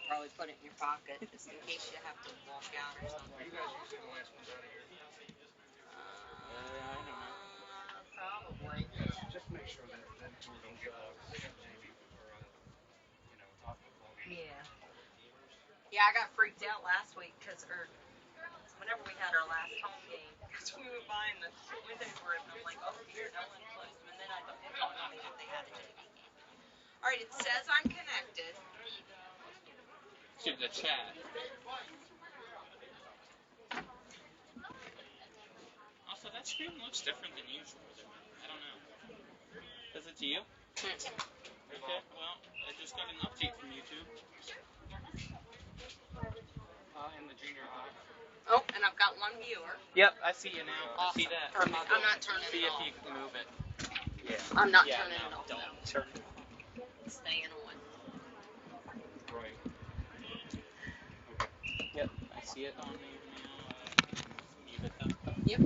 probably put it in your pocket just in case you have to walk out or something. Are you guys using the last ones out of here? I don't know. Probably. Just make sure that we don't get lost. Maybe, or Yeah. Yeah, I got freaked out last week whenever we had our last home game, because we were buying the windows were open. I'm like, oh dear, no one closed them, and then I don't know that they had a JV game. All right, it says I'm connected. To the chat. Also, that screen looks different than usual. I don't know. Does it to you? Okay, well, I just got an update from YouTube. In the junior high. Oh, and I've got one viewer. Yep, I see you now. Awesome. I see that. Perfect. I'm not turning See it if off. you can move it. Yeah. I'm not turning it off. Don't though. turn it off. It's staying on. Right. Yep, I see it on there now. Mute it though. Yep.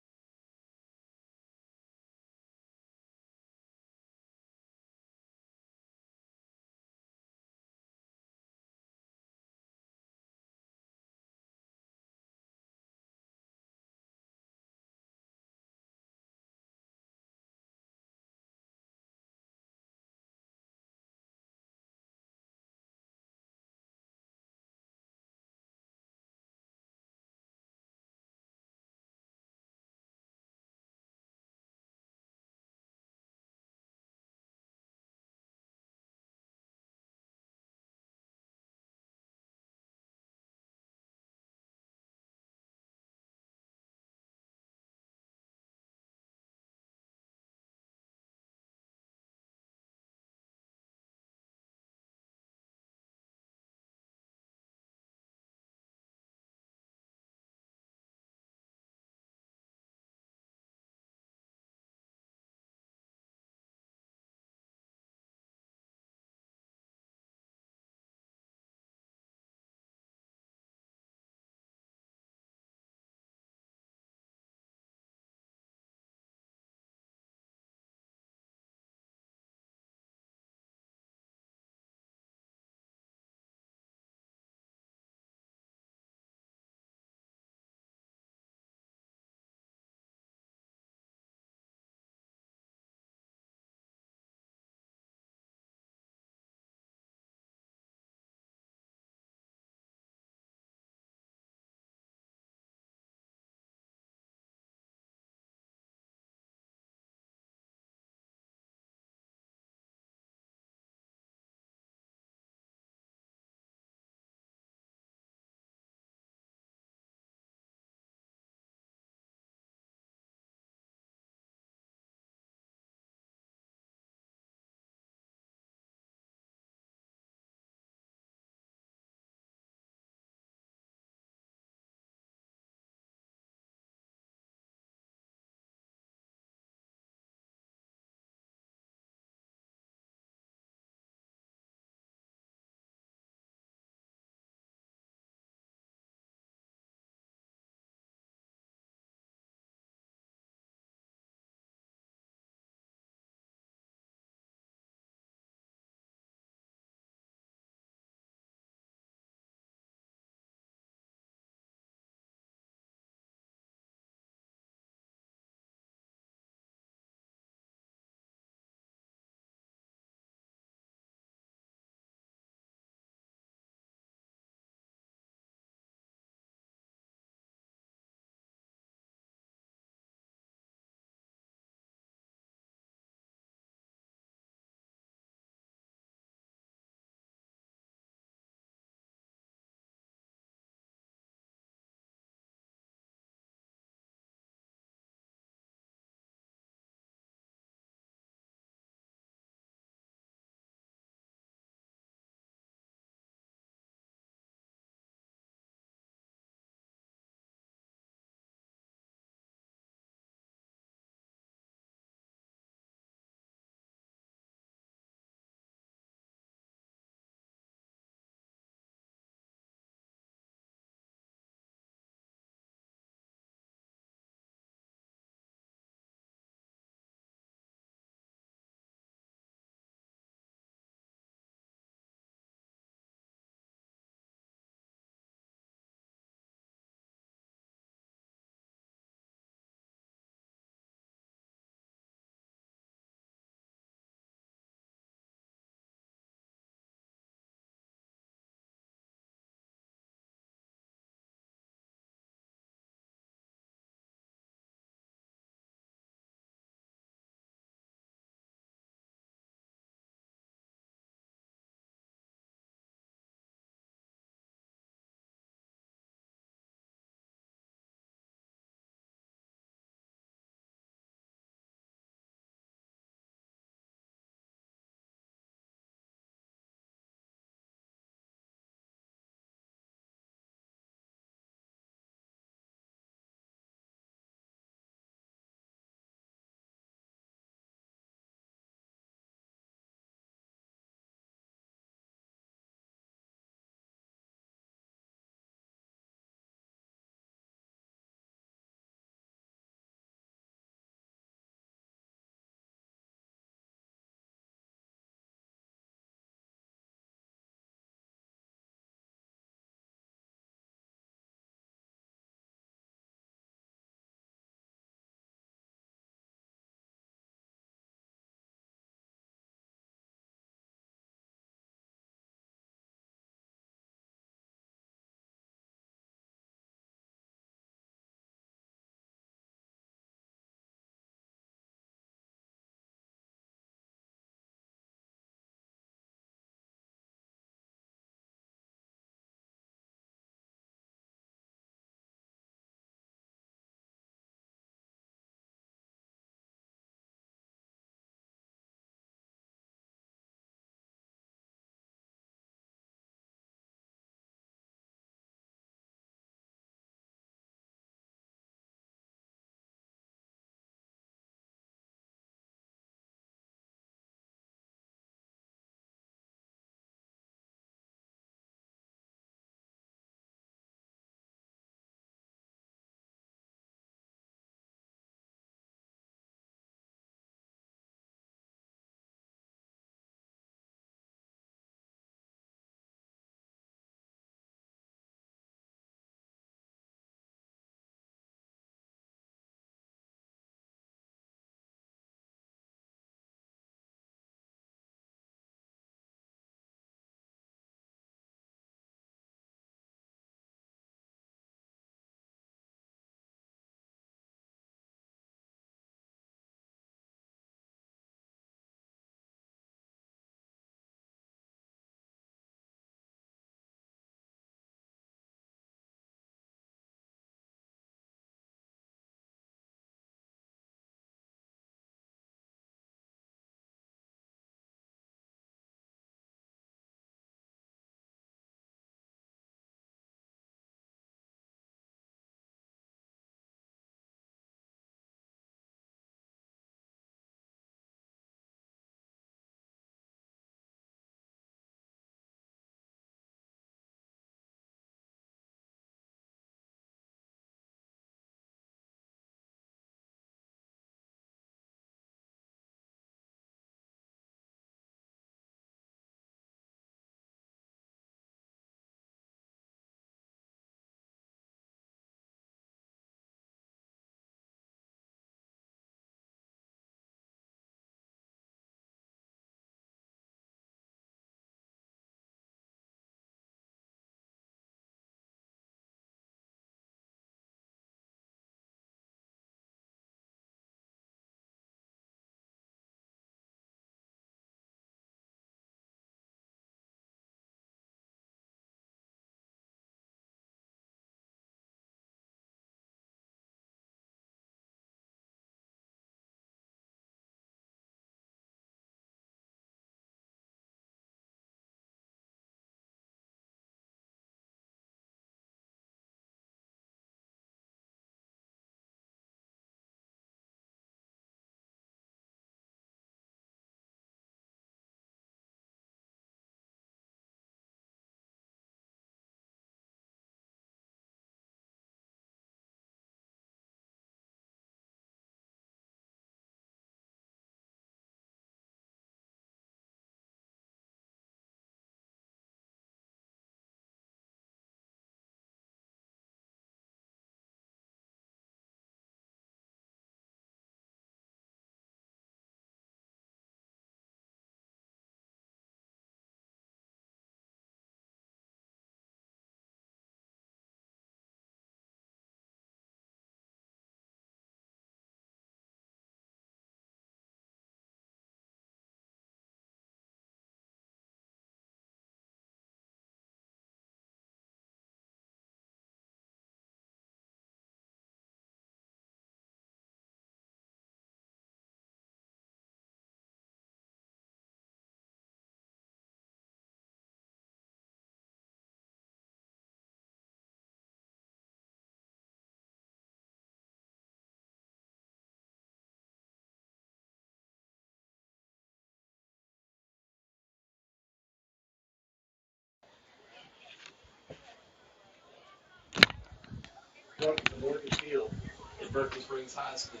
Welcome to Morgan Field at Berkeley Springs High School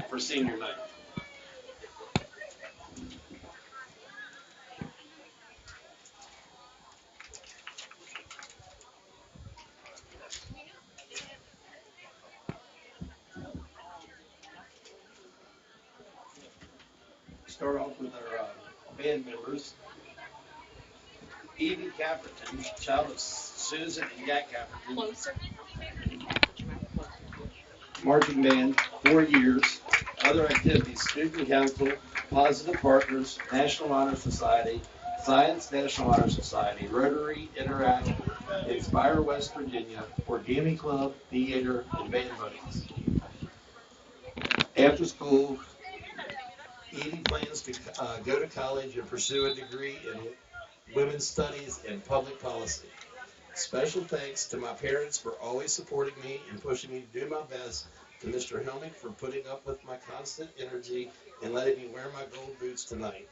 for senior night. Start off with our band members. Evie Cafferton, child of Susan and Jack Cafferton. Closer. Marching band, 4 years. Other activities, student council, positive partners, National Honor Society, Science National Honor Society, Rotary Interact, Inspire West Virginia, Origami Club, theater, and band buddies. After school, Edie plans to go to college and pursue a degree in women's studies and public policy. Special thanks to my parents for always supporting me and pushing me to do my best, to Mr. Helmick for putting up with my constant energy and letting me wear my gold boots tonight.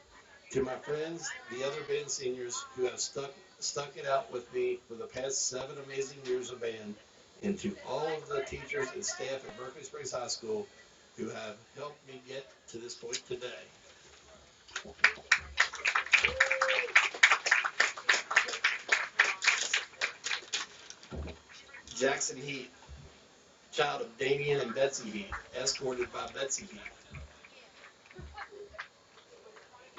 To my friends, the other band seniors who have stuck it out with me for the past 7 amazing years of band, and to all of the teachers and staff at Berkeley Springs High School who have helped me get to this point today. Jackson Heath, child of Damien and Betsy Heath, escorted by Betsy Heath.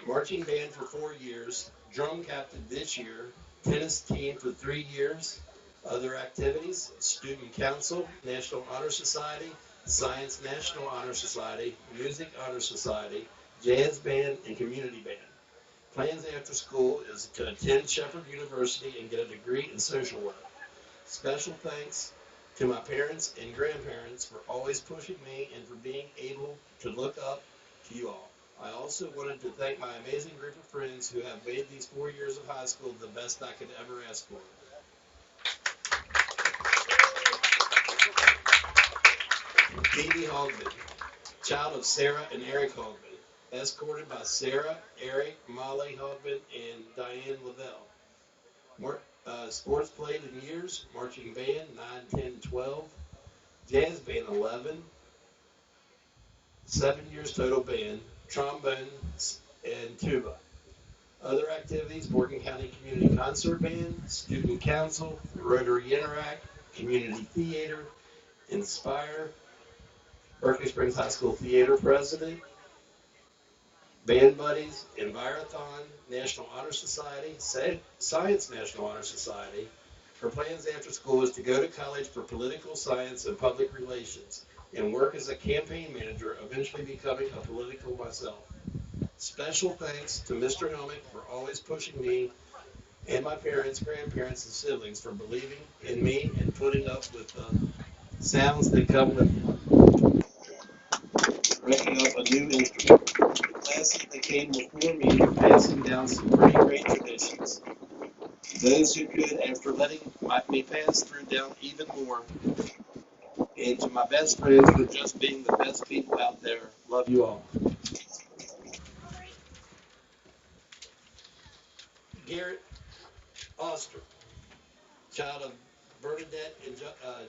Marching band for 4 years, drum captain this year, tennis team for 3 years. Other activities, student council, National Honor Society, Science National Honor Society, Music Honor Society, jazz band, and community band. Plans after school is to attend Shepherd University and get a degree in social work. Special thanks to my parents and grandparents for always pushing me and for being able to look up to you all. I also wanted to thank my amazing group of friends who have made these 4 years of high school the best I could ever ask for. Phoebe Hogman, child of Sarah and Eric Hogman, escorted by Sarah, Eric, Molly Hogman, and Diane Lavelle. Sports played in years, marching band 9, 10, 12, jazz band 11, 7 years total band, trombone, and tuba. Other activities, Morgan County Community Concert Band, Student Council, Rotary Interact, Community Theater, Inspire, Berkeley Springs High School Theater President, Band Buddies, Envirothon, National Honor Society, Science National Honor Society. Her plans after school is to go to college for political science and public relations and work as a campaign manager, eventually becoming a political myself. Special thanks to Mr. Helmick for always pushing me and my parents, grandparents, and siblings for believing in me and putting up with the sounds that come with breaking up a new instrument. Classes that came before me were passing down some pretty great traditions. Those who could, after letting me pass through down even more. And to my best friends for just being the best people out there. Love you all. Garrett Oster, child of Bernadette and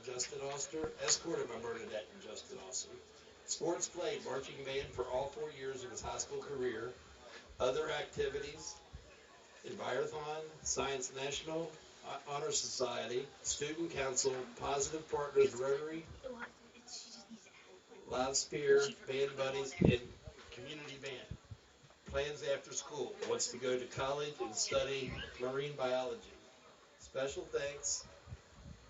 Justin Oster, escorted by Bernadette and Justin Oster. Sports played, marching band for all 4 years of his high school career. Other activities, Envirothon, Science National Honor Society, Student Council, Positive Partners Rotary, Live Spear, Band Buddies, and Community Band. Plans after school, wants to go to college and study marine biology. Special thanks,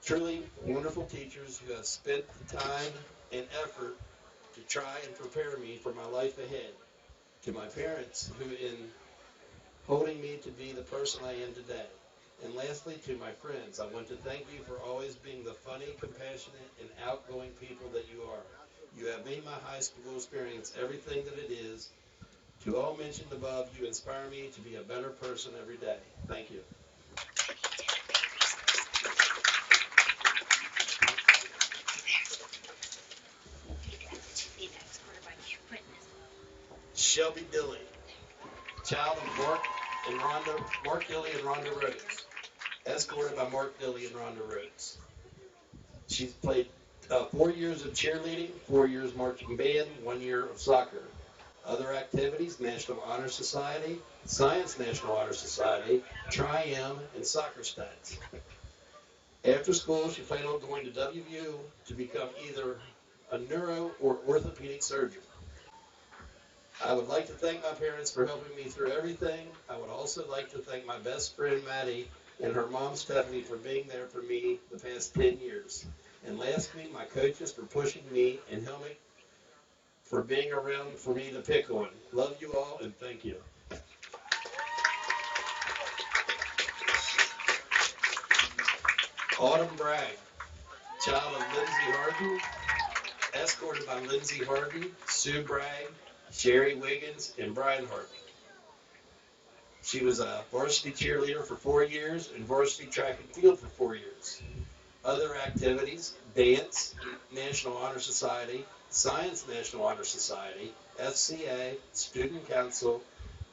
truly wonderful teachers who have spent the time and effort to try and prepare me for my life ahead. To my parents who in holding me to be the person I am today. And lastly, to my friends, I want to thank you for always being the funny, compassionate, and outgoing people that you are. You have made my high school experience everything that it is. To all mentioned above, you inspire me to be a better person every day. Thank you. Shelby Dilly, child of Mark Dilly and Rhonda Rhodes, escorted by Mark Dilly and Rhonda Rhodes. She's played 4 years of cheerleading, 4 years marching band, 1 year of soccer. Other activities, National Honor Society, Science National Honor Society, Tri-M, and soccer stats. After school, she planned on going to WVU to become either a neuro or orthopedic surgeon. I would like to thank my parents for helping me through everything. I would also like to thank my best friend, Maddie, and her mom, Stephanie, for being there for me the past 10 years. And lastly, my coaches for pushing me and Helmick for being around for me to pick on. Love you all, and thank you. Autumn Bragg, child of Lindsay Harden, escorted by Lindsay Harden, Sue Bragg, Sherry Wiggins, and Brian Harden. She was a varsity cheerleader for 4 years and varsity track and field for 4 years. Other activities, dance, National Honor Society, Science National Honor Society, FCA, Student Council,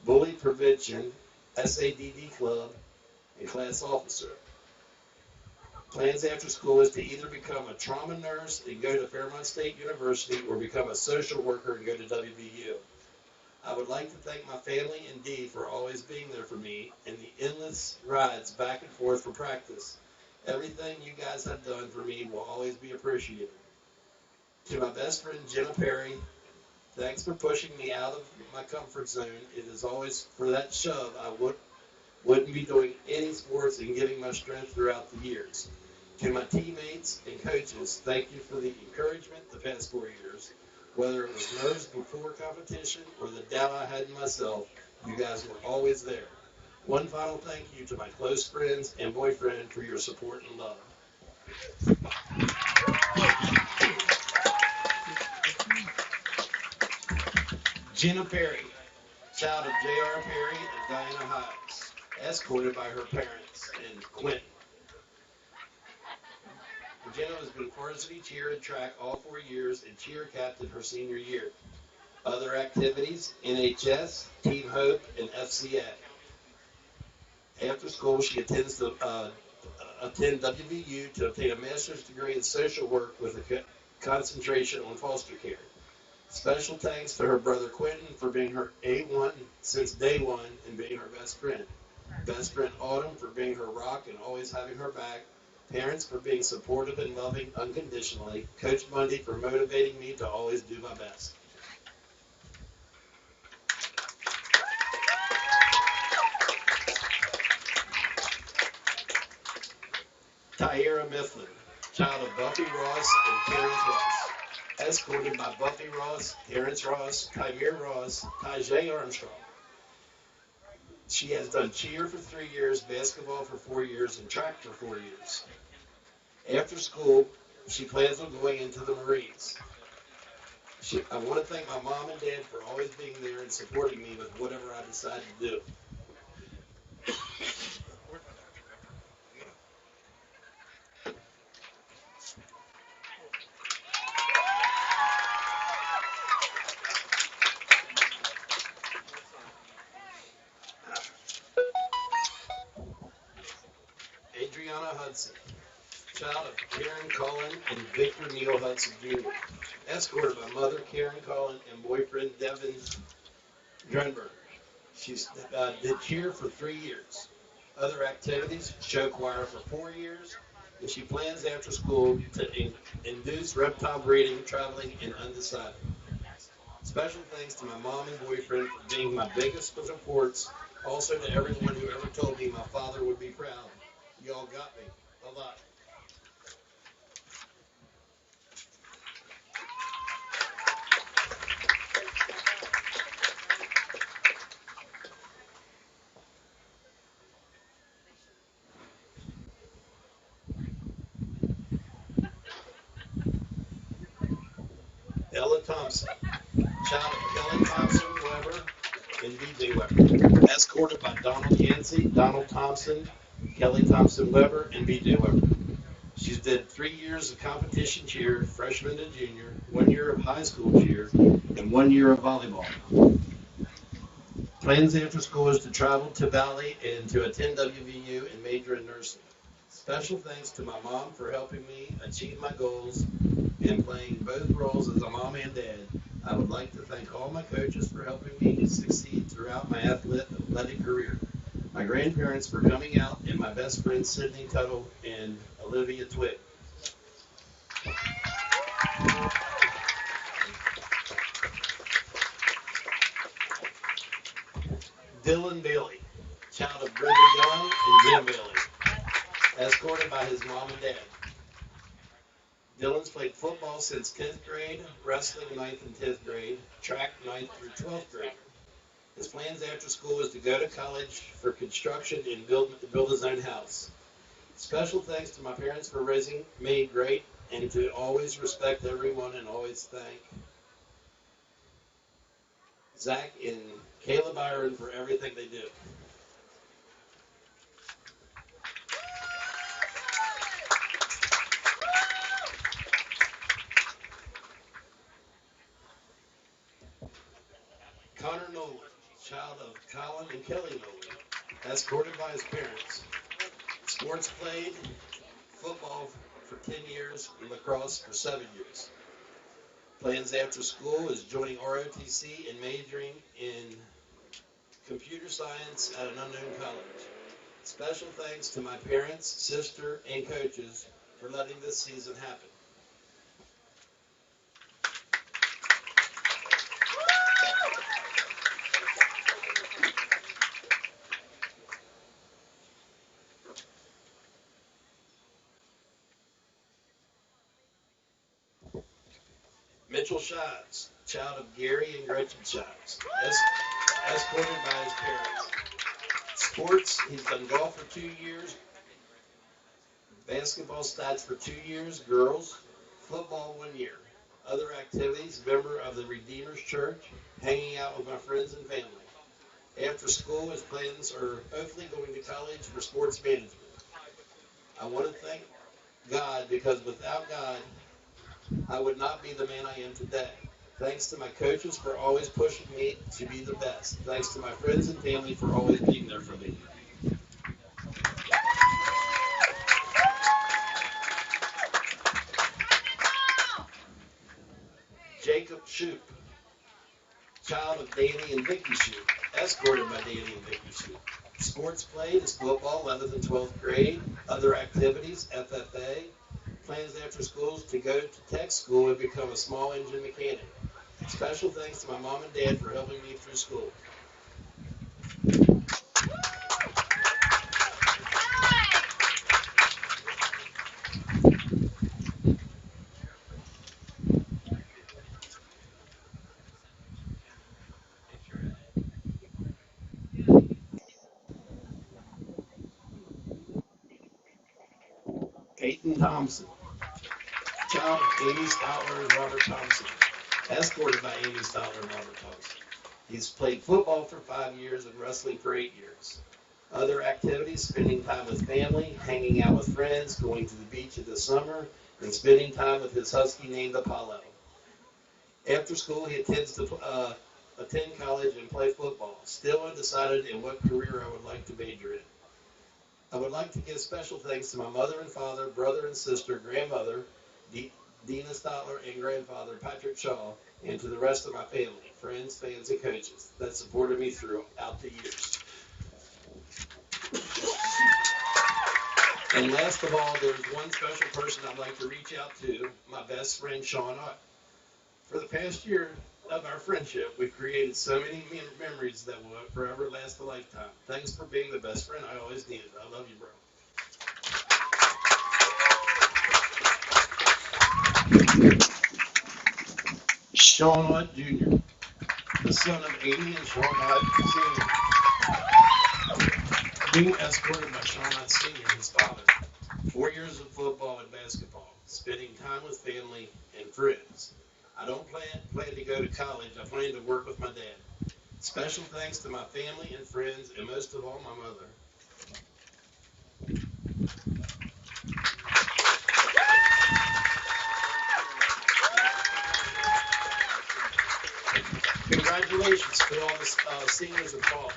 Bully Prevention, SADD Club, and class officer. Plans after school is to either become a trauma nurse and go to Fairmont State University or become a social worker and go to WVU. I would like to thank my family and Dee for always being there for me and the endless rides back and forth for practice. Everything you guys have done for me will always be appreciated. To my best friend, Jenna Perry, thanks for pushing me out of my comfort zone. It is always for that shove I wouldn't be doing any sports and getting my strength throughout the years. To my teammates and coaches, thank you for the encouragement the past 4 years. Whether it was nerves before competition or the doubt I had in myself, you guys were always there. One final thank you to my close friends and boyfriend for your support and love. Jenna Perry, child of J.R. Perry and Diana Hines, escorted by her parents and Quentin. Jenna has been varsity cheer and track all 4 years and cheer captain her senior year. Other activities, NHS, Team Hope, and FCA. After school, she attends attend WVU to obtain a master's degree in social work with a concentration on foster care. Special thanks to her brother Quentin for being her A1 since day one and being her best friend. Best friend Autumn for being her rock and always having her back. Parents for being supportive and loving unconditionally. Coach Bundy for motivating me to always do my best. Tyera Mifflin, child of Buffy Ross and Terrence Ross, escorted by Buffy Ross, Terrence Ross, Kymere Ross, Tajay Armstrong. She has done cheer for 3 years, basketball for 4 years, and track for 4 years. After school, she plans on going into the Marines. I want to thank my mom and dad for always being there and supporting me with whatever I decide to do. Adriana Hudson, child of Karen Cullen and Victor Neal Hudson Jr., escorted by mother Karen Cullen and boyfriend Devin Drenberg. She did cheer for 3 years. Other activities, show choir for 4 years, and she plans after school to induce reptile breeding, traveling, and undecided. Special thanks to my mom and boyfriend for being my biggest supports. Also to everyone who ever told me my father would be proud. Y'all got me a lot. Ella Thompson, child of Kelly Thompson Weber and DJ Weber, escorted by Donald Yancey, Donald Thompson, Kelly Thompson Weber, and BJ Weber. She's did 3 years of competition cheer, freshman to junior, 1 year of high school cheer, and 1 year of volleyball. Plans after school is to travel to Valley and to attend WVU and major in nursing. Special thanks to my mom for helping me achieve my goals and playing both roles as a mom and dad. I would like to thank all my coaches for helping me succeed throughout my athletic career. My grandparents for coming out, and my best friends Sydney Tuttle and Olivia Twig. Dylan Bailey, child of Brenda Young and Jim Bailey, escorted by his mom and dad. Dylan's played football since 10th grade, wrestling 9th and 10th grade, track 9th through 12th grade. His plans after school is to go to college for construction and build his own house. Special thanks to my parents for raising me great and to always respect everyone and always thank Zach and Kayla Byron for everything they do. Connor Nolan, child of Colin and Kelly Nolan, escorted by his parents. Sports played, football for 10 years, and lacrosse for 7 years. Plans after school is joining ROTC and majoring in computer science at an unknown college. Special thanks to my parents, sister, and coaches for letting this season happen. Mitchell Schatz, child of Gary and Gretchen Schatz, escorted by his parents. Sports, he's done golf for 2 years, basketball stats for 2 years, girls, football 1 year. Other activities, member of the Redeemer's Church, hanging out with my friends and family. After school, his plans are hopefully going to college for sports management. I want to thank God because without God, I would not be the man I am today. Thanks to my coaches for always pushing me to be the best. Thanks to my friends and family for always being there for me. Jacob Shoup, child of Danny and Vicky Shoup, escorted by Danny and Vicky Shoup. Sports played is football, 11th and 12th grade. Other activities, FFA. Plans after schools to go to tech school and become a small engine mechanic. Special thanks to my mom and dad for helping me through school. Peyton Thompson, child of Amy Stotler and Robert Thompson, escorted by Amy Stotler and Robert Thompson. He's played football for 5 years and wrestling for 8 years. Other activities, spending time with family, hanging out with friends, going to the beach in the summer, and spending time with his husky named Apollo. After school, he attends to attend college and play football, still undecided in what career I would like to major in. I would like to give special thanks to my mother and father, brother and sister, grandmother, Dina Stotler, and grandfather, Patrick Shaw, and to the rest of my family, friends, fans, and coaches that supported me throughout the years. And last of all, there's one special person I'd like to reach out to, my best friend, Sean Ott. For the past year of our friendship, we've created so many memories that will forever last a lifetime. Thanks for being the best friend I always needed. I love you, bro. Sean Ott Jr., the son of Amy and Sean Ott Sr., being escorted by Sean Ott Sr., his father. 4 years of football and basketball, spending time with family and friends. I don't plan to go to college. I plan to work with my dad. Special thanks to my family and friends, and most of all, my mother. Congratulations to all the seniors and fall.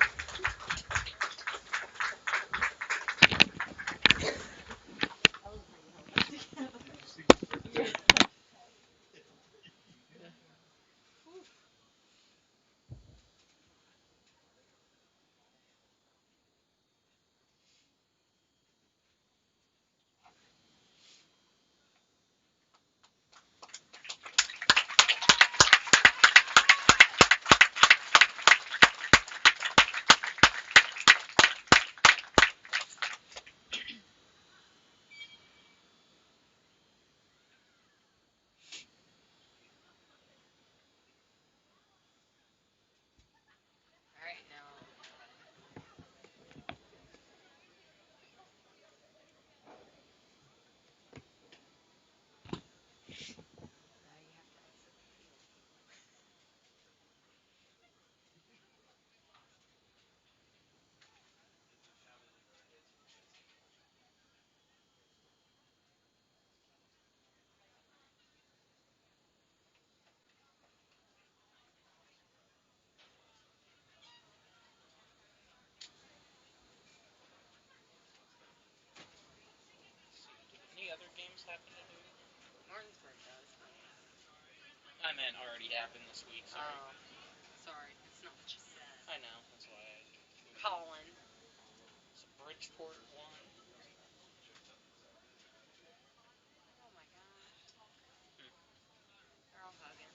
Warrensburg does. I meant already happened this week. Sorry. Oh, sorry. It's not what you said. I know. That's why I. Colin. So Bridgeport won. Oh my gosh. They're all hugging.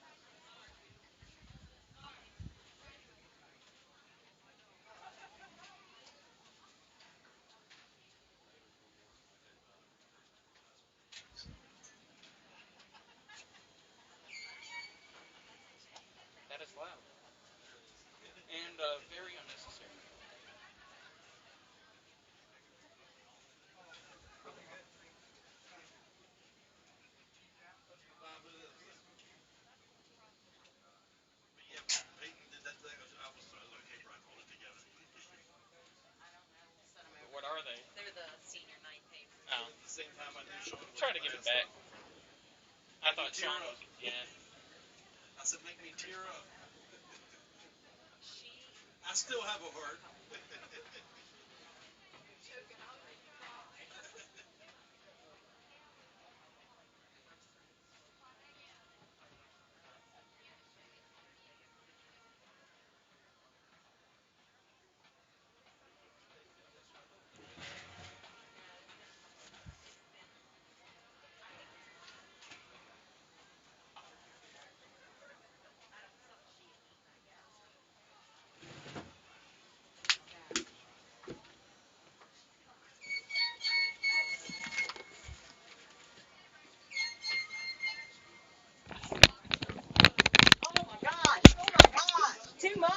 That is loud. And very unnecessary. I don't know. We'll send them over. What are they? They're the senior night papers. Oh. At the same time, I knew Sean. Try to give it back. I thought Sean was. Yeah. I said, make me tear up. She. I still have a heart. You're joking. I'll make you cry. Oh my gosh. Oh my gosh. Too much.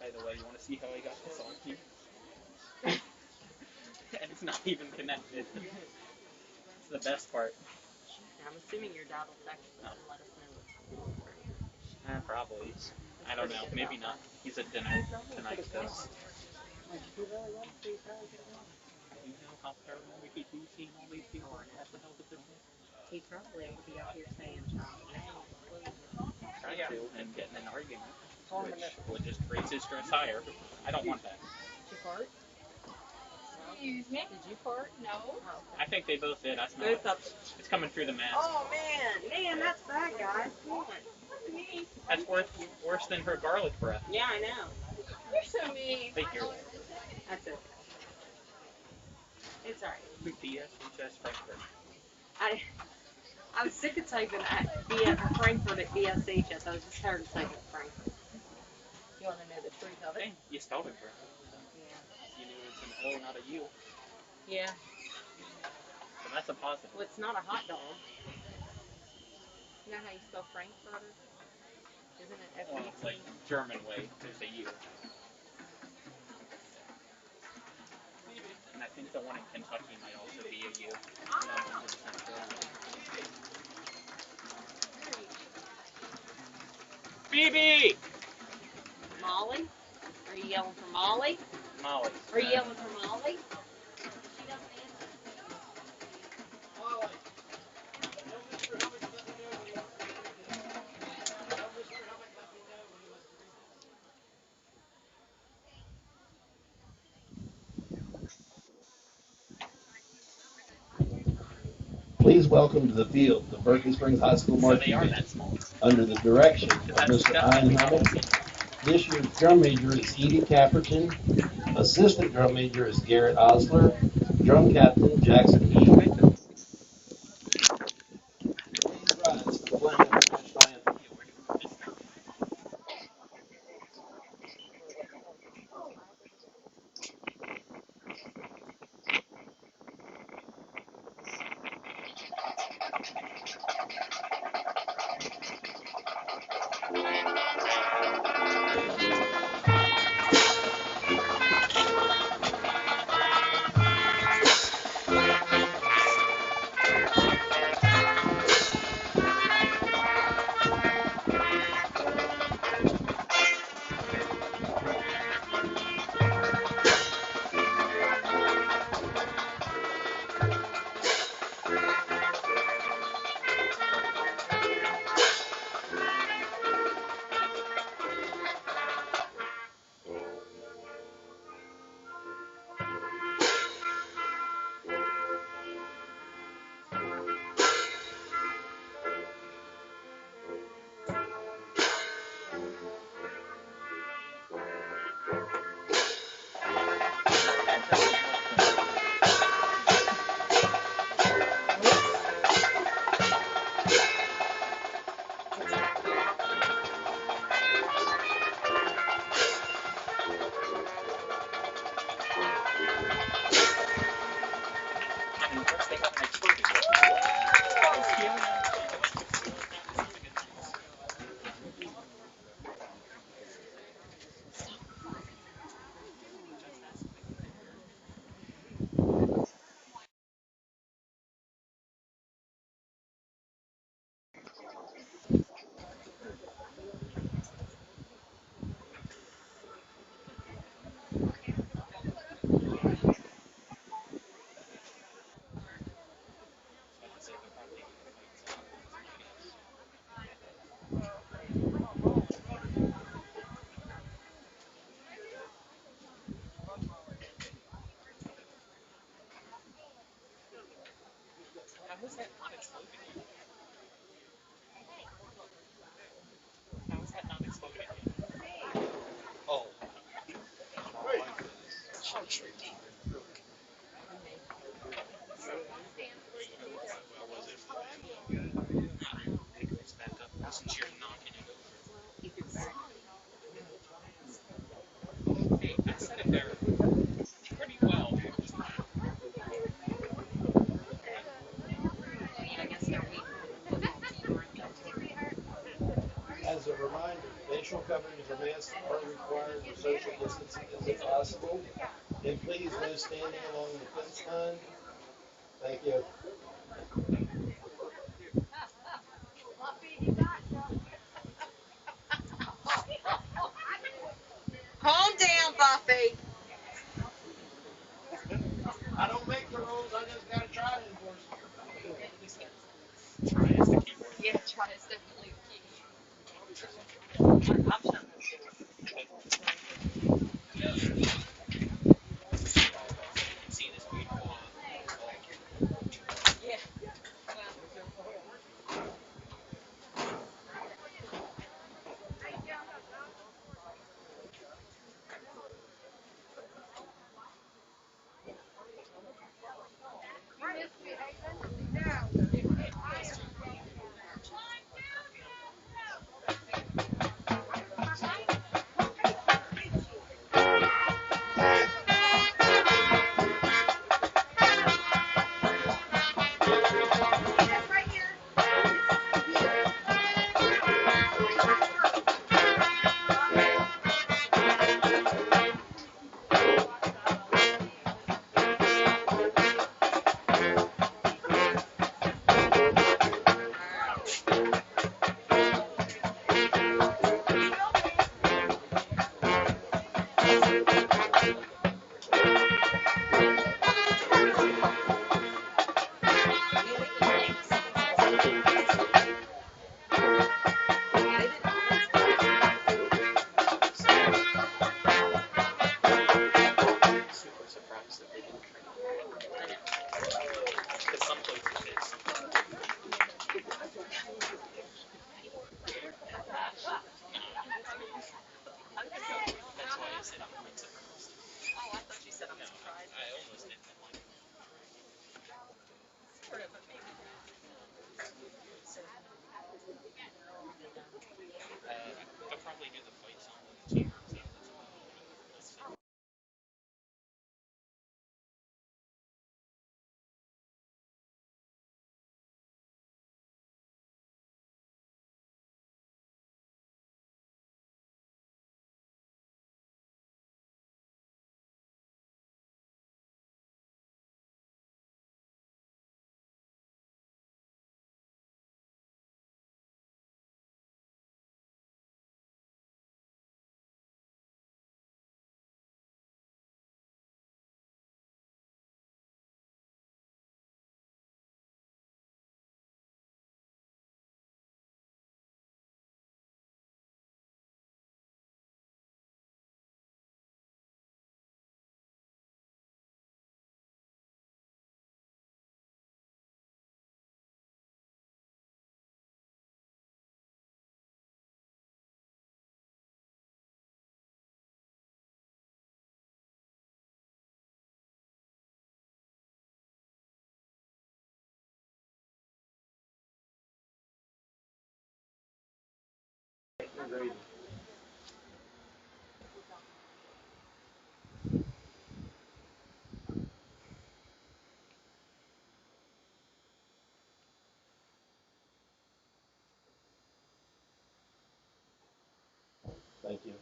By the way, you want to see how I got this on here? And it's not even connected. It's the best part. I'm assuming your dad will text us and let us know what's going on. Probably. I don't know. Maybe not. He's at dinner tonight. You know how paranoid he do seeing all these people at the hell of business? He probably will be out here saying, Trying to and getting in an argument, which would just raise his stress higher. I don't want that. Did you fart? Excuse me? Did you fart? No. Oh, I think they both did. I smell both it. of them. It's coming through the mask. Oh man, that's bad, guys. Come on. Me. That's worse than her garlic breath. Yeah, I know. You're so mean. Figure. That's it. It's alright. BSHS Frankfort. I was sick of typing at Frankfort at BSHS. I was just tired of typing Frankfort. You want to know the truth of it? Hey, you spelled it correctly. Yeah. You knew it's an O, not a U. Yeah. So that's a positive. Well, it's not a hot dog. You know how you spell Frankfurter? Isn't it F-R-E-T? Well, it's like German way. There's a U. And I think the one in Kentucky might also be a U. I'm not 100% sure. Phoebe! Molly? Are you yelling for Molly? Molly. Are you yelling for Molly? She doesn't answer. Please welcome to the field the Berkeley Springs High School So they marching are band that small. under the direction of That's Mr. definitely Ian Hammond. This year's drum major is Edie Capperton. Assistant drum major is Garrett Osler. Drum captain Jackson Heath. Please rise for playing of the national anthem. How is that not exploding yet? How is that not exploding yet? Oh. It goes back up since you're knocking it over. Hey, I said it there pretty well. I guess they're weak. As a reminder, facial coverings or masks are required for social distancing as possible. And please, no standing along the fence line. Thank you. Calm down, Buffy. I don't make the rules, I just gotta try to enforce them. Try is the key word. Yeah, try is definitely the key. I'm shutting this See this beautiful. Yeah. Super surprised that they didn't train. Because some places did. said I'm quite surprised. Oh, I thought you said I'm No, surprised. I almost didn't. I'm like, Sort of, but maybe not. So, I'll probably do the fight song when the team runs out. That's about it. That's it. Thank you.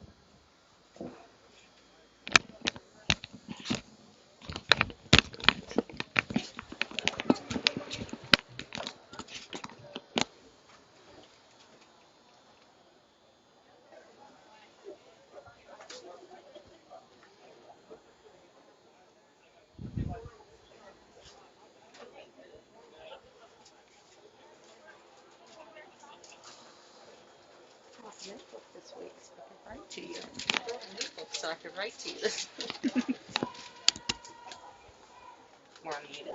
notebook this week so I could write to you. Notebook so I could write to you this More needed.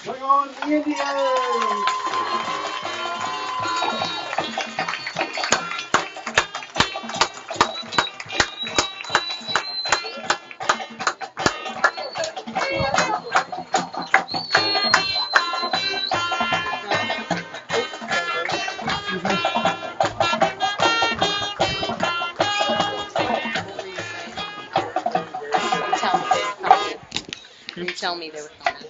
Bring on the Indians! You tell me they were coming.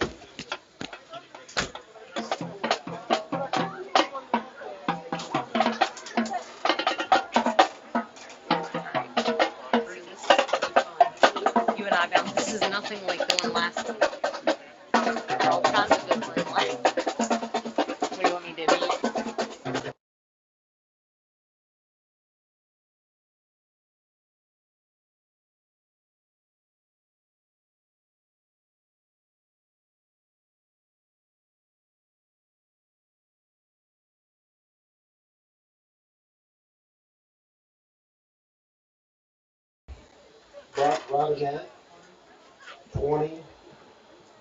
You and I found this is nothing like the one last week. There are all kinds of good ones. What do you want me to do? Robinette, 20.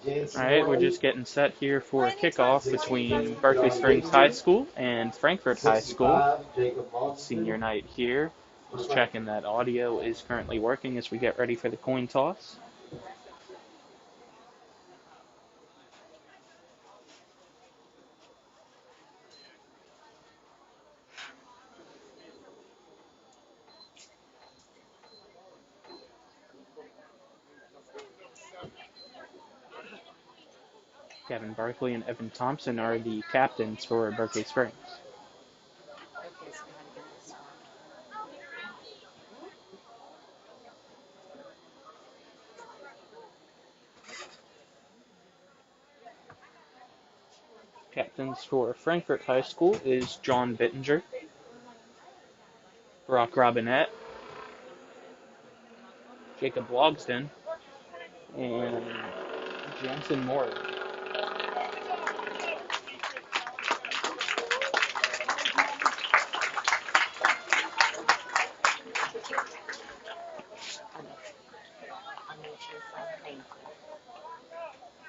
All right, we're just getting set here for a kickoff between Berkeley Springs High School and Frankfort High School. Senior night here. Just checking that audio is currently working as we get ready for the coin toss. Kevin Barkley and Evan Thompson are the captains for Berkeley Springs. Okay, so how to get this one. Captains for Frankfort High School is John Bittinger, Brock Robinette, Jacob Logsden, and Jansen Moore. I want you to sign painful.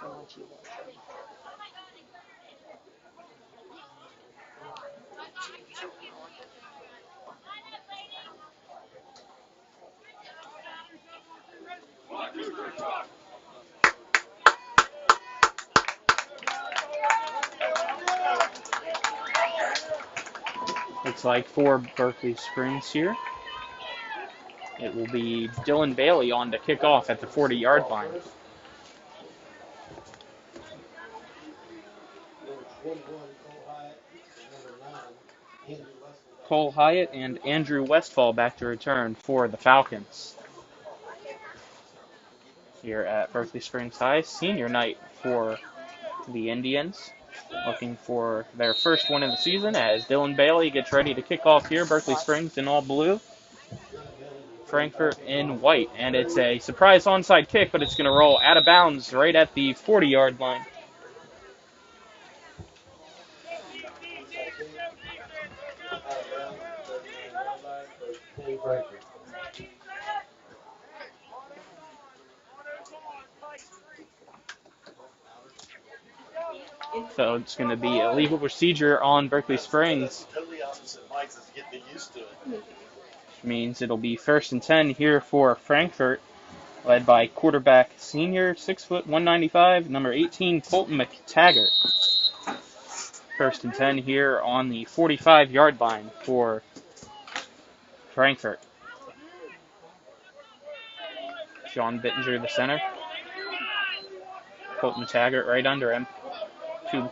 I want you to sign. Looks like for Berkeley Springs here, it will be Dylan Bailey on to kick off at the 40-yard line. Cole Hyatt and Andrew Westfall back to return for the Falcons. Here at Berkeley Springs High, senior night for the Indians, looking for their first win of the season as Dylan Bailey gets ready to kick off here. Berkeley Springs in all blue, Frankfort in white, and it's a surprise onside kick, but it's going to roll out of bounds right at the 40-yard line. So it's going to be a legal procedure on Berkeley Springs. Which means it'll be 1st and 10 here for Frankfort, led by quarterback senior, 6 foot 195, number 18, Colton McTaggart. 1st and 10 here on the 45-yard line for Frankfort. John Bittinger, the center. Colton McTaggart right under him. 2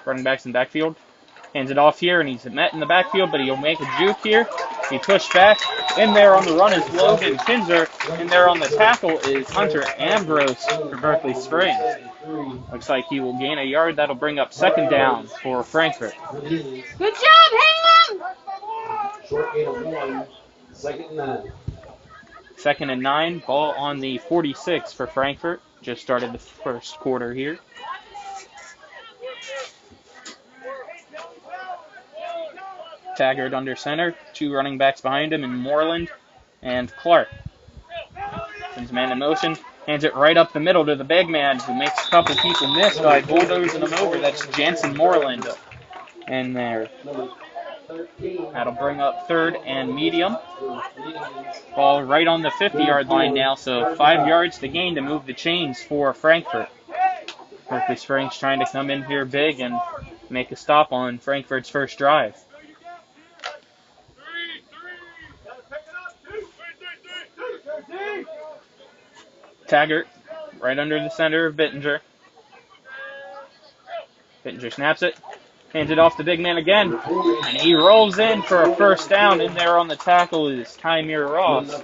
running backs in the backfield. Hands it off here, and he's met in the backfield, but he'll make a juke here. He pushed back. In there on the run is Logan Kinzer. In there on the tackle is Hunter Ambrose for Berkeley Springs. Looks like he will gain a yard. That'll bring up 2nd down for Frankfort. Good job, Ham! Short gain of 1, 2nd and 9. 2nd and 9, ball on the 46 for Frankfort. Just started the first quarter here. Taggart under center, 2 running backs behind him in Moreland and Clark. Sends man in motion, hands it right up the middle to the big man who makes a couple people miss by bulldozing him over. That's Jansen Moreland in there. That'll bring up 3rd and medium. Ball right on the 50-yard line now, so 5 yards to gain to move the chains for Frankfort. Berkeley Springs trying to come in here big and make a stop on Frankfort's first drive. Taggart, right under the center of Bittinger. Bittinger snaps it, hands it off to big man again, and he rolls in for a 1st down. In there on the tackle is Kymir Ross.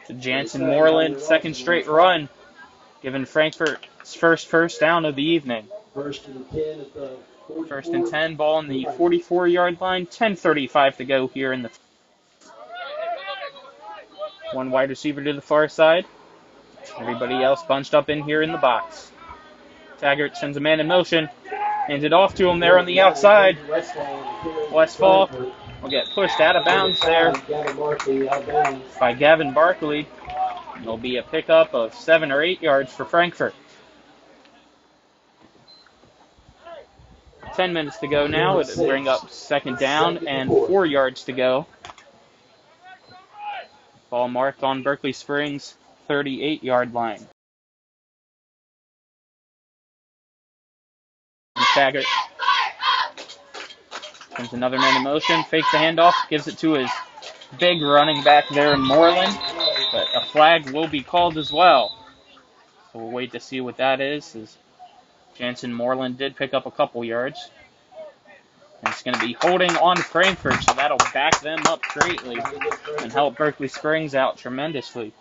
To Jansen Moreland, 2nd straight run, giving Frankfort its first down of the evening. 1st and 10, ball on the 44-yard line, 10:35 to go here in the 1 wide receiver to the far side. Everybody else bunched up in here in the box. Taggart sends a man in motion. Hands it off to him there on the outside. Westfall will get pushed out of bounds there by Gavin Barkley. It'll be a pickup of 7 or 8 yards for Frankfort. 10 minutes to go now. It'll bring up 2nd down and 4 yards to go. Ball marked on Berkeley Springs' 38-yard line. Taggart sends another man in motion, fakes the handoff, gives it to his big running back there in Moreland, but a flag will be called as well. So we'll wait to see what that is, as Jansen Moreland did pick up a couple yards. And it's going to be holding on Frankfort, so that'll back them up greatly and help Berkeley Springs out tremendously.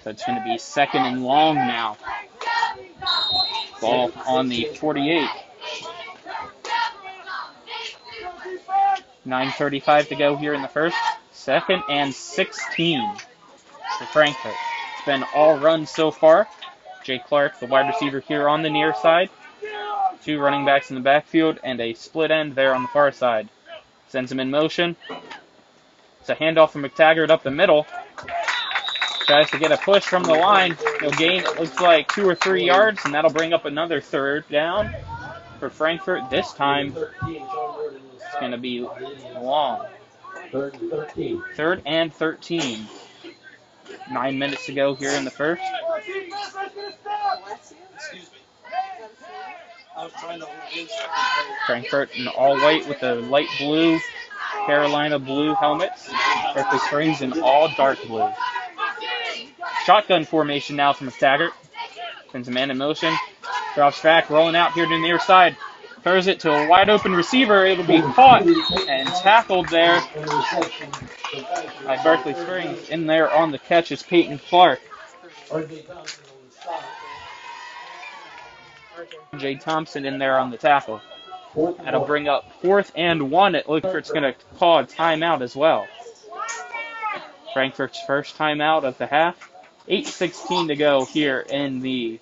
So it's going to be 2nd and long now. Ball on the 48. 9:35 to go here in the first. 2nd and 16 for Frankfort. It's been all runs so far. Jay Clark, the wide receiver here on the near side. 2 running backs in the backfield and a split end there on the far side. Sends him in motion. It's a handoff from McTaggart up the middle. Tries to get a push from the line. He'll gain, it looks like, 2 or 3 yards, and that'll bring up another third down for Frankfort. This time, it's going to be long. Third and 13. 9 minutes to go here in the first. Frankfort in all white with the light blue, Carolina blue helmets. Berkeley Springs in all dark blue. Shotgun formation now from McTaggart. Sends a man in motion. Drops back, rolling out here to the near side. Throws it to a wide open receiver. It'll be caught and tackled there by Berkeley Springs. In there on the catch is Peyton Clark. Jay Thompson in there on the tackle. That'll bring up 4th and 1. It looks like it's going to call a timeout as well. Frankfurt's first timeout of the half. 8:16 to go here in the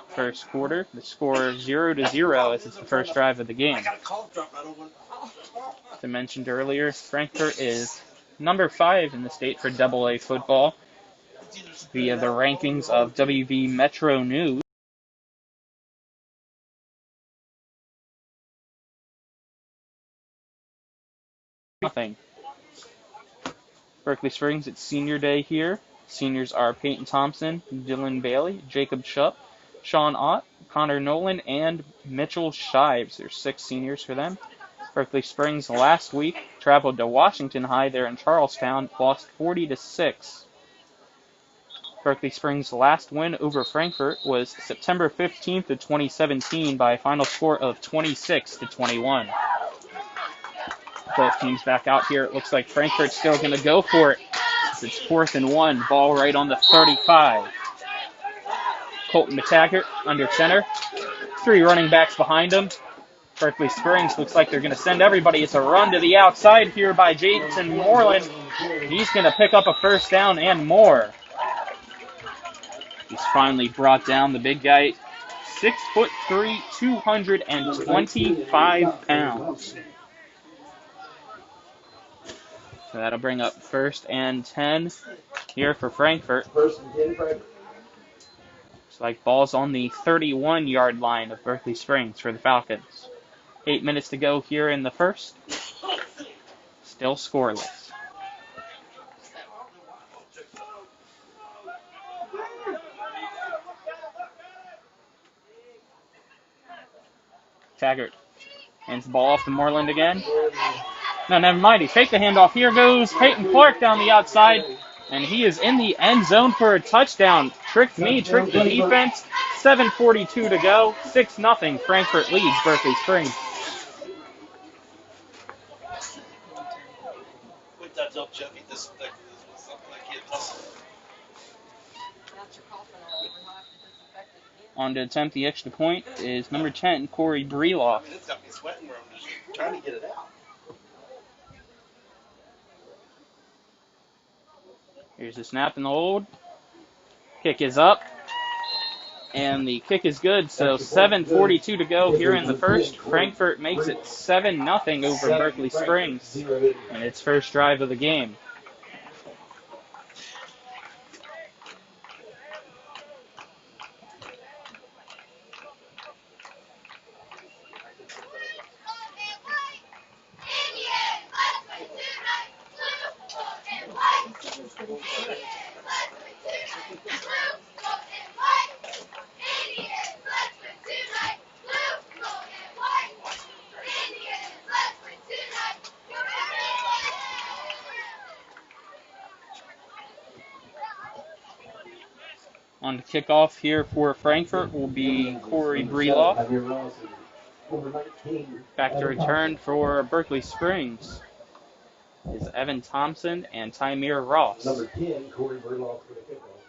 first quarter. The score 0-0 as it's the first drive of the game. As I mentioned earlier, Frankfort is number 5 in the state for AA football via the rankings of WV Metro News. Nothing. Berkeley Springs, it's senior day here. Seniors are Peyton Thompson, Dylan Bailey, Jacob Shupp, Sean Ott, Connor Nolan, and Mitchell Shives. There's 6 seniors for them. Berkeley Springs last week traveled to Washington High there in Charlestown, lost 40-6. Berkeley Springs' last win over Frankfort was September 15th of 2017 by a final score of 26-21. Both teams back out here. It looks like Frankfort's still going to go for it. It's 4th and 1. Ball right on the 35. Colton McTaggart under center. 3 running backs behind him. Berkeley Springs looks like they're going to send everybody. It's a run to the outside here by Jason Moreland. He's going to pick up a first down and more. He's finally brought down the big guy. 6'3", 225 pounds. So that'll bring up 1st and 10 here for Frankfort. Looks like ball's on the 31-yard line of Berkeley Springs for the Falcons. 8 minutes to go here in the first. Still scoreless. Taggart hands the ball off to Moreland again. No, never mind. He faked the handoff. Here goes Peyton Clark down the outside. And he is in the end zone for a touchdown. Tricked me, tricked the defense. 7:42 to go. 6-0. Frankfort leads Berkeley Springs. On to attempt the extra point is number 10, Corey Breloff. It's got me sweating where I'm just trying to get it out. Here's the snap and the hold. Kick is up. And the kick is good. So 7:42 to go here in the first. Frankfort makes it 7-0 over Berkeley Springs in its first drive of the game. On the kickoff here for Frankfort will be Corey Breloff. Back to return for Berkeley Springs is Evan Thompson and Tymir Ross. Number 10, Corey Breloff for the kickoff.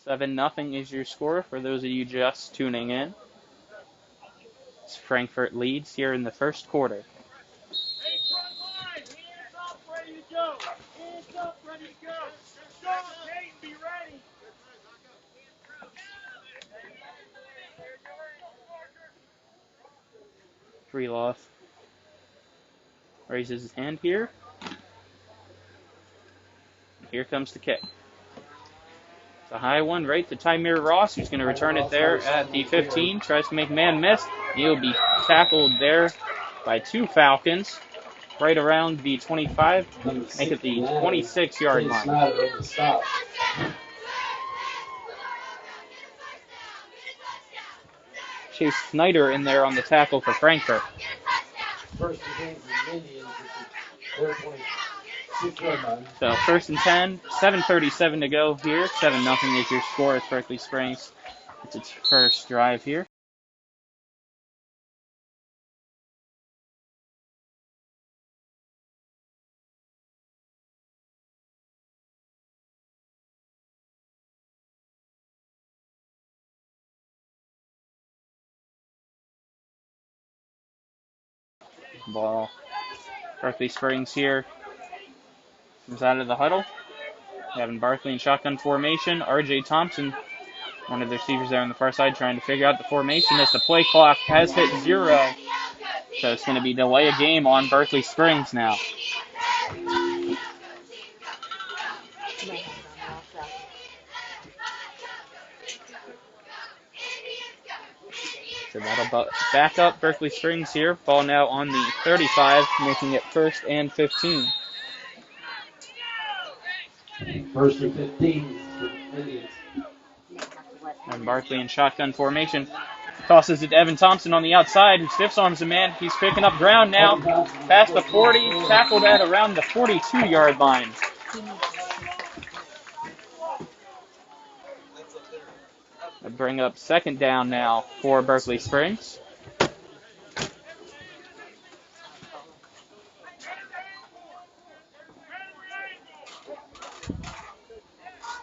7-0 is your score for those of you just tuning in. As Frankfort leads here in the first quarter. Breloff Raises his hand here. Here comes the kick. It's a high one right to Tymir Ross, who's going to return it there at the 15. Tries to make man miss. He'll be tackled there by 2 Falcons. Right around the 25. Make it the 26-yard line. Chase Snyder in there on the tackle for Frankfort. First and 10 for the Indians at their 26-yard line. So first and 10, 7:37 to go here. 7-0 is your score as Berkeley Springs. It's its first drive here. Ball. Berkeley Springs here. Comes out of the huddle. Having Barkley in shotgun formation. R.J. Thompson, one of the receivers there on the far side, trying to figure out the formation as the play clock has hit 0. So it's going to be delay a game on Berkeley Springs now. So that'll back up Berkeley Springs here. Ball now on the 35, making it first and 15. First and 15 for the Indians. And Barkley in shotgun formation. Tosses it to Evan Thompson on the outside, who stiff arms a man. He's picking up ground now. Past the 40, tackled at around the 42-yard line. Bring up second down now for Berkeley Springs.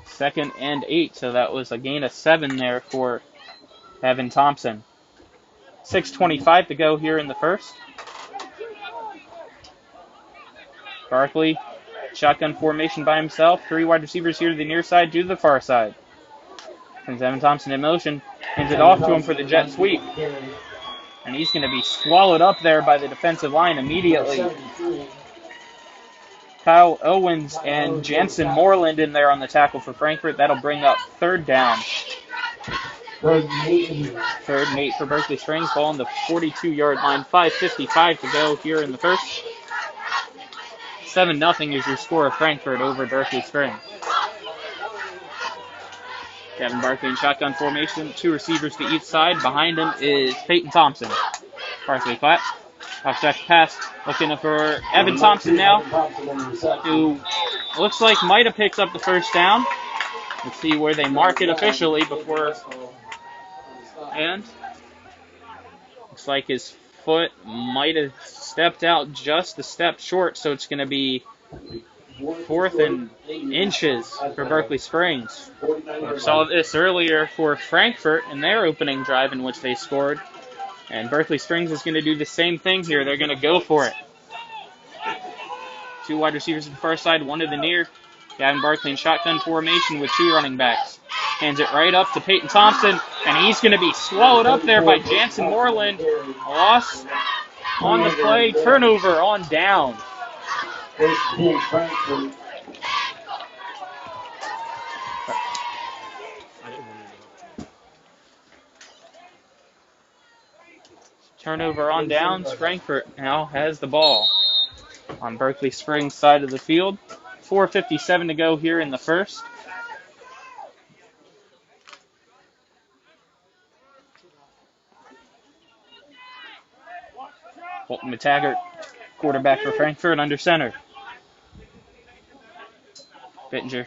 Second and 8, so that was a gain of 7 there for Evan Thompson. 6:25 to go here in the first. Barkley, shotgun formation by himself. 3 wide receivers here to the near side, to the far side. Sends Evan Thompson in motion, hands it off to him for the jet sweep. And he's going to be swallowed up there by the defensive line immediately. Kyle Owens and Jansen Moreland in there on the tackle for Frankfort. That'll bring up third down. Third and 8 for Berkeley Springs. Ball on the 42-yard line. 5:55 to go here in the first. 7-0 is your score of Frankfort over Berkeley Springs. Kevin Barkley in shotgun formation. 2 receivers to each side. Behind him is Peyton Thompson. Barkley clap. Off-back pass. Looking for Evan Thompson now, who looks like might have picked up the first down. Let's see where they mark it officially before. And looks like his foot might have stepped out just a step short, so it's going to be 4th and inches for Berkeley Springs. We saw this earlier for Frankfort in their opening drive in which they scored. And Berkeley Springs is going to do the same thing here. They're going to go for it. 2 wide receivers at the far side, 1 to the near. Gavin Barkley in shotgun formation with 2 running backs. Hands it right up to Peyton Thompson, and he's going to be swallowed up there by Jansen Moreland. A loss on the play, turnover on down. Turnover on downs. Frankfort now has the ball on Berkeley Springs' side of the field. 4:57 to go here in the first. Colton McTaggart, quarterback for Frankfort, under center. Bittinger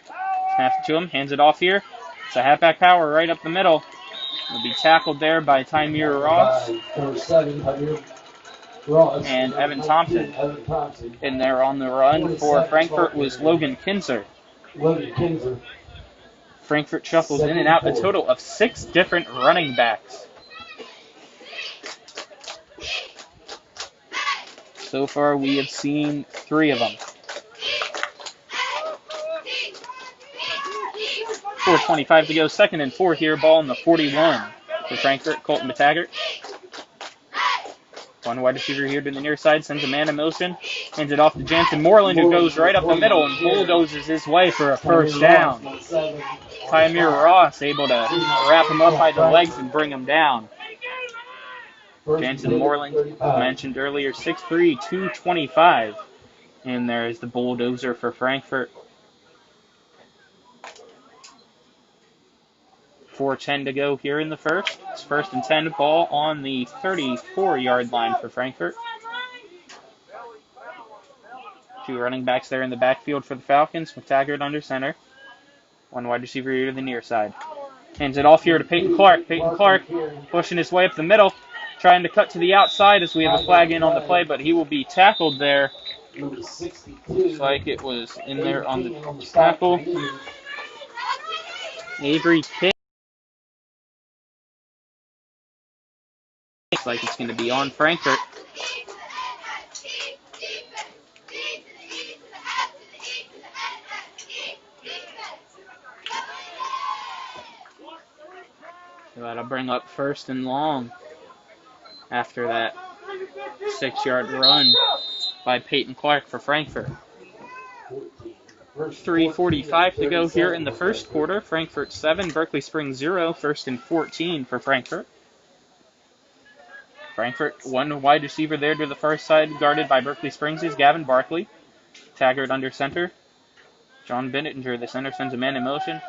snaps it to him, hands it off here. It's a halfback power right up the middle. Will be tackled there by Tymir Ross. And Evan Thompson. In there on the run for Frankfort was Logan Kinzer. Frankfort shuffles in and out a total of 6 different running backs. So far we have seen 3 of them. 4:25 to go, 2nd and 4 here, ball in the 41 for Frankfort, Colton McTaggart. 1 wide receiver here to the near side, sends a man in motion. Hands it off to Jansen Moreland, who goes right up the middle and bulldozes his way for a first down. Tymir Ross able to wrap him up by the legs and bring him down. Jansen Moreland, mentioned earlier, 6'3", 225. And there's the bulldozer for Frankfort. 4:10 to go here in the first. It's 1st and 10, ball on the 34-yard line for Frankfort. Two running backs there in the backfield for the Falcons. McTaggart under center. One wide receiver here to the near side. Hands it off here to Peyton Clark. Peyton Clark pushing his way up the middle, trying to cut to the outside as we have a flag in on the play, but he will be tackled there. Looks like it was in there on the tackle. Avery Kidd. Looks like it's going to be on Frankfort. So that'll bring up 1st and long after that 6-yard run by Peyton Clark for Frankfort. 3:45 to go here in the first quarter. Frankfort 7, Berkeley Springs 0. 1st and 14 for Frankfort. Frankfort, one wide receiver there to the far side, guarded by Berkeley Springs is Gavin Barkley. Taggart under center. John Benettinger, the center, sends a man in motion.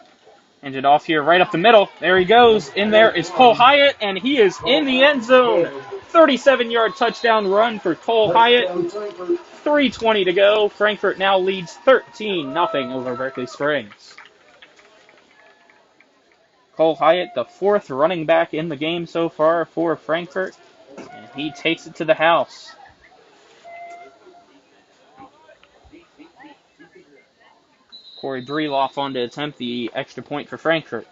Hands it off here right up the middle. There he goes. In there is Cole Hyatt, and he is in the end zone. 37-yard touchdown run for Cole Hyatt. 3:20 to go. Frankfort now leads 13-0 over Berkeley Springs. Cole Hyatt, the 4th running back in the game so far for Frankfort, and he takes it to the house. Corey Breloff on to attempt the extra point for Frankfort.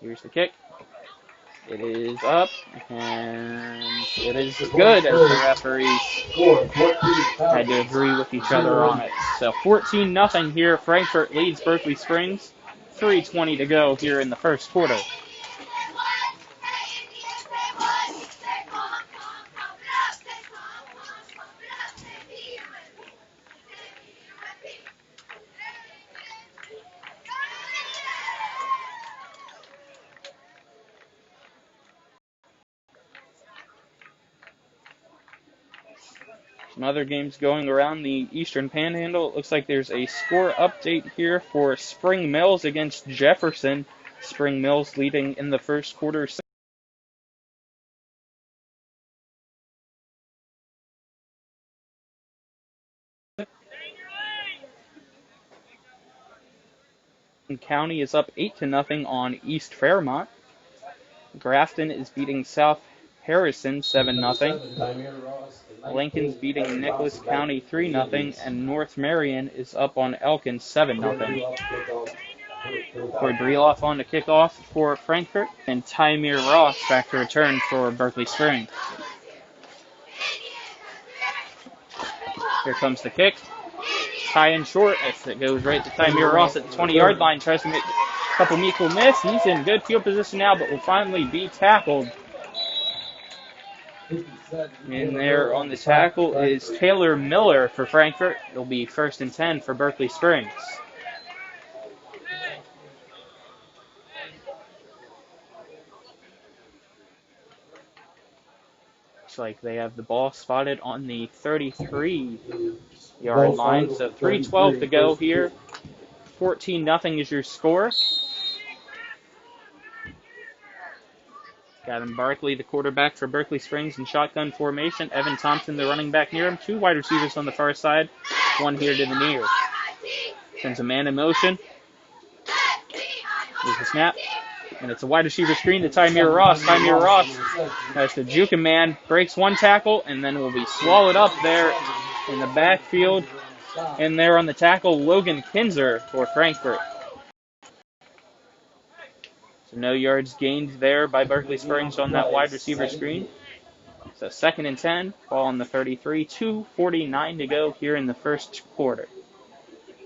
Here's the kick. It is up, and it is good as the referees had to agree with each other on it. So 14-0 here. Frankfort leads Berkeley Springs. 3:20 to go here in the first quarter. Some other games going around the Eastern Panhandle. It looks like there's a score update here for Spring Mills against Jefferson. Spring Mills leading in the first quarter. County is up 8-0 on East Fairmont. Grafton is beating South Harrison 7-0. Lincoln's beating Nicholas County 3-0, and North Marion is up on Elkins 7-0. Corey Breloff on to kick off for Frankfort, and Tymir Ross back to return for Berkeley Springs. Here comes the kick. High and short as it goes right to Tymir Ross at the 20-yard line. Tries to make a couple meekle miss. He's in good field position now, but will finally be tackled. In there on the tackle is Taylor Miller for Frankfort. It'll be 1st and 10 for Berkeley Springs. Looks like they have the ball spotted on the 33-yard line. So 3:12 to go here. 14-0 is your score. Gavin Barkley, the quarterback for Berkeley Springs, in shotgun formation. Evan Thompson, the running back near him. 2 wide receivers on the far side. 1 here to the near. Sends a man in motion. There's the snap. And it's a wide receiver screen to Tymir Ross. Tymir Ross has to juke a man. Breaks 1 tackle and then will be swallowed up there in the backfield. And there on the tackle, Logan Kinzer for Frankfort. So no yards gained there by Berkeley Springs on that wide receiver screen. So 2nd and 10, ball on the 33, 2:49 to go here in the first quarter.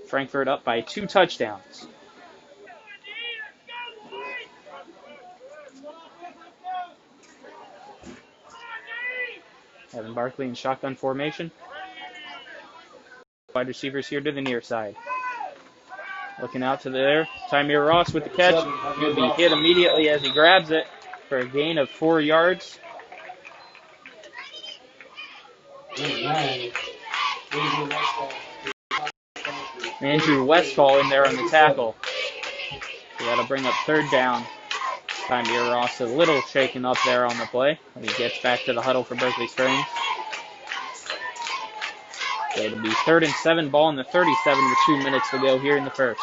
Frankfort up by 2 touchdowns. Evan Barkley in shotgun formation. Wide receivers here to the near side. Looking out to there. Tymir Ross with the catch. He'll be hit immediately as he grabs it for a gain of 4 yards. Andrew Westfall in there on the tackle. So that'll bring up 3rd down. Tymir Ross a little shaken up there on the play. He gets back to the huddle for Berkeley Springs. So it'll be 3rd and 7, ball in the 37 with 2 minutes to go here in the first.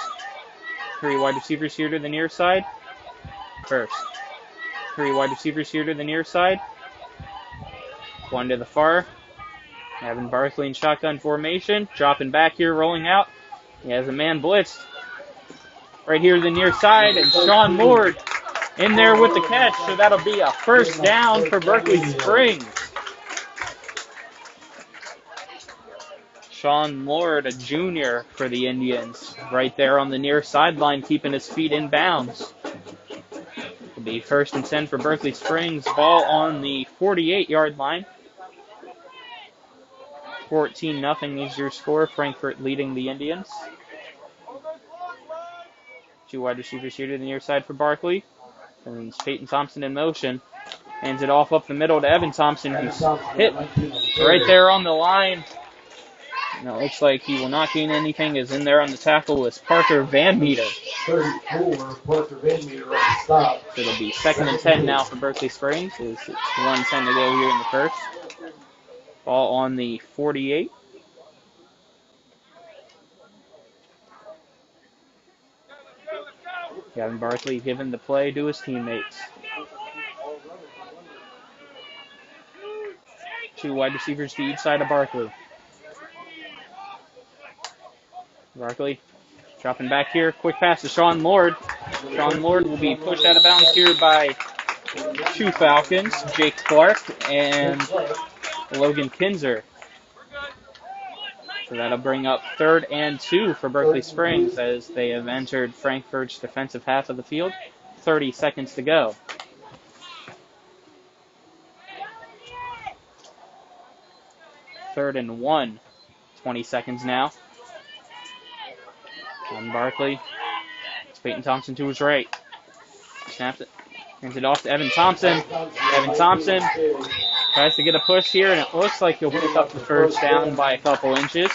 3 wide receivers here to the near side. First. 3 wide receivers here to the near side. 1 to the far. Evan Barkley in shotgun formation. Dropping back here, rolling out. He has a man blitzed. Right here to the near side, and Sean Lord in there with the catch. So that'll be a 1st down for Berkeley Springs. Sean Lord, a junior for the Indians, right there on the near sideline, keeping his feet in bounds. It'll be 1st and 10 for Berkeley Springs. Ball on the 48-yard line. 14-0 is your score. Frankfort leading the Indians. 2 wide receivers here to the near side for Barkley. And it's Peyton Thompson in motion. Hands it off up the middle to Evan Thompson, who's hit right there on the line. And it looks like he will not gain anything, as in there on the tackle is Parker Van Meter. 34, Parker Van Meter on the stop. So it'll be 2nd and 10 now for Berkeley Springs. It's 1:10 to go here in the first. Ball on the 48. Gavin Barkley giving the play to his teammates. 2 wide receivers to each side of Barkley. Barkley dropping back here. Quick pass to Sean Lord. Sean Lord will be pushed out of bounds here by 2 Falcons, Jake Clark and Logan Kinzer. So that'll bring up 3rd and 2 for Berkeley Springs as they have entered Frankfort's defensive half of the field. 30 seconds to go. Third and 1. 20 seconds now. And Barkley. It's Peyton Thompson to his right. Snaps it. Hands it off to Evan Thompson. Evan Thompson tries to get a push here, and it looks like he'll pick up the 1st down by a couple inches.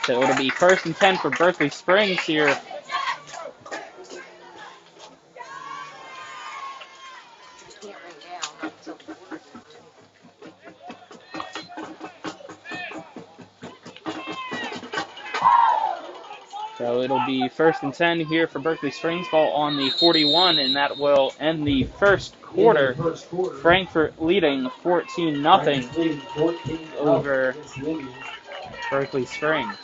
So it'll be 1st and 10 for Berkeley Springs here. So it'll be 1st and 10 here for Berkeley Springs. Ball on the 41, and that will end the first quarter. Frankfort leading 14-0 over Berkeley Springs.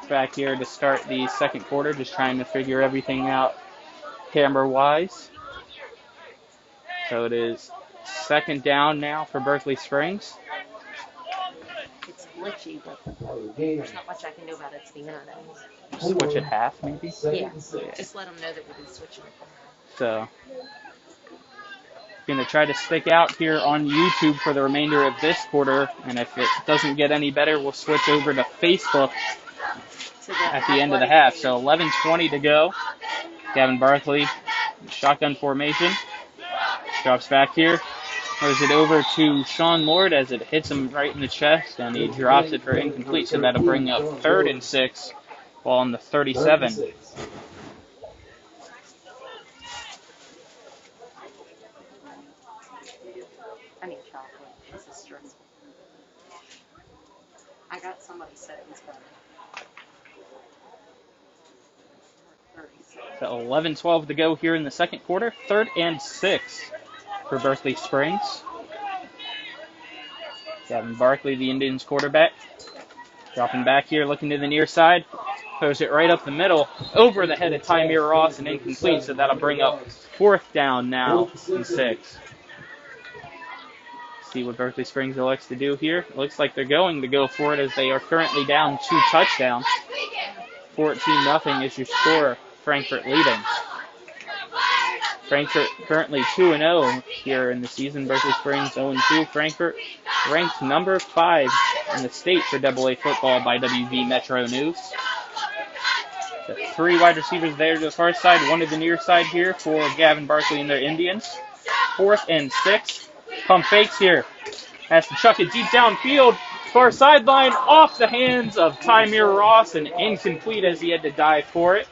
Back here to start the second quarter, just trying to figure everything out camera-wise. So it is 2nd down now for Berkeley Springs. It's glitchy, but there's not much I can do about it. It's the internet. Switch at half, maybe? Yeah, just let them know that we'll be switching. So Going to try to stick out here on YouTube for the remainder of this quarter, and if it doesn't get any better, we'll switch over to Facebook at the end of the half. So 11:20 to go. Gavin Barkley, shotgun formation, drops back here, throws it over to Sean Lord as it hits him right in the chest, and he drops it for incomplete. So that'll bring up 3rd and 6, ball on the 37. I need chocolate. This is stressful. I got somebody said it was better. So 11:12 to go here in the second quarter. 3rd and 6 for Berkeley Springs. Gavin Barkley, the Indians quarterback, dropping back here, looking to the near side. Throws it right up the middle, over the head of Tymir Ross and incomplete. So that'll bring up 4th down now and 6. See what Berkeley Springs elects to do here. It looks like they're going to go for it as they are currently down 2 touchdowns. 14-0 is your score. Frankfort leading. Frankfort currently 2-0 here in the season. Berkeley Springs 0-2. Frankfort ranked number 5 in the state for AA football by WV Metro News. The 3 wide receivers there to the far side, 1 to the near side here for Gavin Barkley and their Indians. 4th and 6. Pump fakes here. Has to chuck it deep downfield. Far sideline off the hands of Tymir Ross and incomplete as he had to dive for it.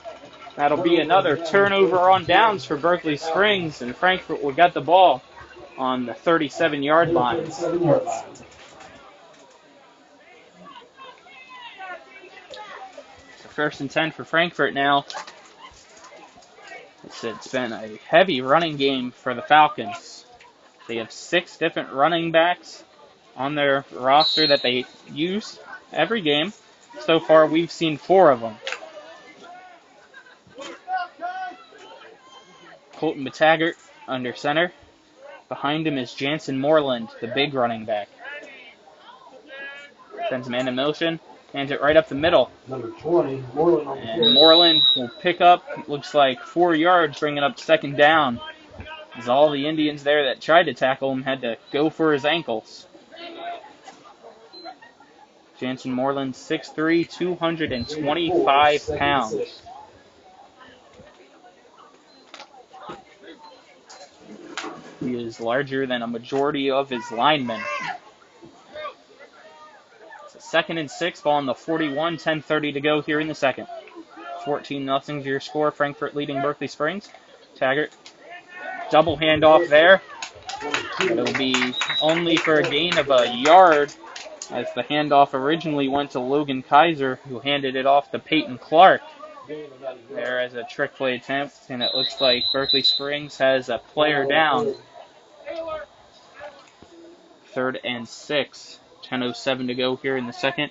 That'll be another turnover on downs for Berkeley Springs, and Frankfort will get the ball on the 37-yard line. So 1st and 10 for Frankfort now. It's been a heavy running game for the Falcons. They have 6 different running backs on their roster that they use every game. So far, we've seen 4 of them. Colton McTaggart under center. Behind him is Jansen Moreland, the big running back. Sends man in motion. Hands it right up the middle. Number 20, Moreland. And Moreland will pick up, looks like 4 yards, bringing up 2nd down. As all the Indians there that tried to tackle him had to go for his ankles. Jansen Moreland, 6'3", 225 pounds. He is larger than a majority of his linemen. It's a 2nd and 6, ball on the 41, 10:30 to go here in the second. 14-0 is your score. Frankfort leading Berkeley Springs. Taggart, double handoff there. But it'll be only for a gain of a yard, as the handoff originally went to Logan Kaiser, who handed it off to Peyton Clark. There as a trick play attempt, and it looks like Berkeley Springs has a player down. 3rd and 6, 10:07 to go here in the second.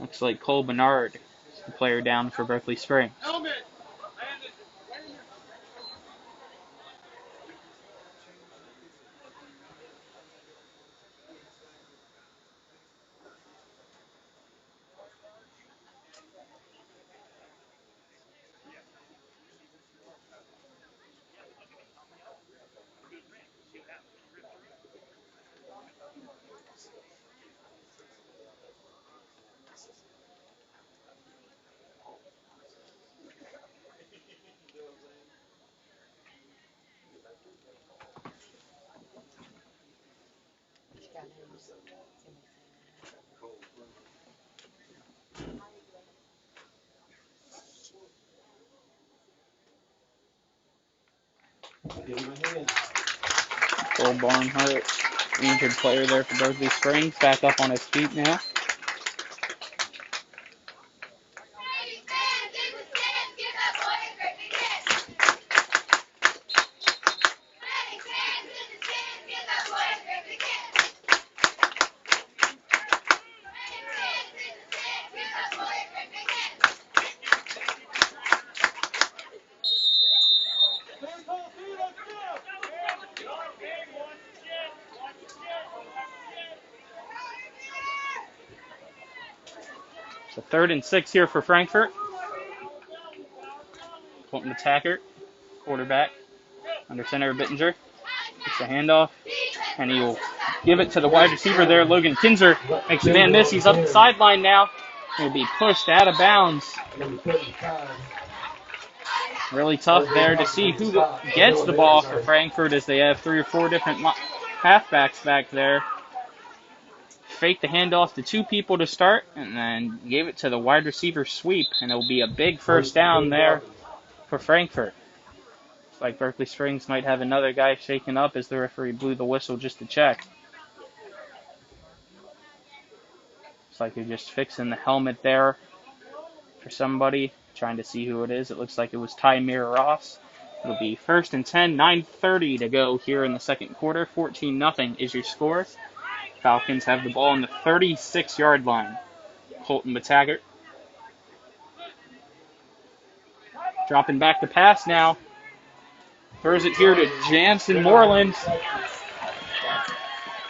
Looks like Cole Bernard is the player down for Berkeley Springs. Cole Barnhart, injured player there for Berkeley Springs, back up on his feet now. So 3rd and 6 here for Frankfort. Colton McTaggart, quarterback, under center of Bittinger. It's a handoff, and he will give it to the wide receiver there. Logan Kinzer makes a man miss. He's up the sideline now. He'll be pushed out of bounds. Really tough there to see who gets the ball for Frankfort, as they have 3 or 4 different halfbacks back there. Faked the handoff to 2 people to start, and then gave it to the wide receiver sweep, and it'll be a big first down there for Frankfort. Looks like Berkeley Springs might have another guy shaken up as the referee blew the whistle just to check. Looks like they're just fixing the helmet there for somebody, trying to see who it is. It looks like it was Tymir Ross. It'll be 1st and 10, 9:30 to go here in the second quarter. 14-0 is your score. Falcons have the ball on the 36-yard line. Colton McTaggart dropping back the pass now. Throws it here to Jansen Moreland.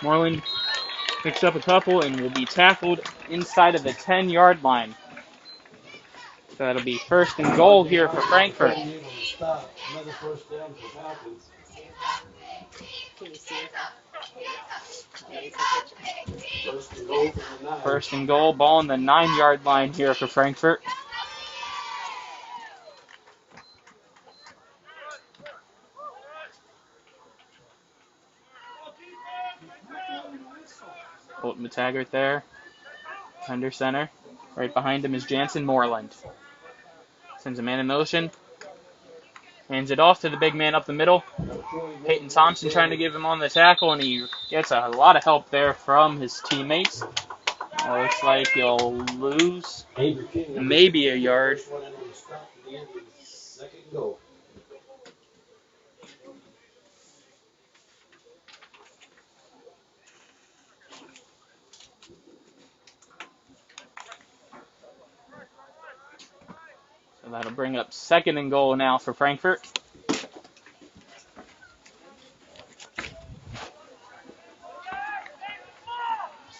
Moreland picks up a couple and will be tackled inside of the 10-yard line. So that'll be 1st and goal here for Frankfort. Can you see it? First and goal, ball on the 9-yard line here for Frankfort. Colton McTaggart there, under center. Right behind him is Jansen Moreland. Sends a man in motion. Hands it off to the big man up the middle. Peyton Thompson trying to give him on the tackle, and he gets a lot of help there from his teammates. Looks like he'll lose maybe a yard. So that'll bring up 2nd and goal now for Frankfort.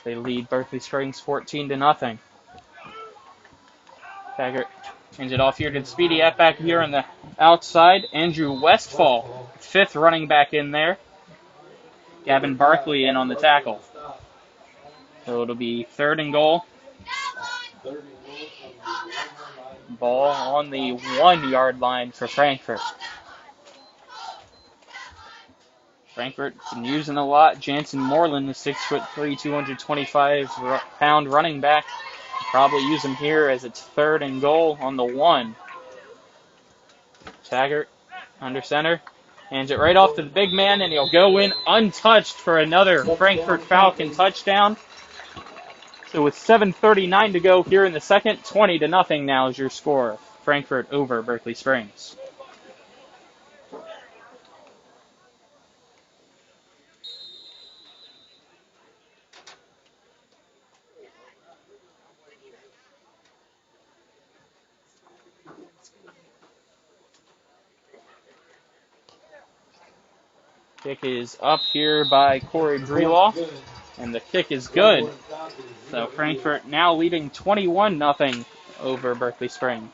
They lead Berkeley Springs 14-0. Taggart hands it off here to the speedy halfback here on the outside. Andrew Westfall, 5th running back in there. Gavin Barkley in on the tackle. So it'll be 3rd and goal. Ball on the 1-yard line for Frankfort. Frankfort been using a lot. Jansen Moreland, the 6'3", 225-pound running back. Probably use him here as it's 3rd and goal on the 1. Taggart under center. Hands it right off to the big man, and he'll go in untouched for another Frankfort Falcon touchdown. So with 7:39 to go here in the second, 20-0 now is your score. Frankfort over Berkeley Springs. Kick is up here by Corey Breloff, and the kick is good. So Frankfort now leading 21-0 over Berkeley Springs.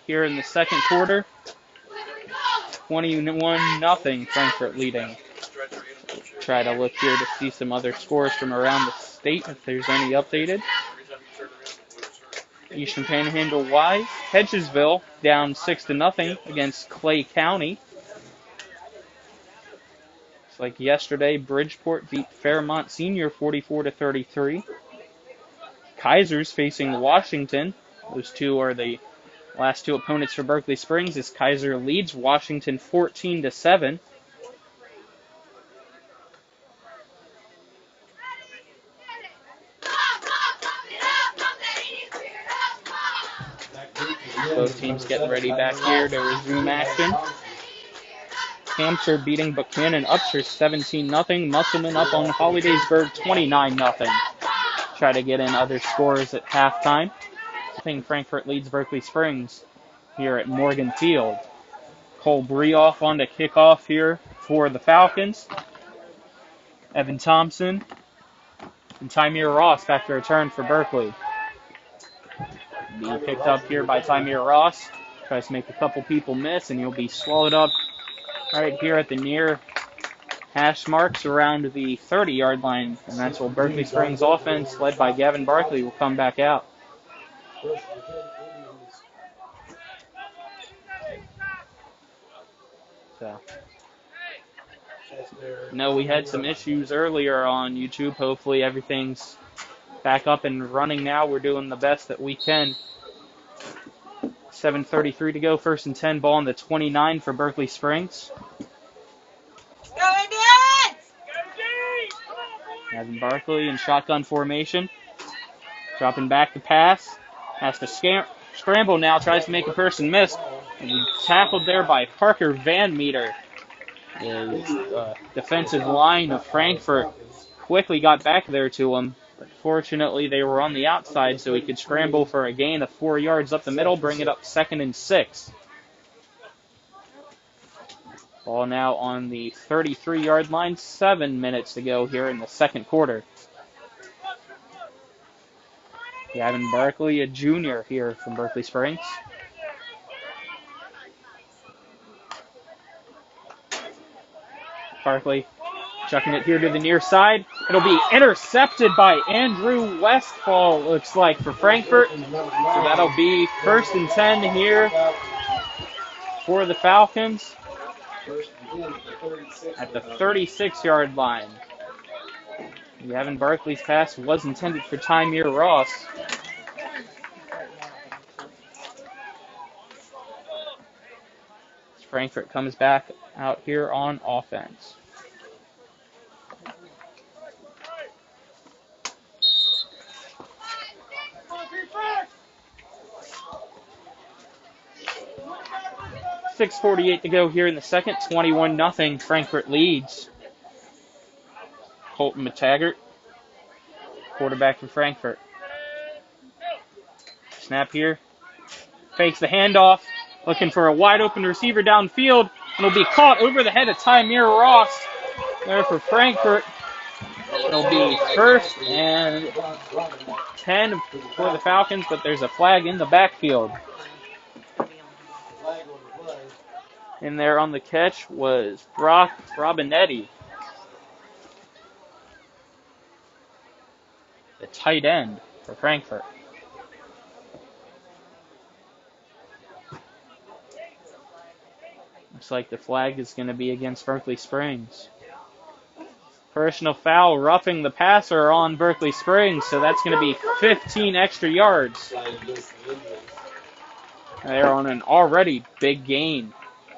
Here in the second quarter, 21-0 Frankfort leading. Try to look here to see some other scores from around the state if there's any updated. Eastern Panhandle Y, Hedgesville down 6-0 against Clay County. It's like yesterday, Bridgeport beat Fairmont Senior 44-33. Kaiser's facing Washington. Those two are the last 2 opponents for Berkeley Springs, as Kaiser leads Washington 14-7. Both teams getting ready back here to resume action. Hampshire beating Buchanan Upshur 17-0. Musselman up on Hollidaysburg 29-0. Try to get in other scores at halftime. I think Frankfort leads Berkeley Springs here at Morgan Field. Cole Breoff on to kick off here for the Falcons. Evan Thompson And Tymir Ross back to return for Berkeley. Be picked up here by Tymir Ross. Tries to make a couple people miss, and he'll be swallowed up right here at the near hash marks around the 30-yard line. And that's where Berkeley Springs offense, led by Gavin Barkley, will come back out. So, no, we had some issues earlier on YouTube. Hopefully everything's back up and running now. We're doing the best that we can. 7:33 to go. 1st and 10. Ball on the 29 for Berkeley Springs. Go Indians! Gavin Barkley in shotgun formation. Dropping back to pass. Has to scramble now. Tries to make a person miss. And he's tackled there by Parker Van Meter. The defensive line of Frankfort quickly got back there to him. But fortunately, they were on the outside, so he could scramble for a gain of 4 yards up the middle, bring it up 2nd and 6. Ball now on the 33-yard line. 7 minutes to go here in the second quarter. Gavin Barkley, a junior here from Berkeley Springs. Barkley chucking it here to the near side. It'll be intercepted by Andrew Westfall, looks like, for Frankfort. So that'll be 1st and 10 here for the Falcons at the 36-yard line. Gavin Barkley's pass was intended for Tymir Ross. Frankfort comes back out here on offense. .6:48 to go here in the second. 21-0. Frankfort leads. Colton McTaggart, quarterback for Frankfort. Snap here. Fakes the handoff. Looking for a wide open receiver downfield. And it'll be caught over the head of Tymir Ross there for Frankfort. It'll be 1st and 10 for the Falcons, but there's a flag in the backfield. In there on the catch was Brock Robinetti, the tight end for Frankfort. Looks like the flag is going to be against Berkeley Springs. Personal foul, roughing the passer on Berkeley Springs, so that's going to be 15 extra yards. They're on an already big gain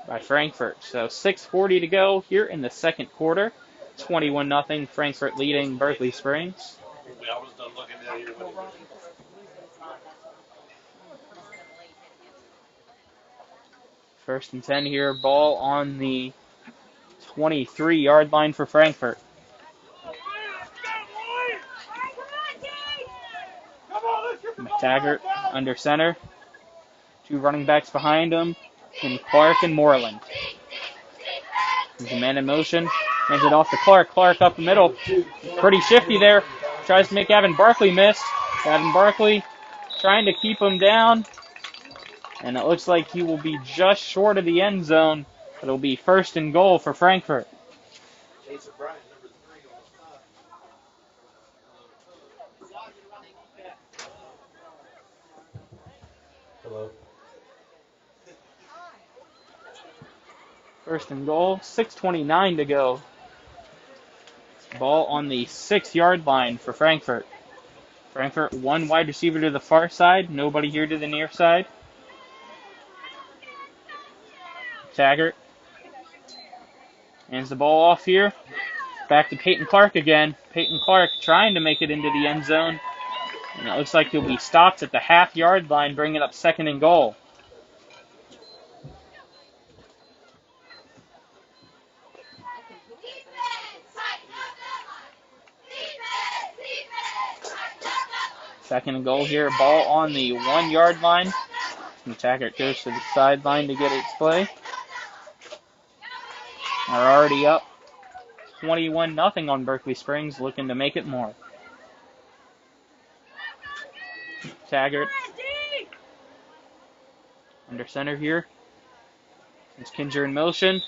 by Frankfort. So 6:40 to go here in the second quarter. 21-0, Frankfort leading Berkeley Springs. I was done looking at you. First and 10 here, ball on the 23-yard line for Frankfort. McTaggart under center. 2 running backs behind him, and Clark and Moreland. He's a man in motion. Hands it off to Clark. Clark up the middle. Pretty shifty there. Tries to make Gavin Barkley miss. Gavin Barkley trying to keep him down. And it looks like he will be just short of the end zone. It'll be 1st and goal for Frankfort. Hello. 1st and goal. 6:29 to go. Ball on the 6-yard line for Frankfort. Frankfort, 1 wide receiver to the far side. Nobody here to the near side. Taggart hands the ball off here. Back to Peyton Clark again. Peyton Clark trying to make it into the end zone. And it looks like he'll be stopped at the half-yard line, bringing it up 2nd and goal. Second and goal here. Ball on the 1-yard line. And Taggart goes to the sideline to get its play. They're already up 21-0 on Berkeley Springs, looking to make it more. Taggart under center here. It's Kinzer in motion.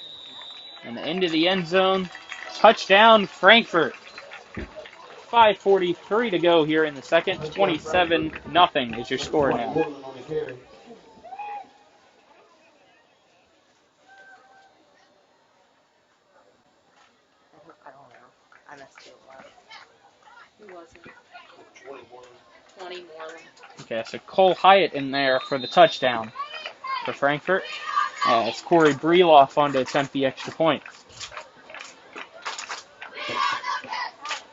And into the end zone. Touchdown, Frankfort. 5:43 to go here in the second. 27-0 is your score now. I don't know. I messed it up. Who was it? 20 Moreland. Okay, so Cole Hyatt in there for the touchdown for Frankfort. It's Corey Breloff on to attempt the extra point.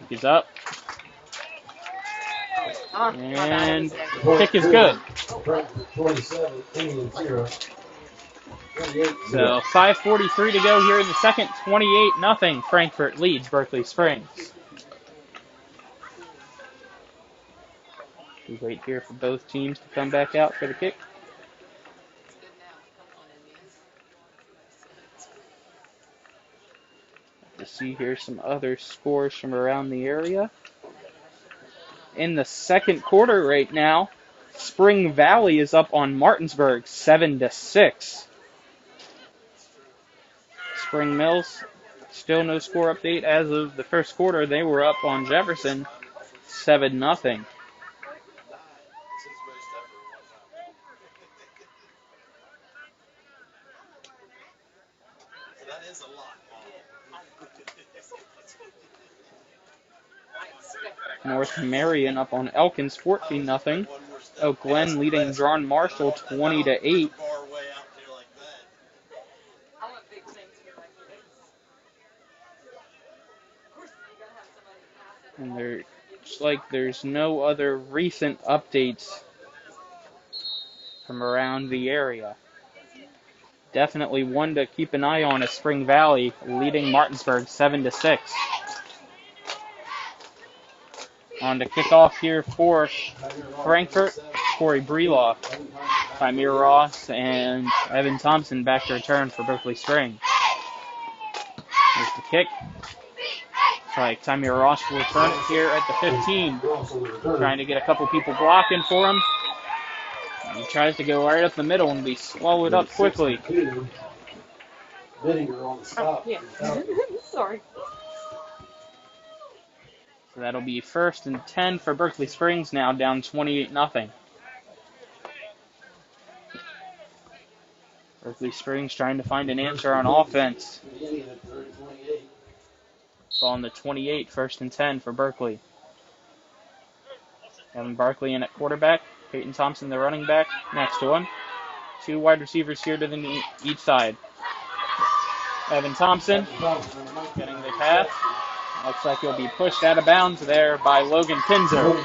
He's up. And kick is good. So 5:43 to go here in the second. 28-0. Frankfort leads Berkeley Springs. We wait here for both teams to come back out for the kick. To see here some other scores from around the area. In the second quarter right now, Spring Valley is up on Martinsburg 7-6. Spring Mills, still no score update as of the first quarter. They were up on Jefferson 7-0. North Marion up on Elkins 14-0. Oak Glen leading John Marshall 20-8. And there's no other recent updates from around the area. Definitely one to keep an eye on is Spring Valley leading Martinsburg 7-6. On to kick off here for Frankfort, Corey Breloff, Tymir Ross, and Evan Thompson back to return for Berkeley Springs. Here's the kick. Looks like Tymir Ross will return it here at the 15. Trying to get a couple people blocking for him. He tries to go right up the middle and be swallowed up quickly. Oh, yeah. Sorry. So that'll be 1st and 10 for Berkeley Springs now, down 28-0. Berkeley Springs trying to find an answer on offense. Ball on the 28, 1st and 10 for Berkeley. Evan Barkley in at quarterback. Peyton Thompson, the running back, next to him. Two wide receivers here to each side. Evan Thompson getting the pass. Looks like he'll be pushed out of bounds there by Logan Kinzer.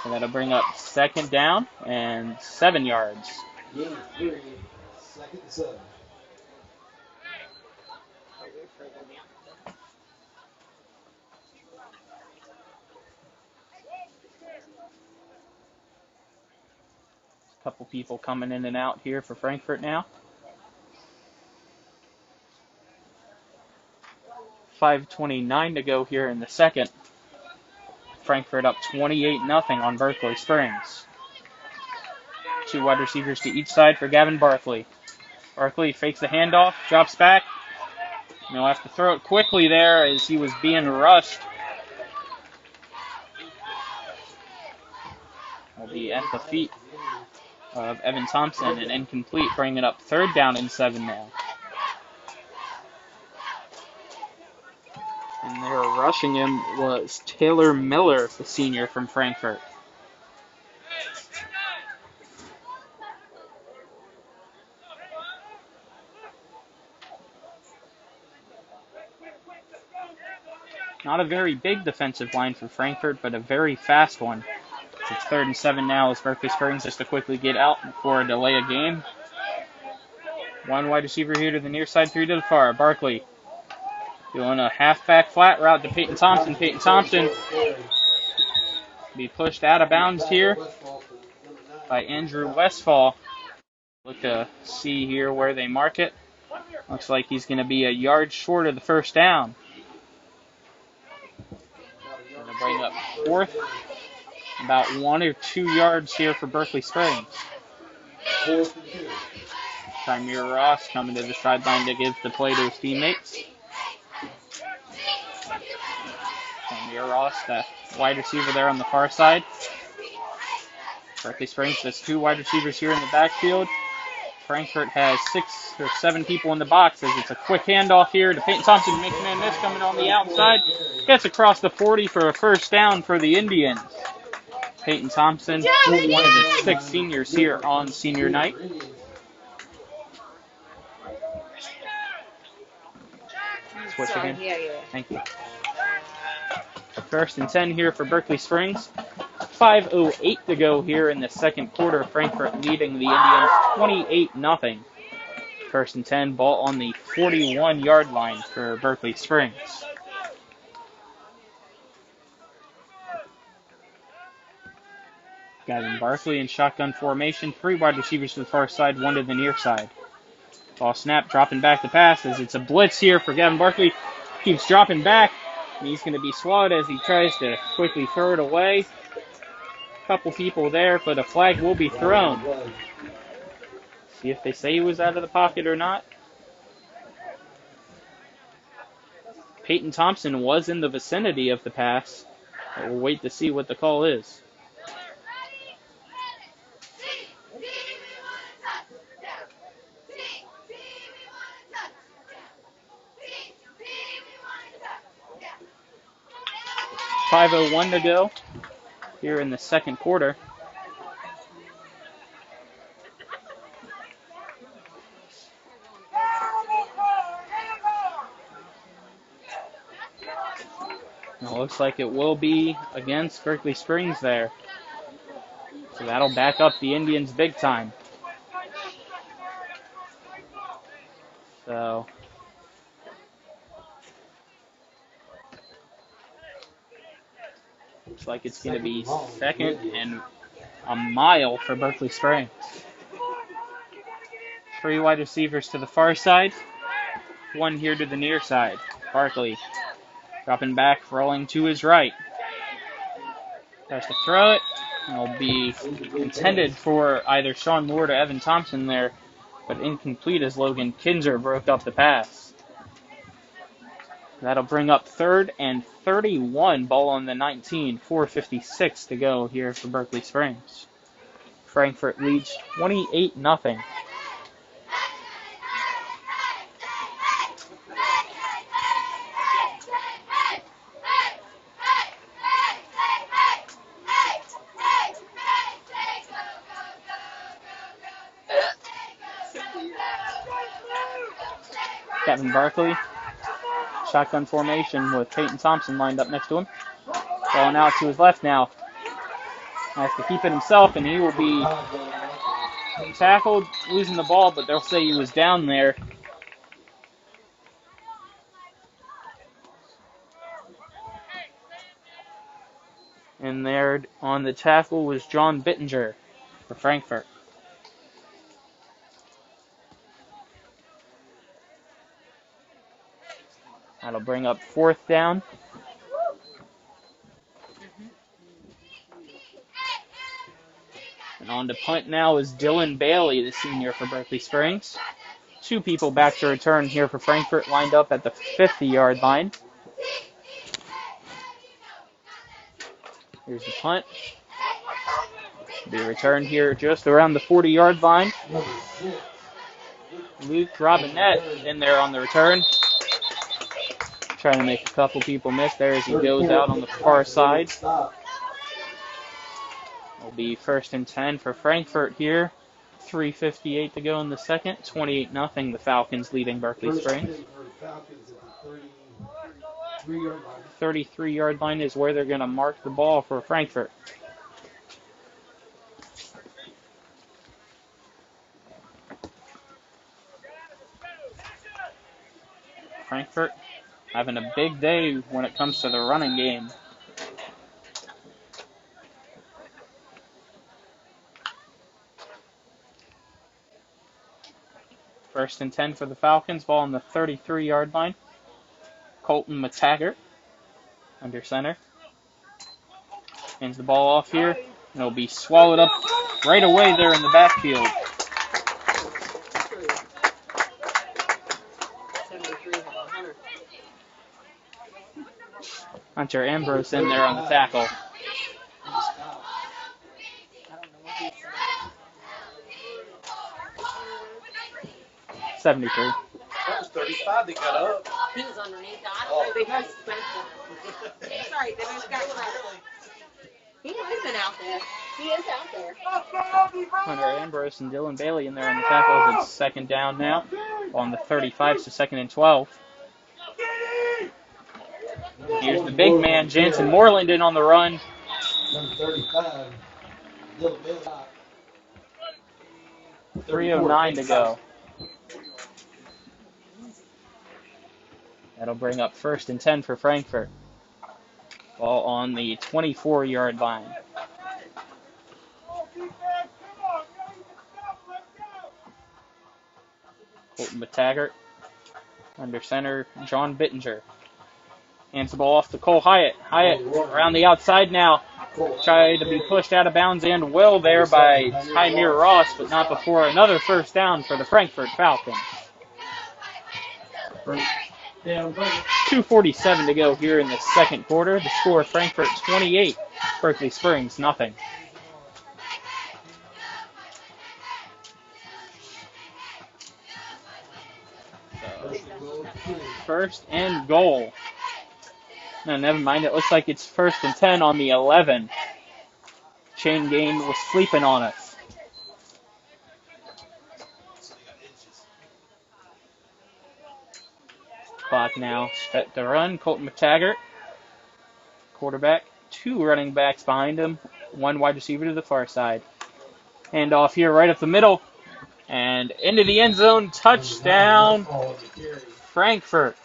So that'll bring up 2nd down and 7 yards. A couple people coming in and out here for Frankfort now. 5:29 to go here in the second. Frankfort up 28-0 on Berkeley Springs. Two wide receivers to each side for Gavin Barkley. Barkley fakes the handoff, drops back. And he'll have to throw it quickly there as he was being rushed. Will be at the feet of Evan Thompson and incomplete, bringing up 3rd down and 7 now. And there rushing him was Taylor Miller, the senior from Frankfort. Not a very big defensive line for Frankfort, but a very fast one. It's 3rd and 7 now as Berkeley Springs just to quickly get out before a delay of game. One wide receiver here to the near side, 3 to the far. Barkley doing a halfback flat route to Peyton Thompson. Peyton Thompson be pushed out of bounds here by Andrew Westfall. Look to see here where they mark it. Looks like he's going to be a yard short of the 1st down. Going to bring up fourth. About 1 or 2 yards here for Berkeley Springs. 4th and 2. Premier Ross coming to the sideline to give the play to his teammates. Premier Ross, the wide receiver there on the far side. Berkeley Springs has 2 wide receivers here in the backfield. Frankfort has 6 or 7 people in the box as it's a quick handoff here to Peyton Thompson. Makes man miss coming on the outside. Gets across the 40 for a first down for the Indians. Peyton Thompson, one of the 6 seniors here on senior night. Switch again. Yeah. Thank you. First and 10 here for Berkeley Springs. 5:08 to go here in the second quarter. Frankfort leading the Indians 28-0. First and 10, ball on the 41-yard line for Berkeley Springs. Gavin Barkley in shotgun formation. 3 wide receivers to the far side, 1 to the near side. Ball snap, dropping back to pass as it's a blitz here for Gavin Barkley. Keeps dropping back. And he's going to be swatted as he tries to quickly throw it away. Couple people there, but a flag will be thrown. See if they say he was out of the pocket or not. Peyton Thompson was in the vicinity of the pass. But we'll wait to see what the call is. .501 to go here in the second quarter. It looks like it will be against Berkeley Springs there. So that'll back up the Indians big time. So looks like it's going to be second and a mile for Berkeley Springs. 3 wide receivers to the far side, 1 here to the near side. Barkley dropping back, rolling to his right. Tries to throw it. It'll be intended for either Sean Lord or Evan Thompson there, but incomplete as Logan Kinzer broke up the pass. That'll bring up 3rd and 31, ball on the 19, 4:56 to go here for Berkeley Springs. Frankfort leads 28-0. Kevin Barkley, shotgun formation with Peyton Thompson lined up next to him. Going out to his left now. Has to keep it himself, and he will be tackled, losing the ball, but they'll say he was down there. And there on the tackle was John Bittinger for Frankfort. That'll bring up 4th down. And on to punt now is Dylan Bailey, the senior for Berkeley Springs. 2 people back to return here for Frankfort, lined up at the 50-yard line. Here's the punt. Be returned here just around the 40-yard line. Luke Robinette in there on the return. Trying to make a couple people miss there as he goes out on the far side. It'll be 1st and 10 for Frankfort here. 3:58 to go in the second. 28-0. The Falcons leading Berkeley Springs. 33-yard line is where they're going to mark the ball for Frankfort. Frankfort having a big day when it comes to the running game. First and 10 for the Falcons. Ball on the 33-yard line. Colton McTaggart under center. Hands the ball off here. And it'll be swallowed up right away there in the backfield. 73 Hunter. Hunter Ambrose in there on the tackle. 73. That was 35 that got up. He was underneath. I don't know. They both spoke. It's all right. They both got credit. He has been out there. He is out there. Hunter Ambrose and Dylan Bailey in there on the tackles. It's second down now on the 35, so second and 12. Here's the big man, Jansen Moreland, in on the run. Number 35, Dylan Bailey. 3:09 to go. That'll bring up first and 10 for Frankfort. Ball on the 24-yard line. Colton McTaggart under center, John Bittinger. Hands the ball off to Cole Hyatt. Hyatt around the outside now. Tried to be pushed out of bounds and well there by Tymir Ross, but not before another first down for the Frankfort Falcons. 2:47 to go here in the second quarter. The score, Frankfort 28, Berkeley Springs nothing. First and goal. No, never mind. It looks like it's first and 10 on the 11. Chain Game was sleeping on us. Clock now set to run. Colton McTaggart, quarterback. Two running backs behind him. One wide receiver to the far side. Handoff here right up the middle. And into the end zone. Touchdown, Frankfort.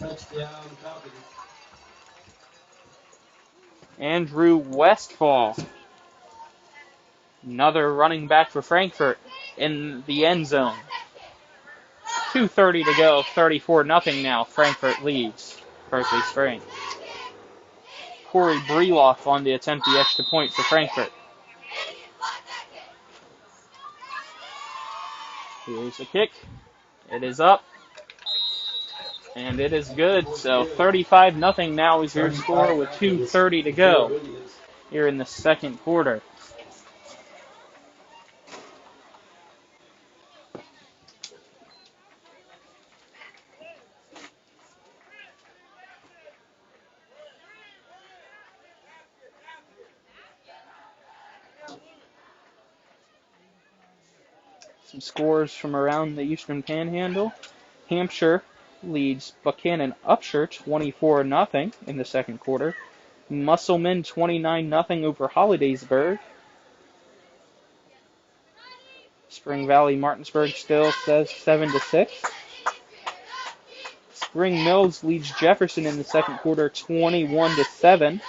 Andrew Westfall. Another running back for Frankfort in the end zone. 2:30 to go, 34-0 now. Frankfort leads Berkeley Springs. Corey Breloff on to attempt the extra point for Frankfort. Here's the kick. It is up. And it is good. So 35-0 now is your score with 2:30 to go here in the second quarter. Some scores from around the Eastern Panhandle. Hampshire leads Buchanan Upshur 24-0 in the second quarter. Musselman 29-0 over Hollidaysburg. Spring Valley Martinsburg still says 7-6. Spring Mills leads Jefferson in the second quarter 21-7.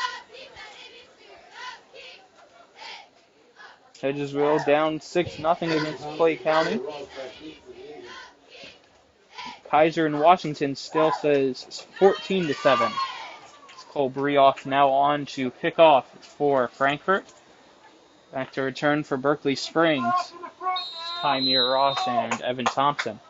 Hedgesville down 6-0 against Clay County. Kaiser and Washington still says 14-7. Cole Breoff now on to pick off for Frankfort. Back to return for Berkeley Springs. Tymir Ross and Evan Thompson.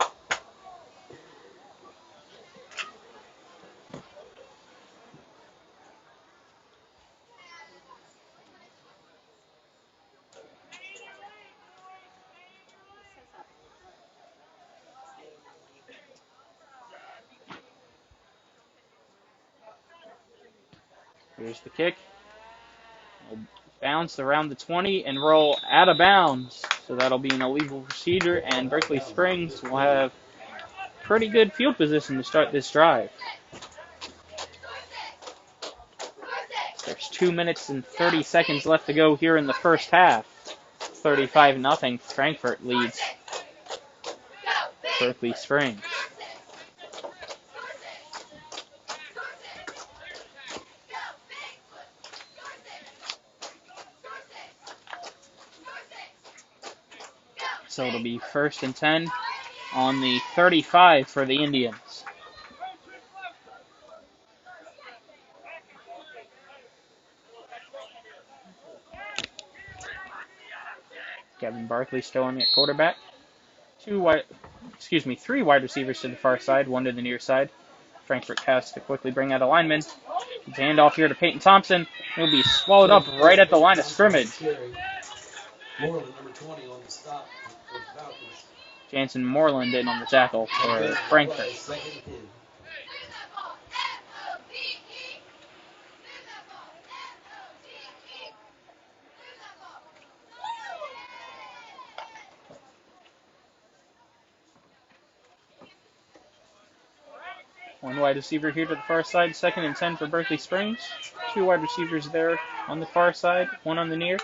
Here's the kick. We'll bounce around the 20 and roll out of bounds. So that'll be an illegal procedure, and Berkeley Springs will have pretty good field position to start this drive. There's 2 minutes and 30 seconds left to go here in the first half. 35-0. Frankfort leads Berkeley Springs. So it'll be first and 10 on the 35 for the Indians. Kevin Barkley still in at quarterback. Three wide receivers to the far side, one to the near side. Frankfort has to quickly bring out a lineman. Handoff here to Peyton Thompson. He'll be swallowed up right at the line of scrimmage. Moreland, number 20, on the stop for the Falcons. Jansen Moreland in on the tackle for Frankfort. Second and 10. One wide receiver here to the far side, 2nd and 10 for Berkeley Springs. 2 wide receivers there on the far side, 1 on the near.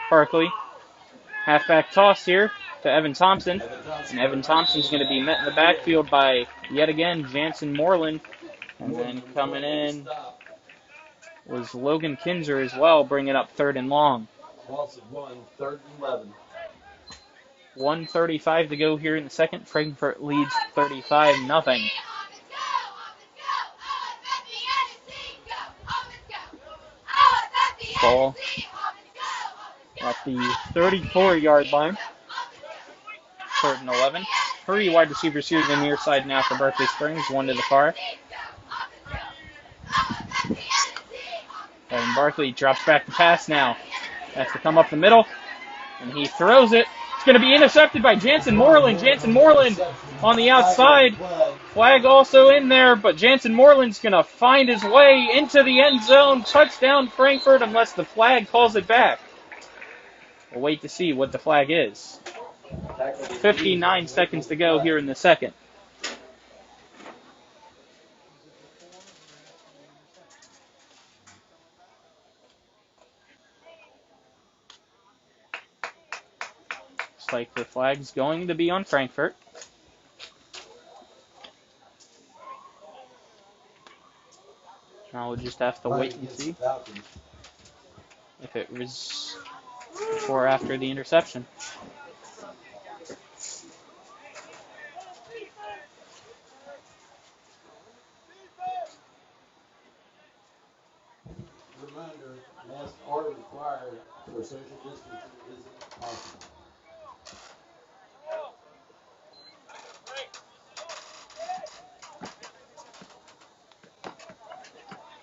Barkley, halfback toss here to Evan Thompson. And Evan Thompson's going to be met in the backfield by, yet again, Jansen Moreland. And then coming in was Logan Kinzer as well, bringing up 3rd and long. Loss of 1, 3rd and 11. 1:35 to go here in the second. Frankfort leads 35-0. Ball at the 34-yard line. 3rd and 11. 3 wide receivers here to the near side now for Berkeley Springs, 1 to the far. And Barkley drops back to pass now. Has to come up the middle, and he throws it. It's going to be intercepted by Jansen Moreland. Jansen Moreland on the outside. Flag also in there, but Jansen Moreland's going to find his way into the end zone. Touchdown Frankfort unless the flag calls it back. We'll wait to see what the flag is. 59 seconds to go here in the second. Looks like the flag's going to be on Frankfort. Now we'll just have to wait and see if it was before or after the interception. Reminder, masks are required for social distancing isn't possible.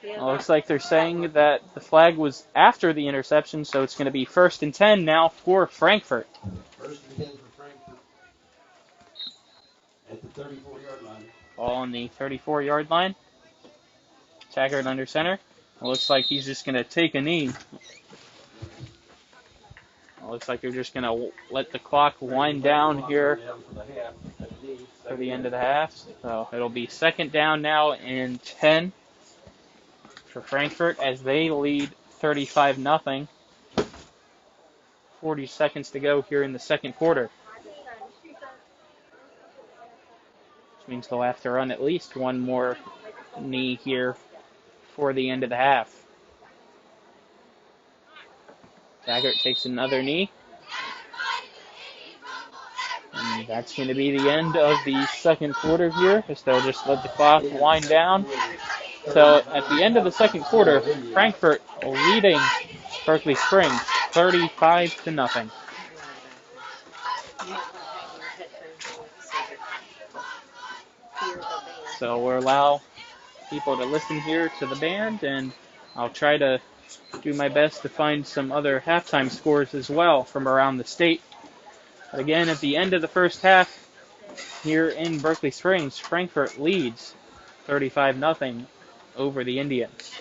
It looks like they're saying that the flag was after the interception, so it's going to be 1st and 10 now for Frankfort. 1st and 10 for Frankfort at the 34-yard line. Ball on the 34-yard line. Taggart under center. It looks like he's just going to take a knee. It looks like they're just going to let the clock wind down here for the end of the half. So it'll be 2nd down now and 10 for Frankfort as they lead 35-0. 40 seconds to go here in the second quarter. Which means they'll have to run at least one more knee here for the end of the half. Taggart takes another knee. And that's going to be the end of the second quarter here, as they'll just let the clock wind down. So at the end of the second quarter, Frankfort leading Berkeley Springs 35-0. So we'll allow people to listen here to the band, and I'll try to do my best to find some other halftime scores as well from around the state. But again, at the end of the first half here in Berkeley Springs, Frankfort leads 35-0 over the Indians.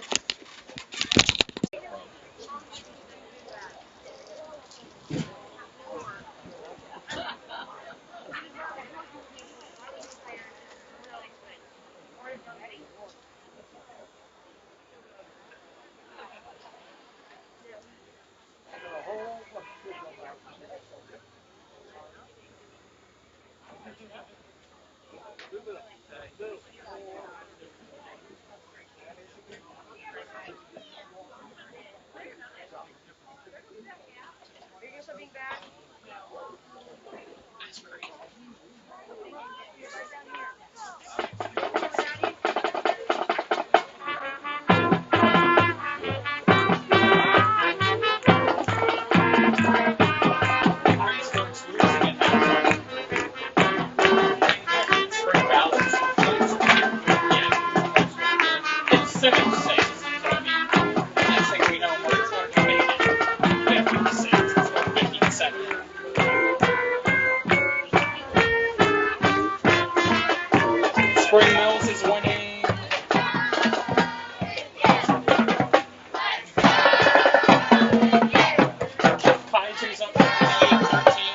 Spring Mills is winning. Kaiser's up 28-13.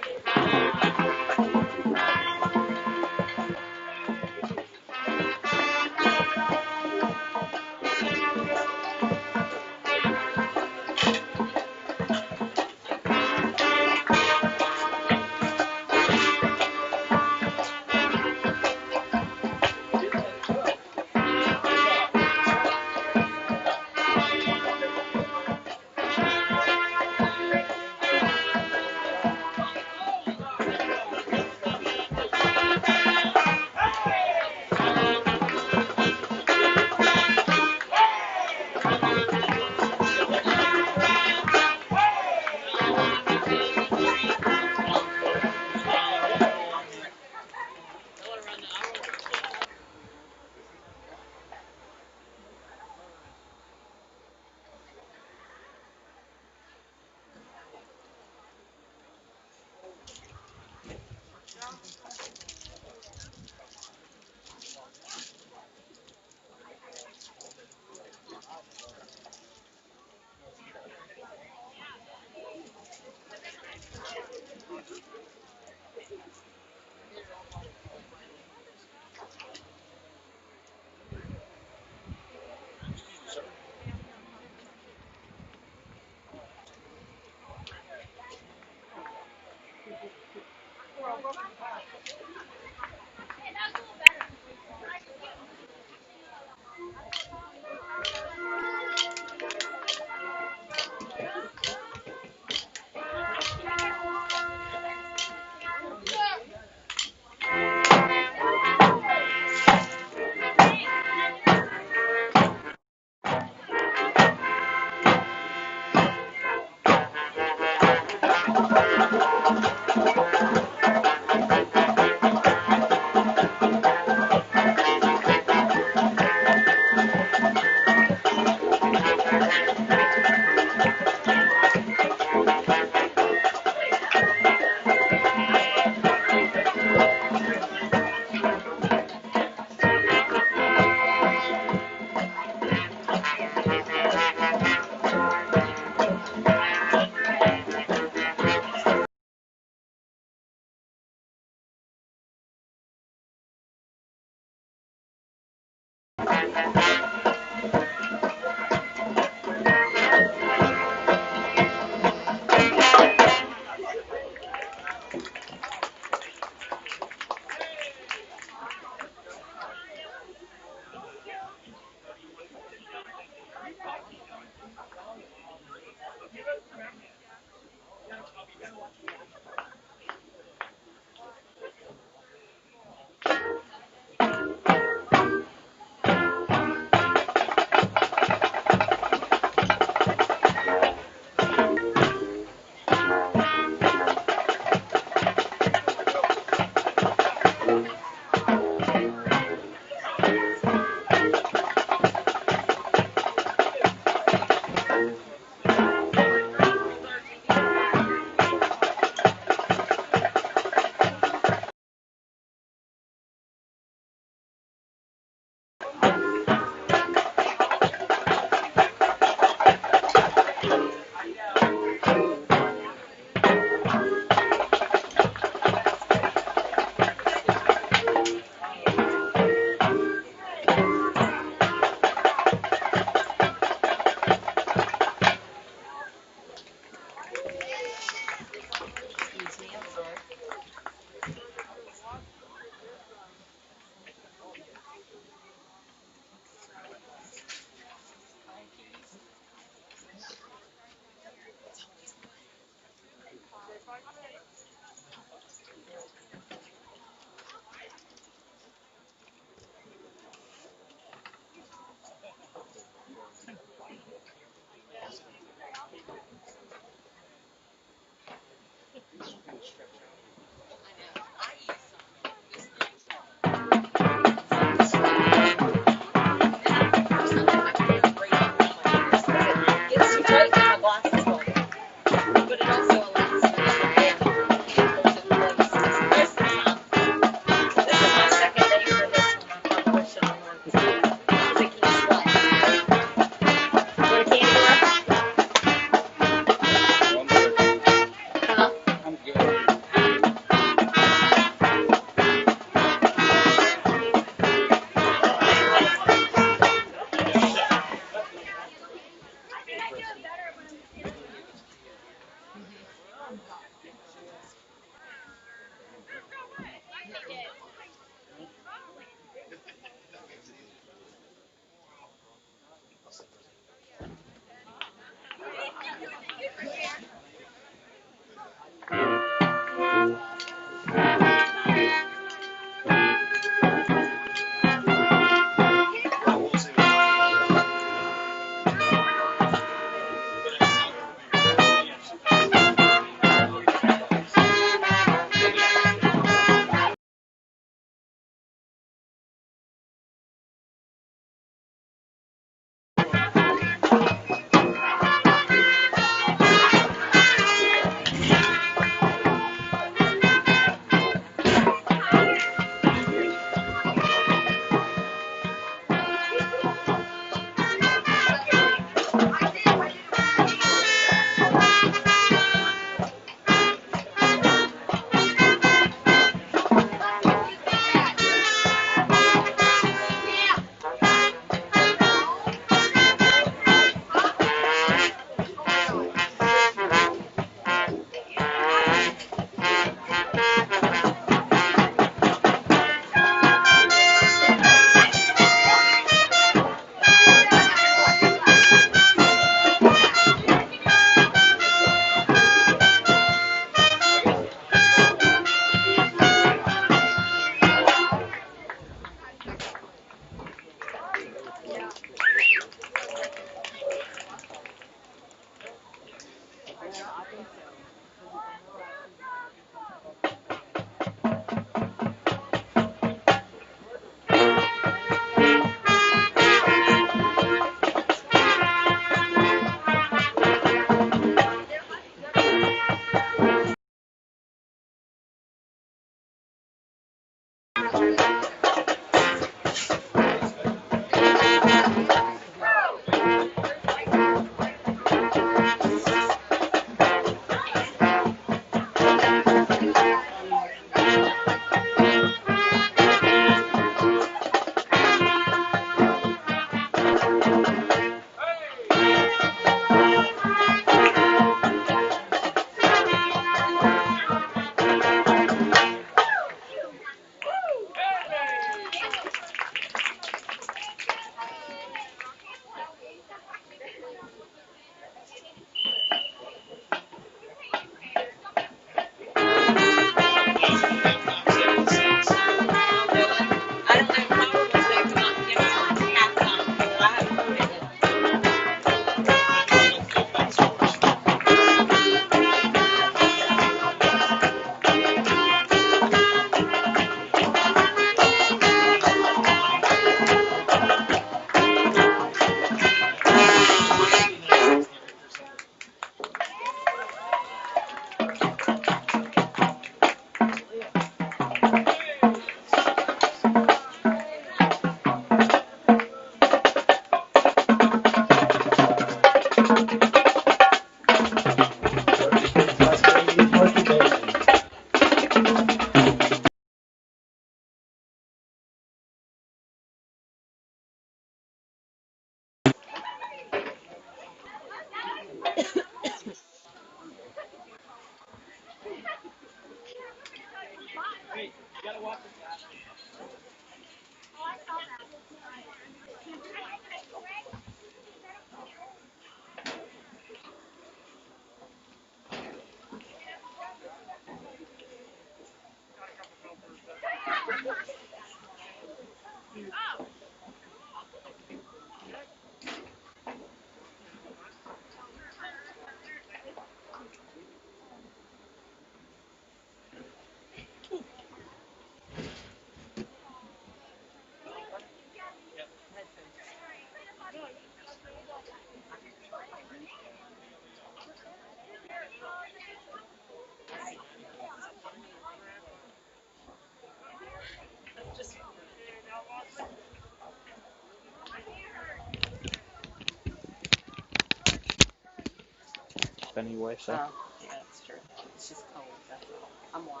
Anyway, so. Oh, yeah, that's true. It's just cold, that's all. I'm lying.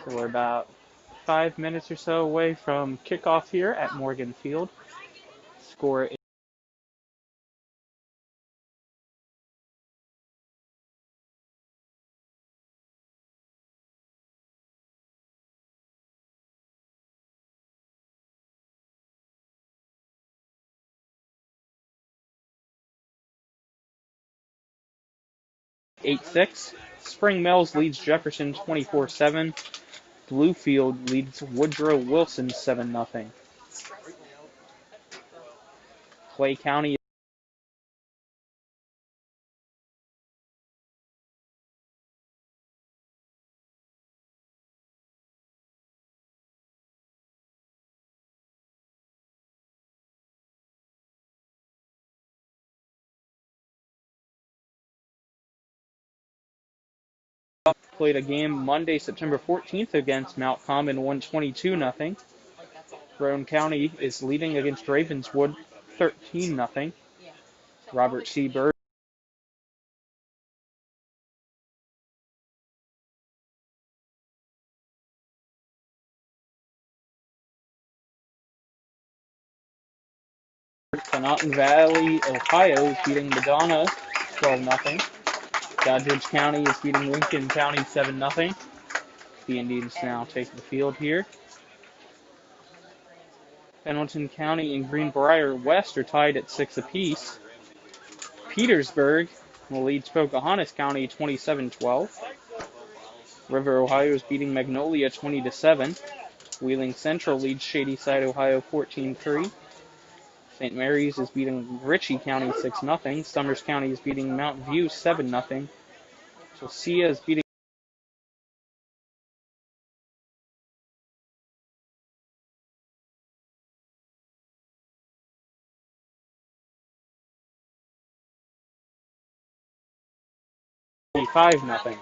So we're about 5 minutes or so away from kickoff here at Morgan Field. Score is 8-6. Spring Mills leads Jefferson 24-7. Bluefield leads Woodrow Wilson 7-0. Clay County played a game Monday, September 14th against Mount Common, won 22-0. Roane County is leading against Ravenswood 13-0. Robert C. Byrd Conotton Valley, Ohio is beating Madonna 12-0. Doddridge County is beating Lincoln County 7-0. The Indians now take the field here. Pendleton County and Greenbrier West are tied at 6 apiece. Petersburg leads Pocahontas County 27-12. River, Ohio is beating Magnolia 20-7. Wheeling Central leads Shadyside, Ohio 14-3. St. Mary's is beating Ritchie County 6-0. Summers County is beating Mount View 7-0. Josiah is beating I'd 5-0. be like,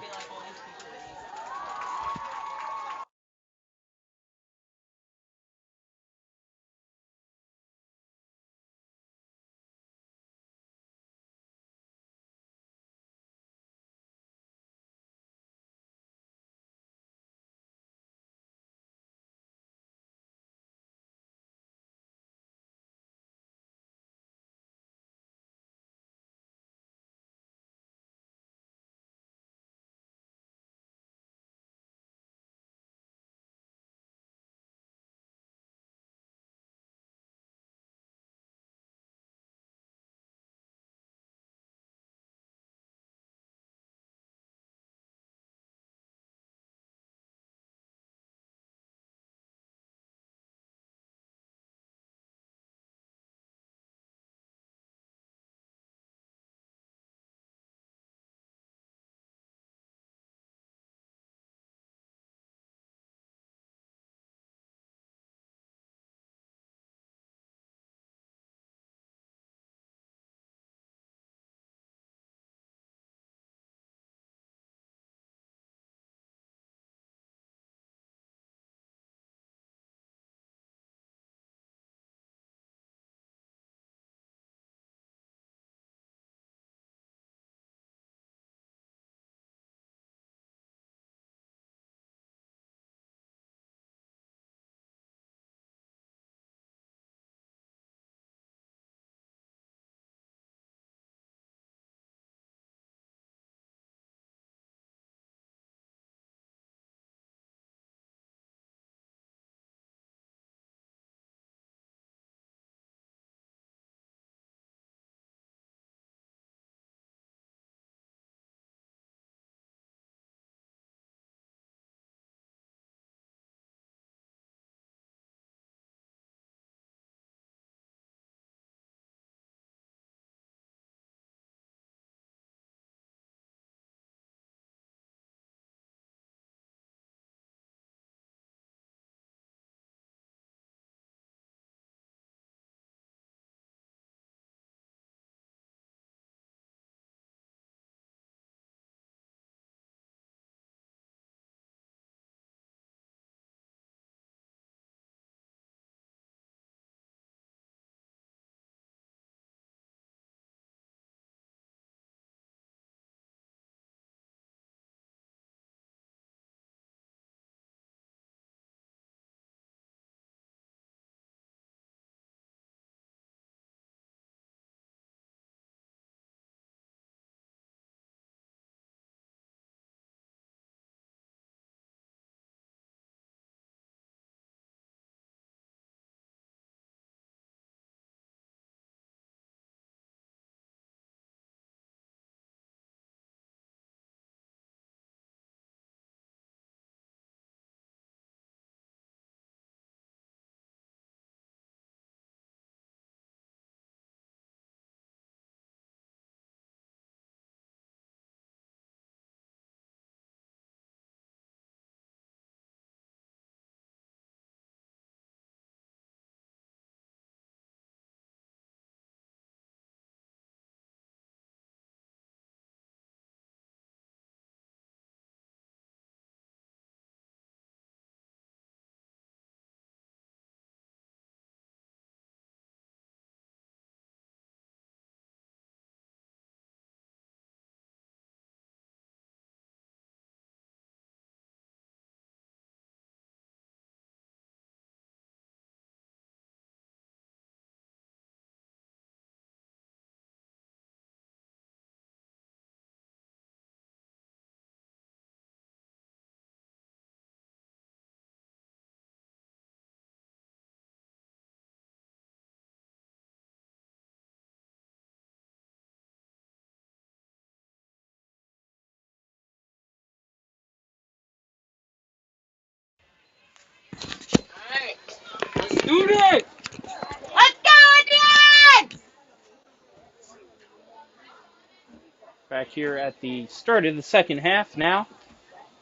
Back here at the start of the second half now.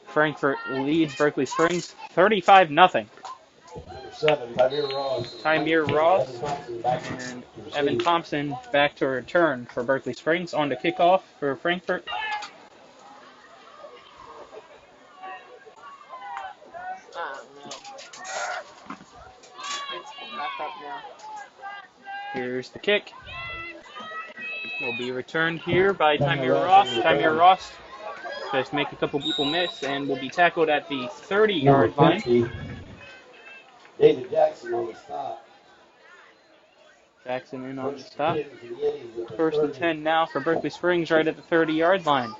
Frankfort leads Berkeley Springs 35-0. Number 7, Tymir Ross. Tymir Ross and Evan Thompson back to return for Berkeley Springs. On to kickoff for Frankfort. Here's the kick. Will be returned here by Tymir Ross. Tymir Ross tries to make a couple people miss and will be tackled at the 30-yard line. David Jackson on the stop. Jackson in on the stop. First and 10 now for Berkeley Springs right at the 30-yard line.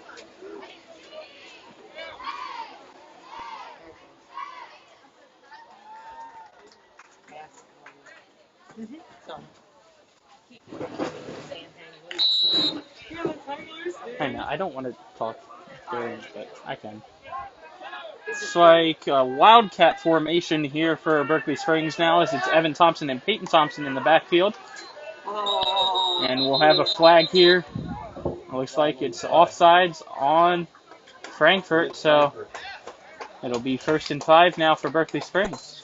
I know, I don't want to talk during, but I can. It's like a wildcat formation here for Berkeley Springs now, as it's Evan Thompson and Peyton Thompson in the backfield. And we'll have a flag here. It looks like it's offsides on Frankfort, so it'll be 1st and 5 now for Berkeley Springs.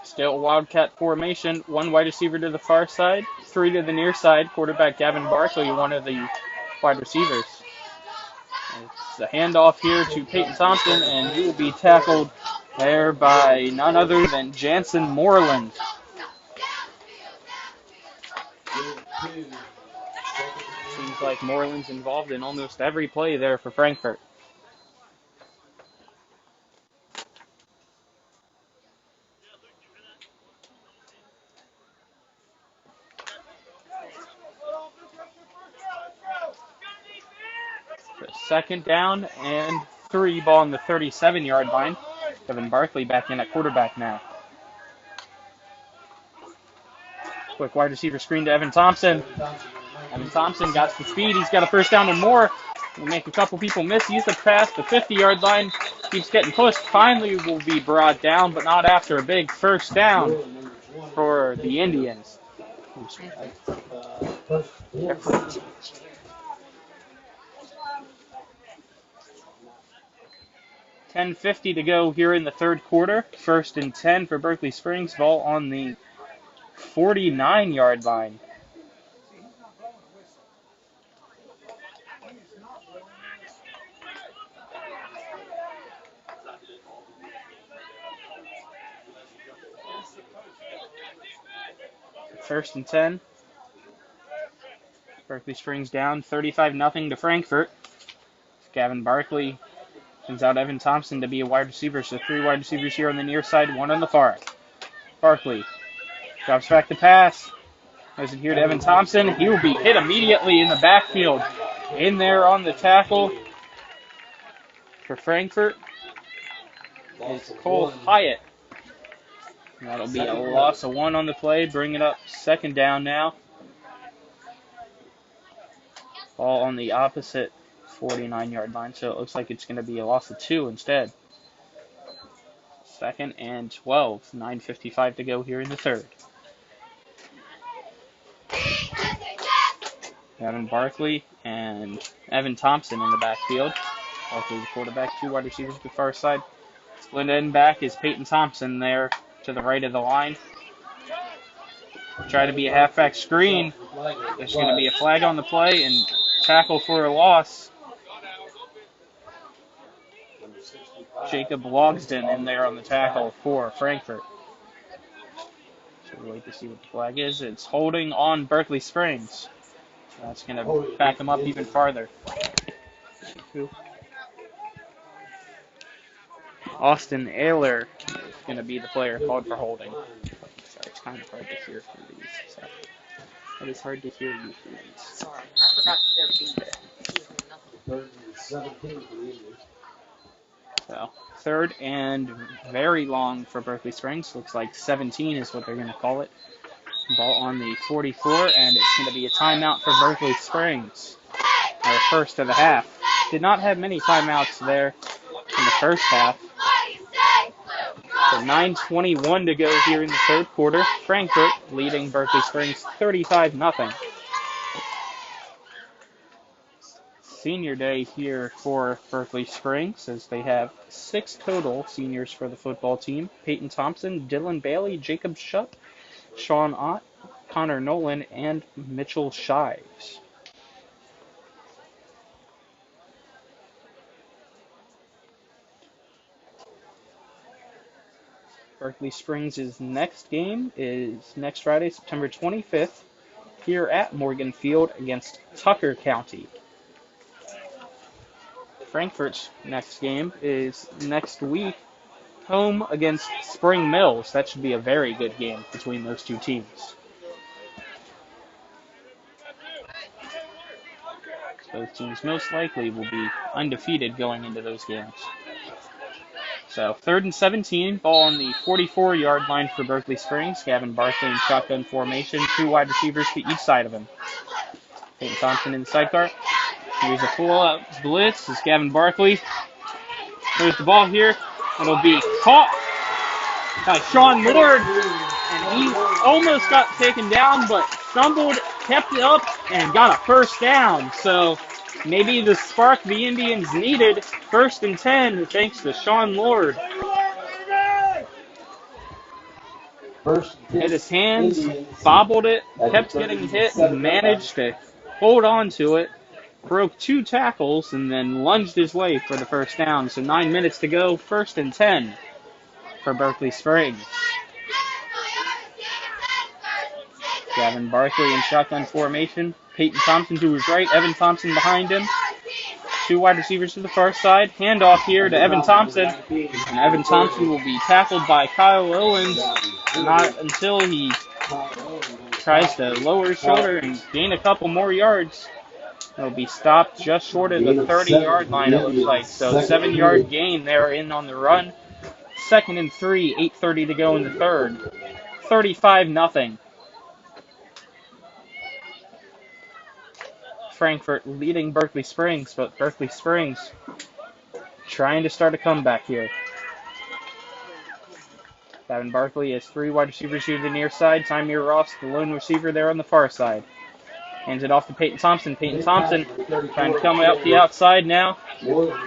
Still wildcat formation. 1 wide receiver to the far side, 3 to the near side. Quarterback Gavin Barkley, one of the wide receivers. It's a handoff here to Peyton Thompson, and he will be tackled there by none other than Jansen Moreland. Seems like Moreland's involved in almost every play there for Frankfort. Second down and 3, ball on the 37-yard line. Kevin Barkley back in at quarterback now. Quick wide receiver screen to Evan Thompson. Evan Thompson got some speed. He's got a first down and more. Will make a couple people miss. Use the pass. The 50-yard line keeps getting pushed. Finally will be brought down, but not after a big first down for the Indians. 10:50 to go here in the third quarter. 1st and 10 for Berkeley Springs. Ball on the 49-yard line. First and 10. Berkeley Springs down 35-0 to Frankfort. Gavin Barkley sends out Evan Thompson to be a wide receiver. So 3 wide receivers here on the near side, 1 on the far. Barkley drops back to pass. Goes in here to Evan Thompson. He will be hit immediately in the backfield. In there on the tackle for Frankfort is Cole Hyatt. And that'll be a loss of 1 on the play. Bring it up 2nd down now. Ball on the opposite 49-yard line, so it looks like it's going to be a loss of 2 instead. 2nd and 12. 9:55 to go here in the third. Gavin Barkley and Evan Thompson in the backfield. Barkley the quarterback, 2 wide receivers to the far side. Split end back is Peyton Thompson there to the right of the line. Try to be a halfback screen. There's going to be a flag on the play and tackle for a loss. Jacob Logsden in there on the tackle for Frankfort. So we'll wait to see what the flag is. It's holding on Berkeley Springs. So that's going to back them up even farther. Austin Ayler is going to be the player called for holding. Sorry, it's kind of hard to hear through these. So it is hard to hear you through these. Sorry, I forgot their feet. 17 for the Indians. So 3rd and very long for Berkeley Springs. Looks like 17 is what they're going to call it. Ball on the 44, and it's going to be a timeout for Berkeley Springs. Our first of the half. Did not have many timeouts there in the first half. So 9:21 to go here in the third quarter. Frankfort leading Berkeley Springs 35-0. Senior day here for Berkeley Springs, as they have 6 total seniors for the football team. Peyton Thompson, Dylan Bailey, Jacob Shutt, Sean Ott, Connor Nolan, and Mitchell Shives. Berkeley Springs' next game is next Friday, September 25th, here at Morgan Field against Tucker County. Frankfort's next game is next week, home against Spring Mills. That should be a very good game between those two teams. Both teams most likely will be undefeated going into those games. So 3rd and 17, ball on the 44-yard line for Berkeley Springs. Gavin Barkley in shotgun formation, 2 wide receivers to each side of him. Peyton Thompson in the sidecar. Here's a full-out blitz as Gavin Barkley throws the ball here. It'll be caught by Sean Lord, and he almost got taken down, but stumbled, kept it up, and got a first down. So maybe the spark the Indians needed. 1st and 10, thanks to Sean Lord. Hit his hands, bobbled it, kept getting hit, and managed to hold on to it. Broke 2 tackles, and then lunged his way for the first down. So 9 minutes to go, 1st and 10 for Berkeley Springs. Gavin Barkley in shotgun formation. Peyton Thompson to his right, Evan Thompson behind him. 2 wide receivers to the far side. Handoff here to Evan Thompson. And Evan Thompson will be tackled by Kyle Owens. Not until he tries to lower his shoulder and gain a couple more yards. He'll be stopped just short of the 30-yard line, it looks like. So 7-yard gain there in on the run. 2nd and 3, 8:30 to go in the third. 35-0. Frankfort leading Berkeley Springs, but Berkeley Springs trying to start a comeback here. Gavin Barkley has 3 wide receivers here to the near side. Tymir Ross, the lone receiver there on the far side. Hands it off to Peyton Thompson. Peyton Thompson trying to come out the outside now.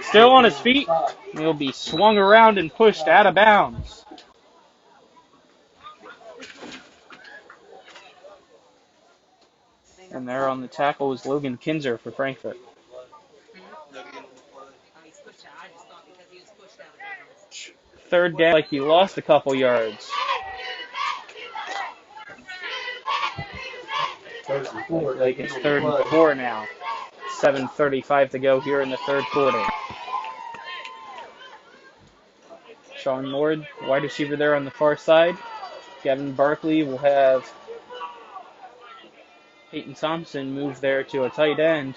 Still on his feet. He'll be swung around and pushed out of bounds. And there on the tackle is Logan Kinzer for Frankfort. Third down, like he lost a couple yards. Like it's 3rd and 4 now. 7:35 to go here in the third quarter. Sean Lord, wide receiver there on the far side. Gavin Barkley will have Peyton Thompson move there to a tight end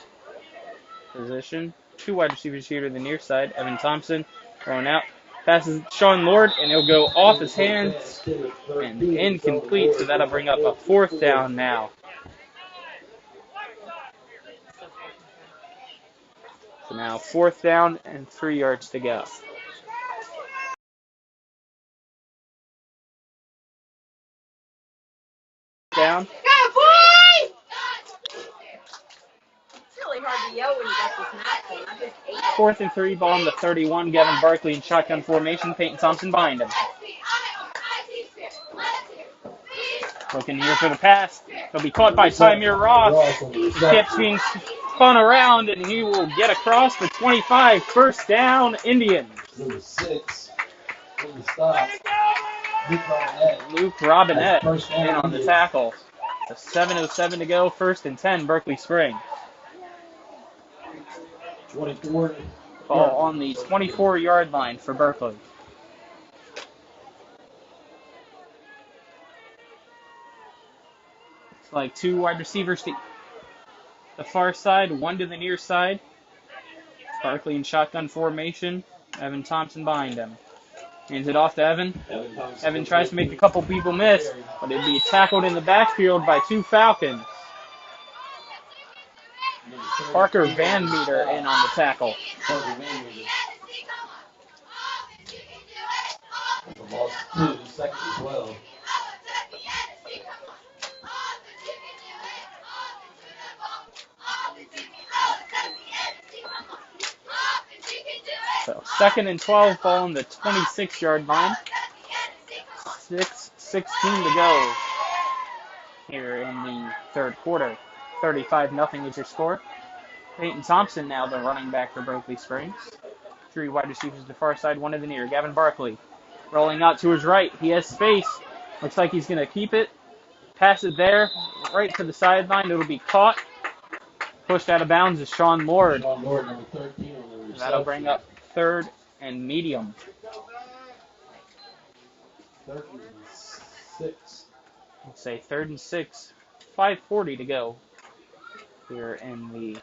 position. 2 wide receivers here to the near side. Evan Thompson thrown out. Passes Sean Lord, and it'll go off his hands and incomplete, so that'll bring up a 4th down now. So now 4th down and 3 yards to go. Down. It's really hard to yell when you got this napkin. I just ate it. 4th and 3, ball on the 31. Gavin Barkley in shotgun formation. Peyton Thompson behind him. Looking here for the pass. He'll be caught by Tymir Ross. Keeps being spun around, and he will get across the 25. 1st down, Indians. Number 6. Stop. Luke Robinette in on the tackle. A 7:07 to go, 1st and 10, Berkeley Springs. 24. Ball on the 24-yard line for Berkeley. It's like 2 wide receivers to the far side, 1 to the near side. Barkley in shotgun formation. Evan Thompson behind him. Hands it off to Evan. Evan tries to make a couple people miss, but it'd be tackled in the backfield by 2 Falcons. Parker Van Meter in on the tackle. Ball 2, second and 12. So 2nd and 12, ball on the 26-yard line. 6:16 to go here in the third quarter. 35-0 is your score. Peyton Thompson now the running back for Berkeley Springs. 3 wide receivers to the far side, 1 to the near. Gavin Barkley rolling out to his right. He has space. Looks like he's going to keep it. Pass it there, right to the sideline. It'll be caught. Pushed out of bounds is Sean Lord. Sean Lord, number 13 on the reception. That'll bring up 3rd and medium. 3rd and 6. Let's say 3rd and 6. 5:40 to go here in the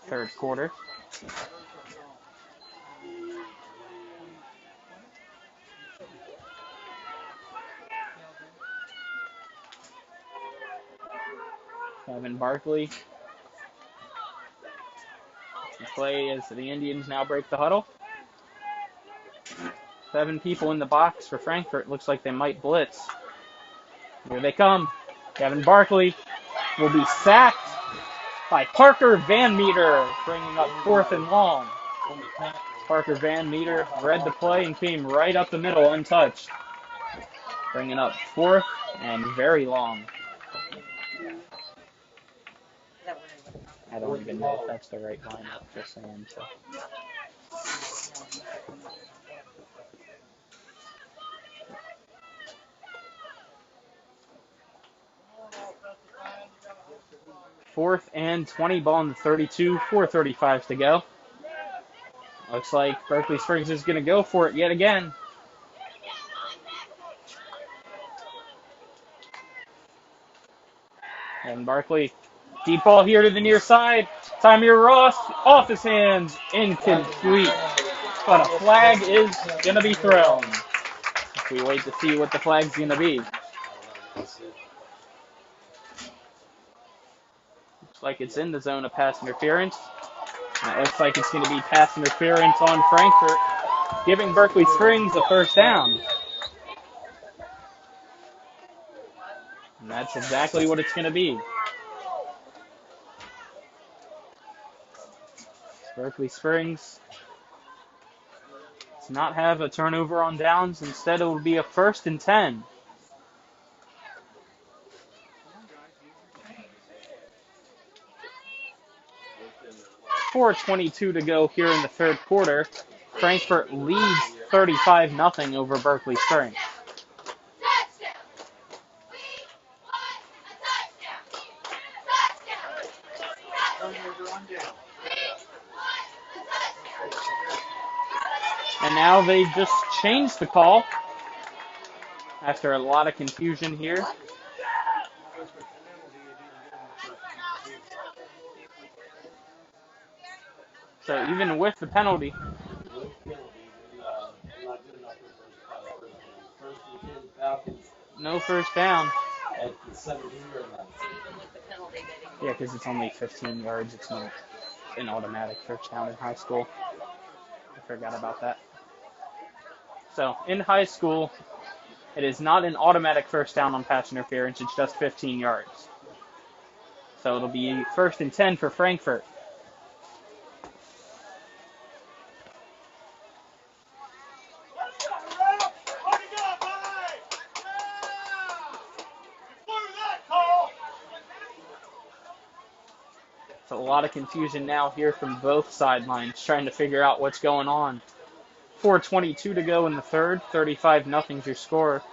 third quarter. Gavin Barkley. The play as the Indians now break the huddle. 7 people in the box for Frankfort. Looks like they might blitz. Here they come. Gavin Barkley will be sacked by Parker Van Meter, bringing up 4th and long. Parker Van Meter read the play and came right up the middle untouched. Bringing up 4th and very long. I don't even know if that's the right lineup, just saying. So. Fourth and 20, ball on the 32, 4:35 to go. Looks like Berkeley Springs is going to go for it yet again. And Barkley, deep ball here to the near side. Tamir Ross off his hands, incomplete. But a flag is going to be thrown. We wait to see what the flag's going to be. Looks like it's in the zone of pass interference. And it looks like it's going to be pass interference on Frankfort, giving Berkeley Springs a first down. And that's exactly what it's going to be. Berkeley Springs does not have a turnover on downs. Instead, it will be a 1st and 10. .422 to go here in the third quarter. Frankfort leads 35-0 over Berkeley Springs. And now they just changed the call after a lot of confusion here. So even with the penalty, no first down. At the 17-yard line. Yeah, because it's only 15 yards. It's not an automatic first down in high school. I forgot about that. So in high school, it is not an automatic first down on pass interference. It's just 15 yards. So it'll be 1st and 10 for Frankfort. So a lot of confusion now here from both sidelines, trying to figure out what's going on. 4:22 to go in the third. 35-0 is your score.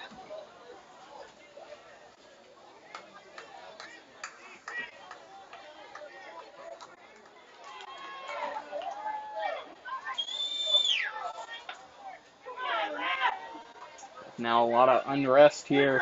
Now a lot of unrest here.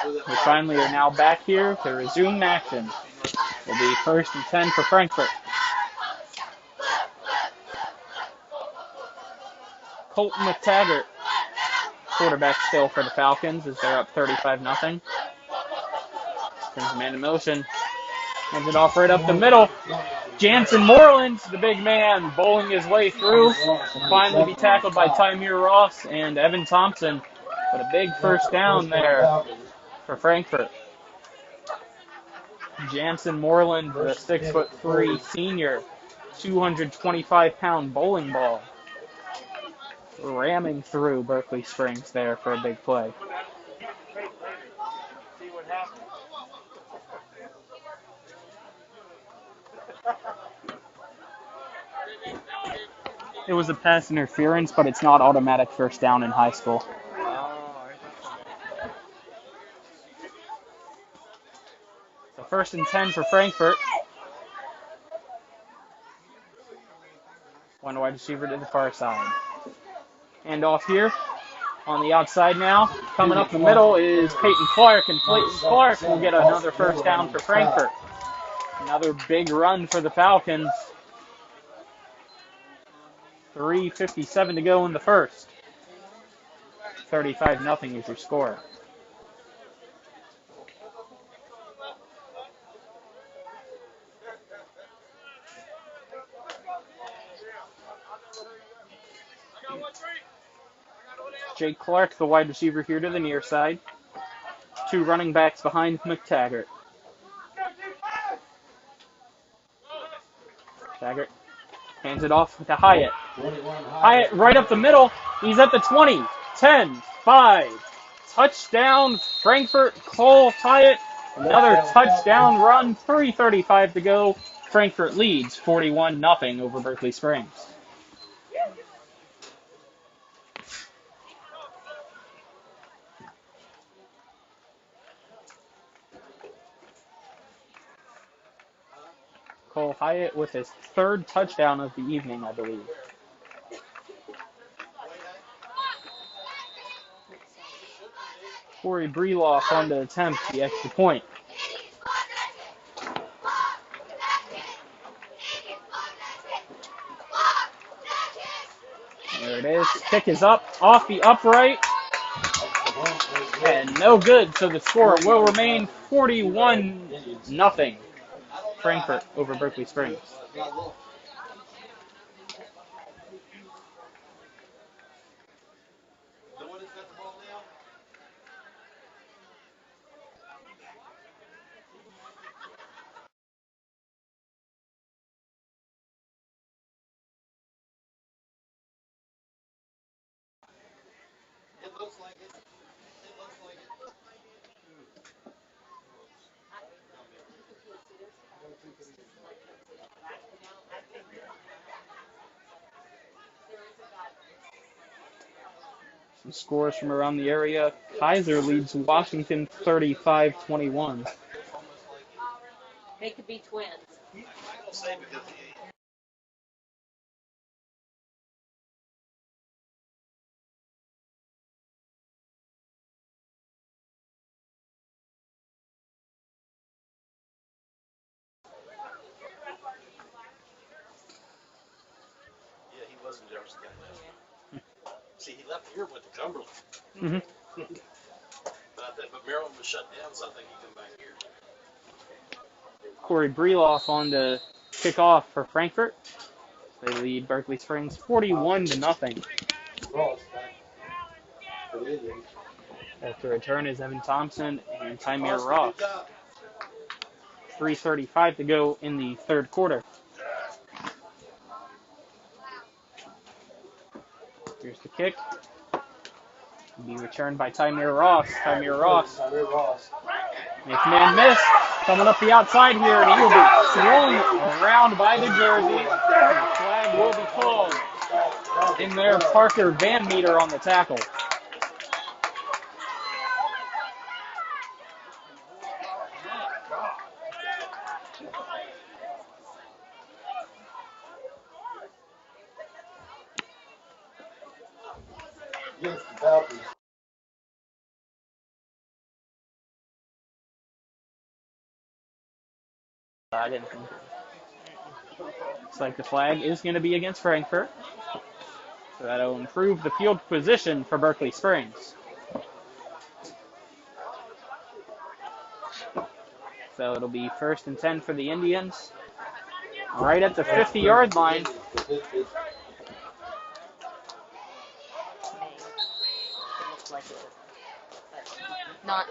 We finally are now back here to resume action. It'll be 1st and 10 for Frankfort. Colton McTaggart quarterback still for the Falcons as they're up 35-0. Springs man in motion. Hands it off right up the middle. Jansen Moreland, the big man, bowling his way through. Will finally be tackled by Tymir Ross and Evan Thompson. But a big first down there for Frankfort. Jansen Moreland, the 6'3" senior, 225-pound bowling ball, ramming through Berkeley Springs there for a big play. It was a pass interference, but it's not automatic first down in high school. So 1st and 10 for Frankfort. One wide receiver to the far side. And off here on the outside now. Coming up the middle is Peyton Clark, and Peyton Clark will get another first down for Frankfort. Another big run for the Falcons. 3:57 to go in the first. 35-0 is your score. Jake Clark, the wide receiver here to the near side. Two running backs behind McTaggart. Taggart hands it off to Hyatt. Hyatt right up the middle. He's at the 20, 10, 5. Touchdown, Frankfort. Cole Hyatt. Another touchdown run. 3:35 to go. Frankfort leads 41-0 over Berkeley Springs. Cole Hyatt with his 3rd touchdown of the evening, I believe. Corey Breloff on to attempt the extra point. There it is. Kick is up, off the upright, and no good. So the score will remain 41-0. Frankfort over Berkeley Springs. Some scores from around the area. Kaiser leads Washington 35-21. They could be twins. Yeah, he was in Jefferson County last year. See, he left here with the Cumberland. But Maryland was shut down, so I think he come back here. Corey Breloff on to kick off for Frankfort. They lead Berkeley Springs 41-0. After return is Evan Thompson and Tymir Ross. 3:35 to go in the 3rd quarter. Here's the kick. Be returned by Tymir Ross. Tymir Ross. Makes man miss. Coming up the outside here, and he will be thrown around by the jersey. The flag will be called. In there, Parker Van Meter on the tackle. Against the Falcons. I didn't think. Looks like the flag is going to be against Frankfort. So that'll improve the field position for Berkeley Springs. So it'll be 1st and 10 for the Indians. Right at the 50-yard line. It looks like it doesn't, but not.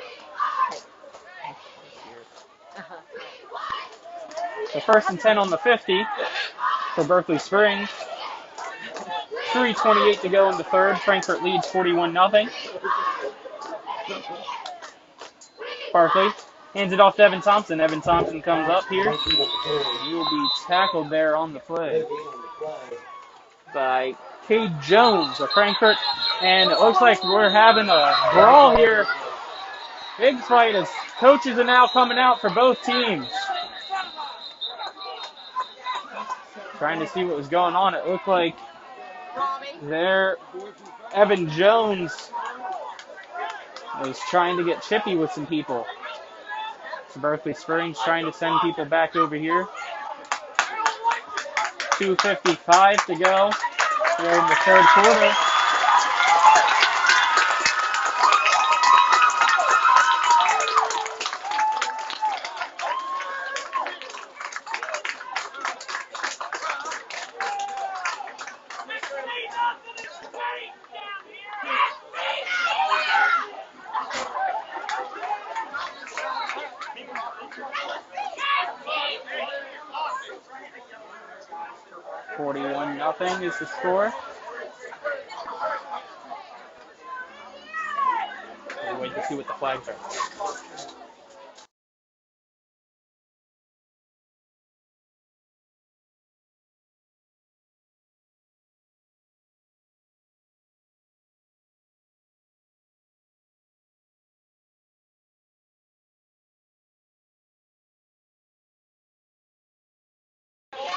So 1st and 10 on the 50 for Berkeley Springs. 3:28 to go in the third. Frankfort leads 41-0. Barkley hands it off to Evan Thompson. Evan Thompson comes up here. He will be tackled there on the play by Cade Jones of Frankfort. And it looks like we're having a brawl here. Big fight as coaches are now coming out for both teams. Trying to see what was going on. It looked like there Evan Jones was trying to get chippy with some people. So Berkeley Springs trying to send people back over here. 2:55 to go here in the third quarter. Nothing is the score. We'll wait to see what the flags are.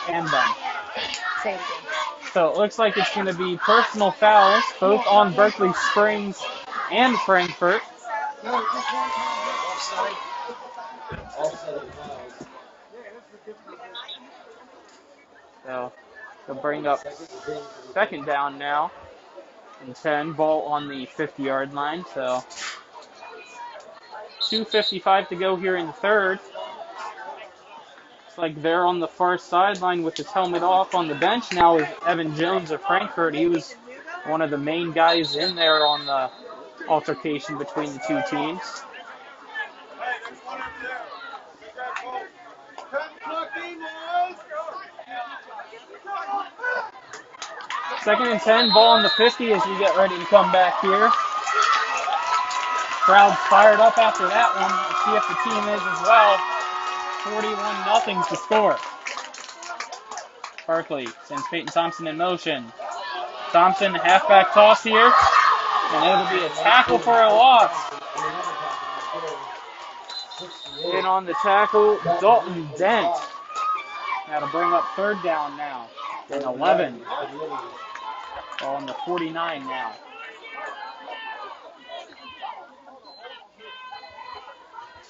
And done. Same thing. So it looks like it's going to be personal fouls, both on Berkeley Springs and Frankfort. So they'll bring up 2nd down now and 10, ball on the 50-yard line. So 2:55 to go here in the third. It's like they're on the far sideline with his helmet off. On the bench now is Evan Jones of Frankfort. He was one of the main guys in there on the altercation between the two teams. Second and 10, ball on the 50 as we get ready to come back here. Crowd's fired up after that one. Let's see if the team is as well. 41-0's the score. Barkley sends Peyton Thompson in motion. Thompson, halfback toss here. And it'll be a tackle for a loss. In on the tackle, Dalton Dent. That'll bring up 3rd down now. And 11. Ball on the 49 now.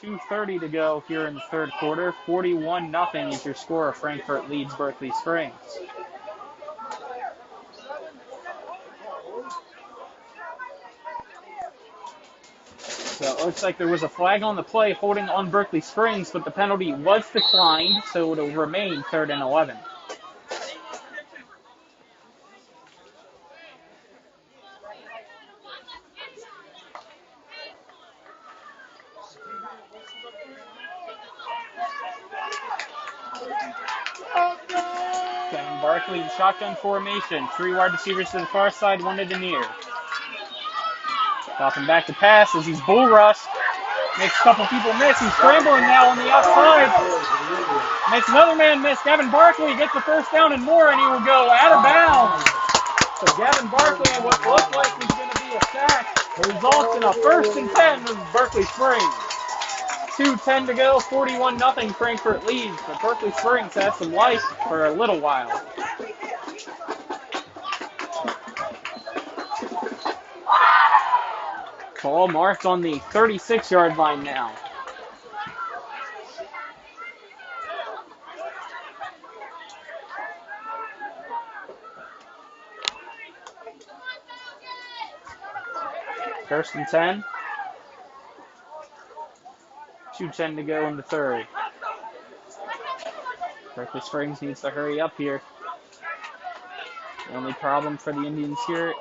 2:30 to go here in the third quarter. 41-0 is your score. Frankfort leads Berkeley Springs. So it looks like there was a flag on the play holding on Berkeley Springs, but the penalty was declined, so it'll remain 3rd and 11. Kevin Barkley in shotgun formation. 3 wide receivers to the far side, 1 to the near. Dropping back to pass as he's bull rushed. Makes a couple people miss. He's scrambling now on the outside. Makes another man miss. Gavin Barkley gets the 1st down and more, and he will go out of bounds. So Gavin Barkley, what looked like was going to be a sack, results in a 1st and 10 of Berkeley Springs. 2:10 to go, 41-0 Frankfort leads, but Berkeley Springs has some life for a little while. Ball marked on the 36-yard line now. First and 10. 2:10 to go in the third. Berkeley Springs needs to hurry up here. The only problem for the Indians here,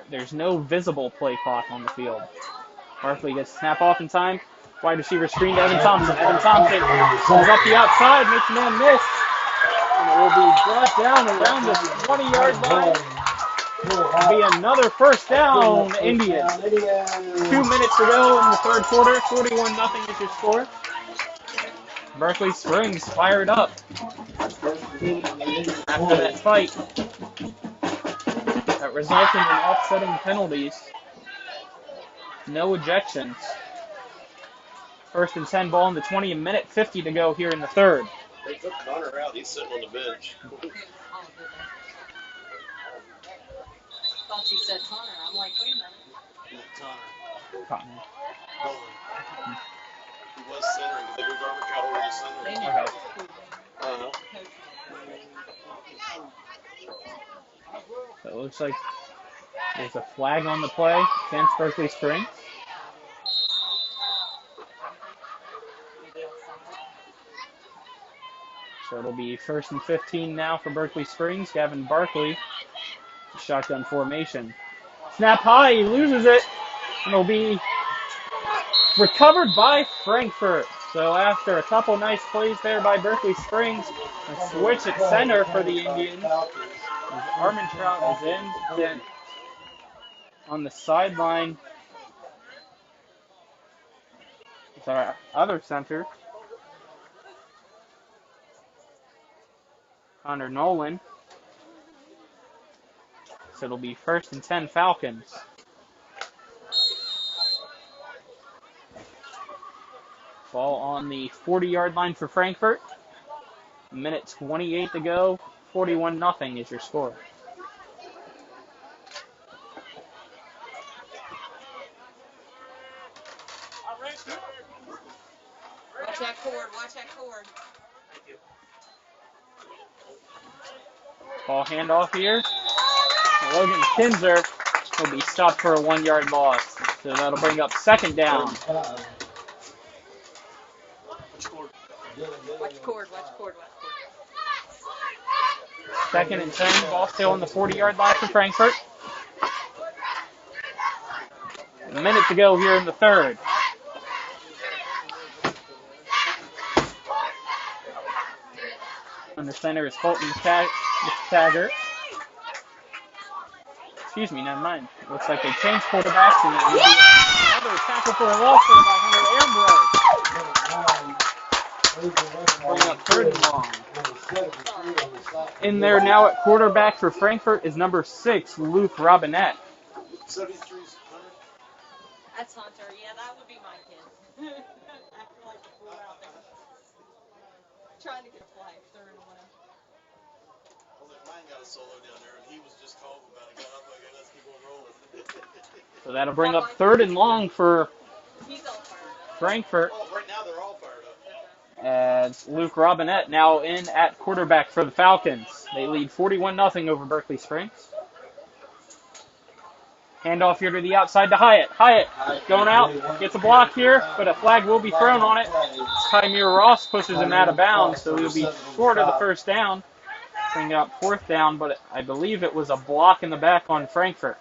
there's no visible play clock on the field. Barkley gets the snap off in time. Wide receiver screen to Evan Thompson. Evan Thompson comes up the outside, makes man miss. And it will be brought down around the 20-yard line. It'll be another first down, Indians. 2 minutes to go in the third quarter. 41-0 is your score. Berkeley Springs fired up after that fight that resulted in offsetting penalties. No ejections. First and 10, ball in the 20, a minute 50 to go here in the third. They took Connor out. He's sitting on the bench. Thought you said Connor. I'm like, wait a minute. Cotton. He was centering. They moved Armor over to center. They Okay. So it looks like there's a flag on the play against Berkeley Springs. So it'll be first and 15 now for Berkeley Springs. Gavin Barkley, shotgun formation. Snap high, he loses it, and it'll be recovered by Frankfort. So after a couple nice plays there by Berkeley Springs, a switch at center for the Indians. As Armentrout is in, then on the sideline is our other center, Connor Nolan. So it'll be first and 10 Falcons. Ball on the 40-yard line for Frankfort. Minute 28 to go. 41-0 is your score. Watch that cord. Watch that cord. Ball handoff here. Logan Kinzer will be stopped for a 1-yard loss. So that'll bring up second down. Watch cord. Second and 10. Ball still on the 40-yard line for Frankfort. A minute to go here in the third. Under center is Colton Taggart. Excuse me, never mind. It looks like they changed quarterbacks, and it will be another tackle for a loss there by Hunter Ambrose. Bring up third and long. In there now at quarterback for Frankfort is number 6, Luke Robinette. 73's Hunter. That's Hunter. Yeah, that would be my kid. Acting like a fool out there. Trying to get a flag, third and 1. Mine got a solo down there, and he was just calm about it. Got up like, let's keep on rolling. So that'll bring up third and long for He's all fired up. Frankfort. Oh, right now they're all fired up. As Luke Robinette now in at quarterback for the Falcons. They lead 41-0 over Berkeley Springs. Handoff here to the outside to Hyatt. Hyatt going out, gets a block here, but a flag will be thrown on it. Tymir Ross pushes him out of bounds, so he'll be short of the first down. Bring up fourth down, but I believe it was a block in the back on Frankfort.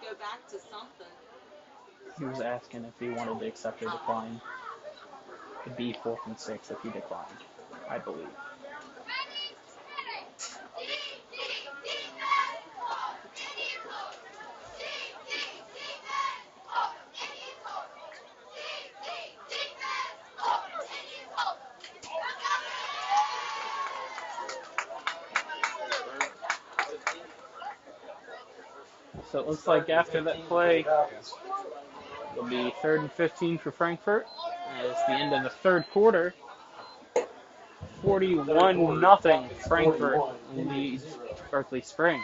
Go back to something. He was asking if he wanted to accept or decline. It'd be 4th and 6 if he declined, I believe. So it looks like after that play, it'll be 3rd and 15 for Frankfort. It's the end of the third quarter. 41-0. Frankfort leads Berkeley Springs.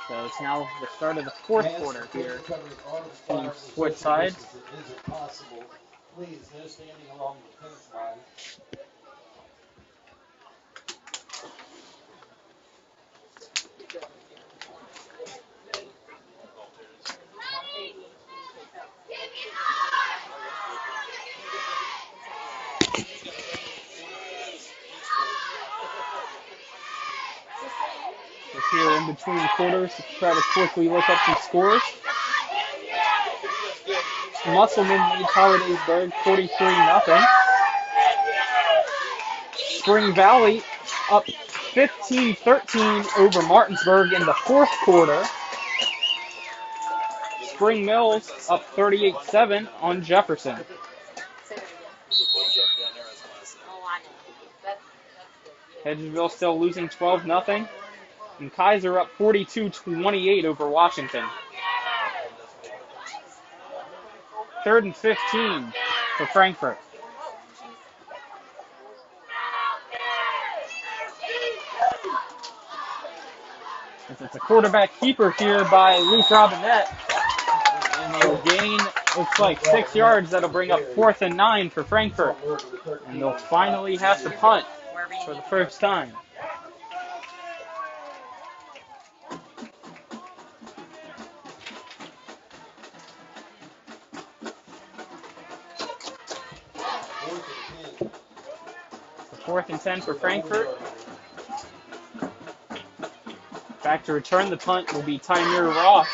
So it's now the start of the fourth quarter here. Teams switch sides. Please, no standing along the fence line. We're here in between quarters to try to quickly look up some scores. Musselman leads Hollidaysburg 43-0. Spring Valley up 15-13 over Martinsburg in the fourth quarter. Spring Mills up 38-7 on Jefferson. Hedgesville still losing 12-0. And Kaiser up 42-28 over Washington. 3rd and 15 for Frankfort. It's a quarterback keeper here by Luke Robinette. And they'll gain, looks like 6 yards. That'll bring up 4th and 9 for Frankfort. And they'll finally have to punt for the first time. So 4th and 10 for Frankfort. Back to return the punt will be Tymir Ross.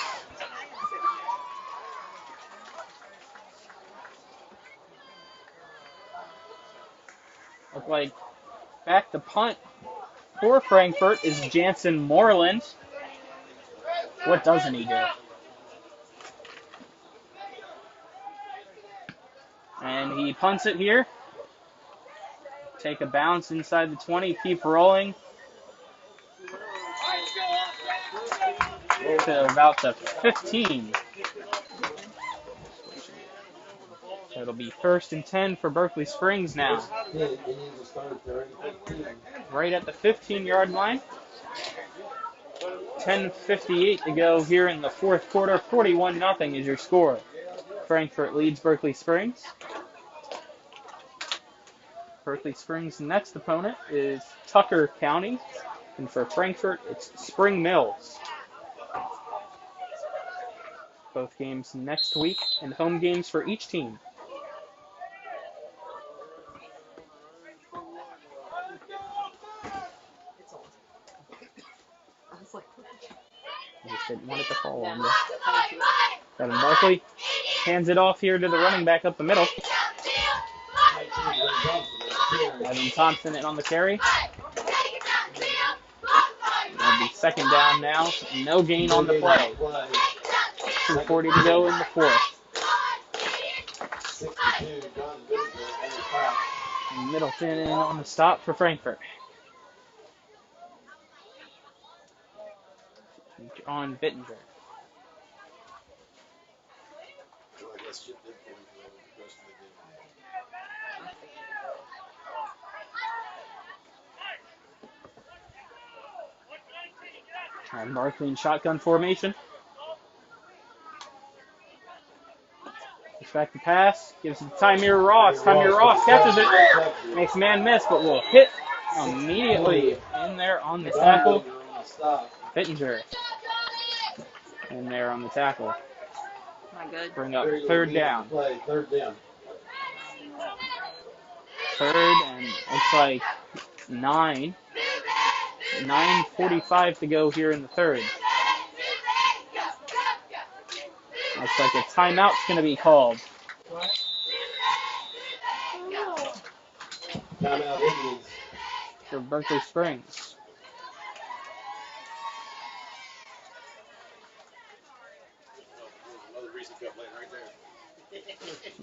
Look like back to punt for Frankfort is Jansen Moreland. What doesn't he do? And he punts it here. Take a bounce inside the 20, keep rolling. To about the 15. So it'll be 1st and 10 for Berkeley Springs now. Right at the 15-yard line. 10:58 to go here in the fourth quarter. 41-0 is your score. Frankfort leads Berkeley Springs. Berkeley Springs' next opponent is Tucker County. And for Frankfort, it's Spring Mills. Both games next week, and home games for each team. I just didn't want it to fall on you. Kevin Barkley hands it off here to the running back up the middle. Evan Thompson in on the carry. That'll be 2nd down now. No gain on the play. 2:40 to go in the fourth. Middleton in on the stop for Frankfort. On Bittinger. And Barkley in shotgun formation. Back to pass. Gives it to Tymir Ross. Tymir Ross catches it. Makes man miss, but will hit immediately in there on the tackle. Bittinger in there on the tackle. Bring up 3rd down. 3rd and looks like 9. 9:45 to go here in the 3rd. Looks like a timeout's going to be called. Timeout for Berkeley Springs.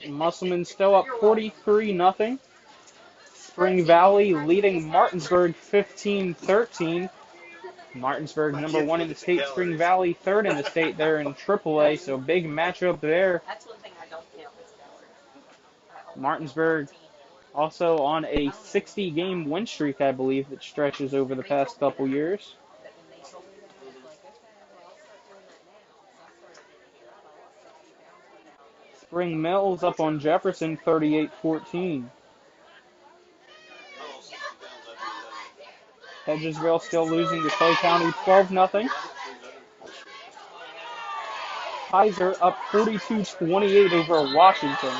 Musselman still up 43-0. Spring Valley leading Martinsburg 15-13. Martinsburg number 1 in the state, Spring Valley 3rd in the state there in AAA, so big matchup there. That's one thing I don't count. Martinsburg Also on a 60-game win streak, I believe, that stretches over the past couple years. Spring Mills up on Jefferson, 38-14. Hedgesville still losing to Clay County, 12-0. Kaiser up 42-28 over Washington.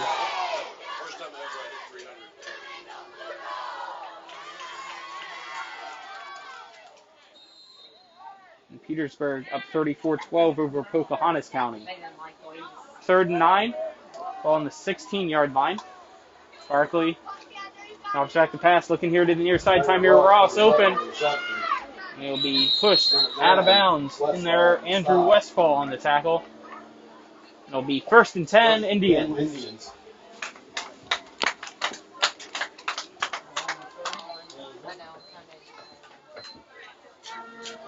And Petersburg up 34-12 over Pocahontas County. 3rd and 9, ball on the 16-yard line. Barkley, off track to pass, looking here to the near side. Time here, Ross open. He'll be pushed out of bounds. In there, Andrew Westfall on the tackle. It'll be 1st and 10, Indians.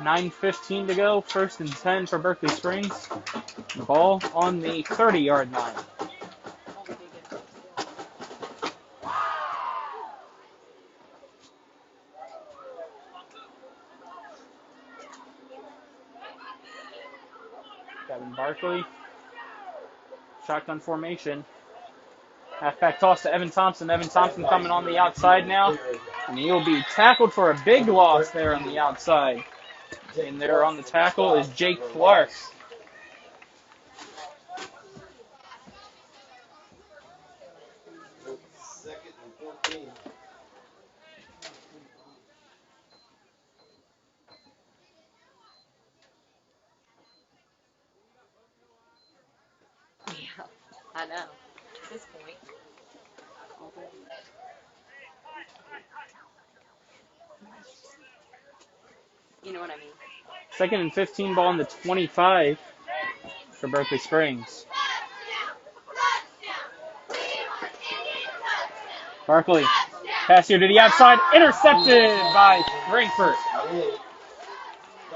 9:15 to go, 1st and 10 for Berkeley Springs. The ball on the 30-yard line. Kevin Barkley. Shotgun formation. Halfback toss to Evan Thompson. Evan Thompson coming on the outside now. And he'll be tackled for a big loss there on the outside. And there on the tackle is Jake Clark. Yeah, I know. At this point. You know what I mean? 2nd and 15, ball on the 25 for Berkeley Springs. Barkley, pass here to the outside, intercepted by Frankfort.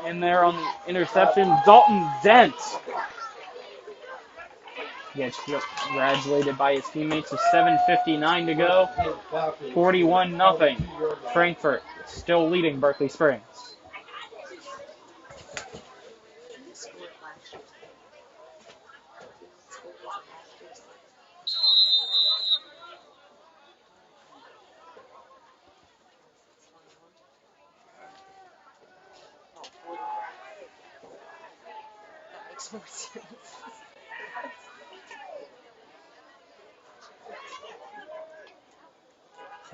And there on the interception, Dalton Dent gets congratulated by his teammates with 7:59 to go. 41-0. Frankfort still leading Berkeley Springs.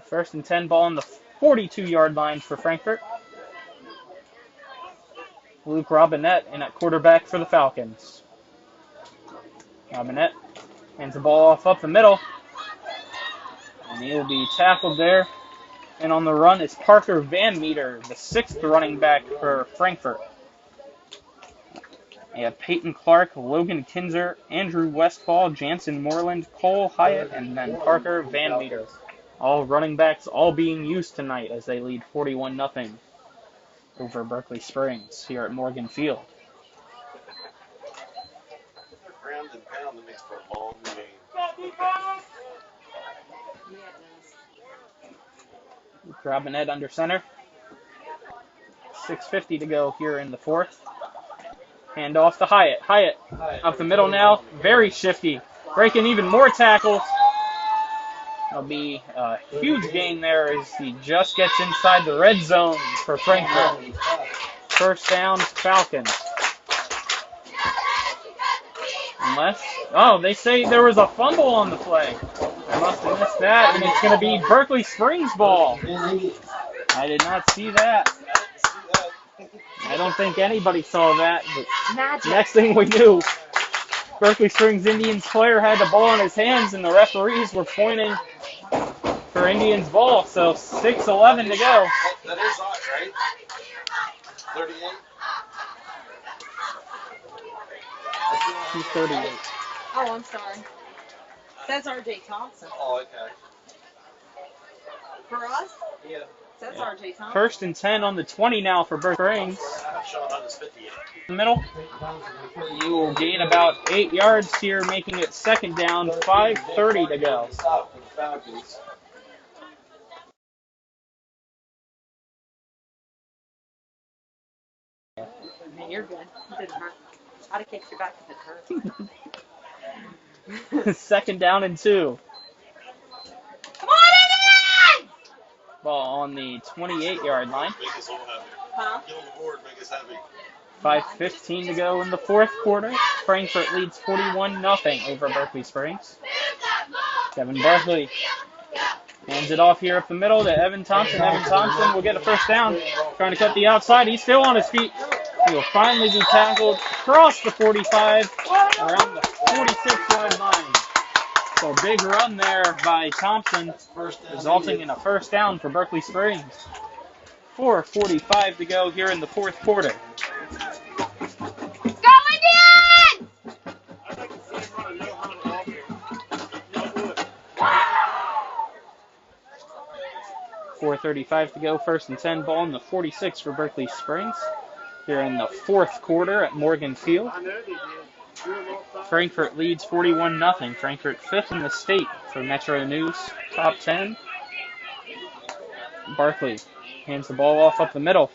First and 10, ball on the 42-yard line for Frankfort. Luke Robinette in at quarterback for the Falcons. Robinette hands the ball off up the middle. And he'll be tackled there. And on the run is Parker Van Meter, the 6th running back for Frankfort. They have Peyton Clark, Logan Kinzer, Andrew Westfall, Jansen Moreland, Cole Hyatt, and then Parker Van Meter. All running backs all being used tonight as they lead 41-0 over Berkeley Springs here at Morgan Field. Ground and pound that makes for a long game. Robinette under center. 6:50 to go here in the 4th. Hand off to Hyatt. Hyatt up the middle now. Very shifty. Breaking even more tackles. There'll be a huge gain there as he just gets inside the red zone for Frankfurt. 1st down, Falcons. Unless, they say there was a fumble on the play. I must have missed that, and it's going to be Berkeley Springs ball. I did not see that. I don't think anybody saw that. But next thing we knew, Berkeley Springs Indians player had the ball in his hands, and the referees were pointing for Indians ball. So 6:11 to go. That is hot, right? 38? 2:38. Oh, I'm sorry. That's R.J. Thompson. Oh, okay. For us? Yeah. That's R.J. Thompson. 1st and 10 on the 20 now for Berkeley Springs. Shot on his 58. The middle. You will gain about 8 yards here, making it 2nd down, 5:30 to go. You're good. It didn't hurt. I'd have kicked you back if it hurt. Second down and 2. Come on, Indians! Ball on the 28-yard line. Make us all happy. Huh? Get on the board, make us happy. 5:15 to go in the fourth quarter. Frankfort leads 41-0 over Berkeley Springs. Kevin Barkley hands it off here up the middle to Evan Thompson. Evan Thompson will get a first down. Trying to cut the outside. He's still on his feet. He will finally be tackled across the 45, around the 46-yard line. So a big run there by Thompson, resulting in a first down for Berkeley Springs. 4:45 to go here in the fourth quarter. Go, Indians! 4:35 to go, first and 10, ball in the 46 for Berkeley Springs. Here in the fourth quarter at Morgan Field. Frankfort leads 41-0. Frankfort fifth in the state for Metro News, top 10. Barkley hands the ball off up the middle.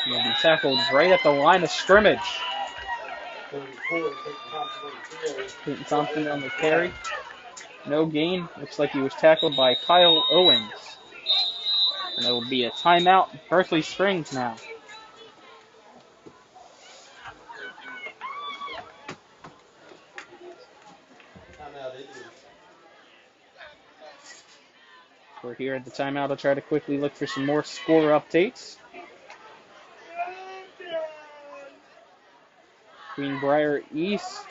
He'll be tackled right at the line of scrimmage. Peyton Thompson on the carry. No gain. Looks like he was tackled by Kyle Owens. And it will be a timeout. Berkeley Springs now. We're here at the timeout. I'll try to quickly look for some more score updates. Greenbrier East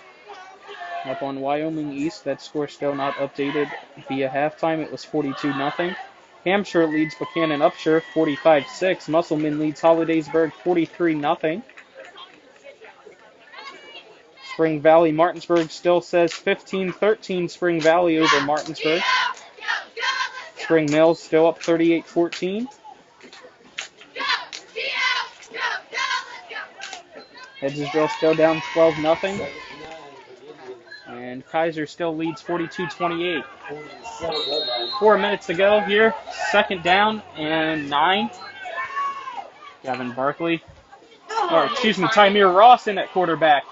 up on Wyoming East. That score still not updated via halftime. It was 42-0. Hampshire leads Buchanan Upshur 45-6. Musselman leads Hollidaysburg 43-0. Spring Valley Martinsburg still says 15-13 Spring Valley over Martinsburg. Spring Mills still up 38-14. Hedgesville still down 12-0. And Kaiser still leads 42-28. 4 minutes to go here. Second down and 9. Gavin Barkley. Tymir Ross in at quarterback.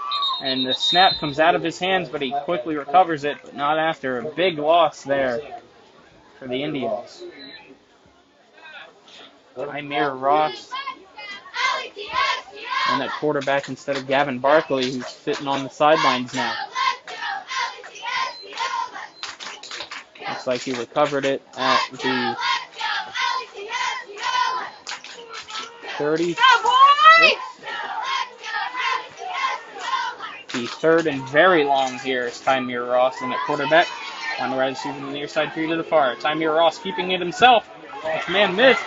And the snap comes out of his hands, but he quickly recovers it, but not after. A big loss there for the Indians. Tymir Ross and at quarterback instead of Gavin Barkley, who's sitting on the sidelines now. Looks like he recovered it at the 30. The third and very long here is Tymir Ross in at quarterback. On the right receiver on the near side, 3 to the far. Tymir Ross keeping it himself. This man missed.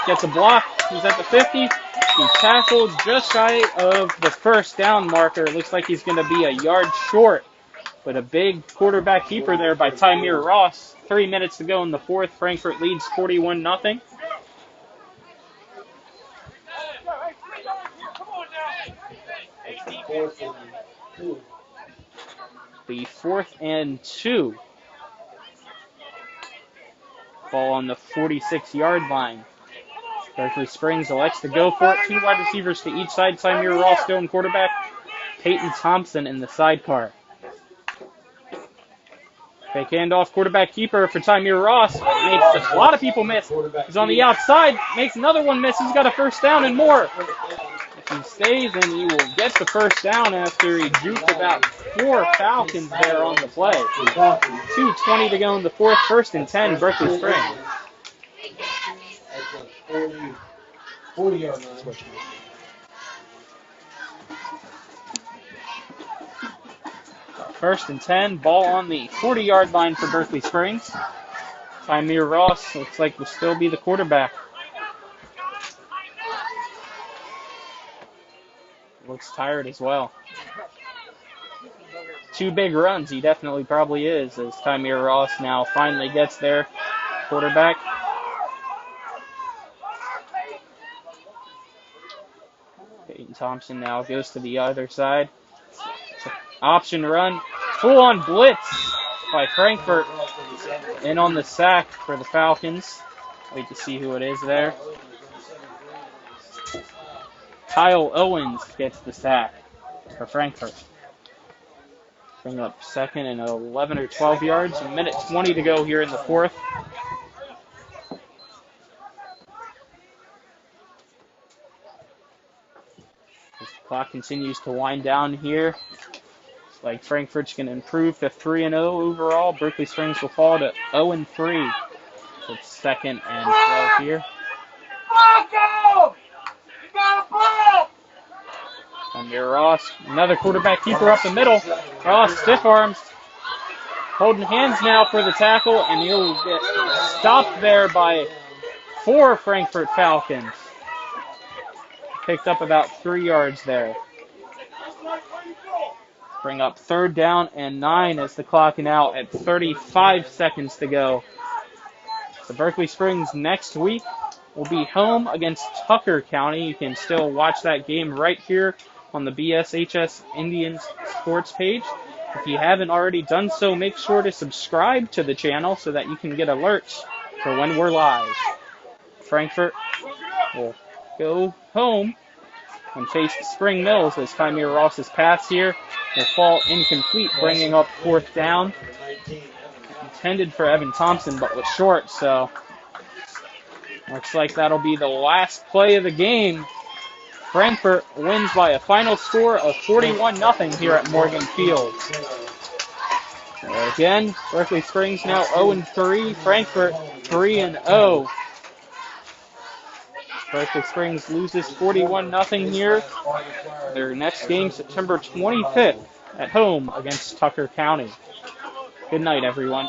Gets a block. He's at the 50. He's tackled just shy of the first down marker. Looks like he's going to be a yard short. But a big quarterback keeper there by Tymir Ross. 3 minutes to go in the fourth. Frankfort leads 41-0. The 4th and 2. Ball on the 46-yard line. Berkeley Springs elects to go for it. 2 wide receivers to each side. Tymir Ross still in quarterback. Peyton Thompson in the sidecar. Fake handoff, quarterback keeper for Tymir Ross. Makes a lot of people miss. He's on the outside. Makes another one miss. He's got a first down and more. If he stays, then he will get the first down after he juked about 4 Falcons there on the play. 2:20 to go in the fourth. First and 10, Berkeley Springs. 40-yard line. First and 10, ball on the 40-yard line for Berkeley Springs. Tymir Ross looks like will still be the quarterback. Looks tired as well. 2 big runs, he definitely probably is, as Tymir Ross now finally gets there. Quarterback. Peyton Thompson now goes to the other side. Option run, full-on blitz by Frankfort. In on the sack for the Falcons. Wait to see who it is there. Kyle Owens gets the sack for Frankfort. Bring up second and 11 or 12 yards. A minute 20 to go here in the fourth. As the clock continues to wind down here, looks like Frankfort's going to improve to 3-0 overall. Berkeley Springs will fall to 0-3. So it's second and 12 here. Under Ross, another quarterback keeper up the middle. Ross stiff arms, holding hands now for the tackle, and he'll get stopped there by 4 Frankfort Falcons. Picked up about 3 yards there. Bring up 3rd down and 9 as the clock now at 35 seconds to go. So Berkeley Springs next week will be home against Tucker County. You can still watch that game right here on the BSHS Indians Sports page. If you haven't already done so, make sure to subscribe to the channel so that you can get alerts for when we're live. Frankfort will go home and face Spring Mills as Kymir Ross's pass here will fall incomplete, bringing up 4th down. Intended for Evan Thompson, but was short, so looks like that'll be the last play of the game. Frankfort wins by a final score of 41-0 here at Morgan Field. So again, Berkeley Springs now 0-3, Frankfort 3-0. Berkeley Springs loses 41-0 here. Their next game, September 25th, at home against Tucker County. Good night, everyone.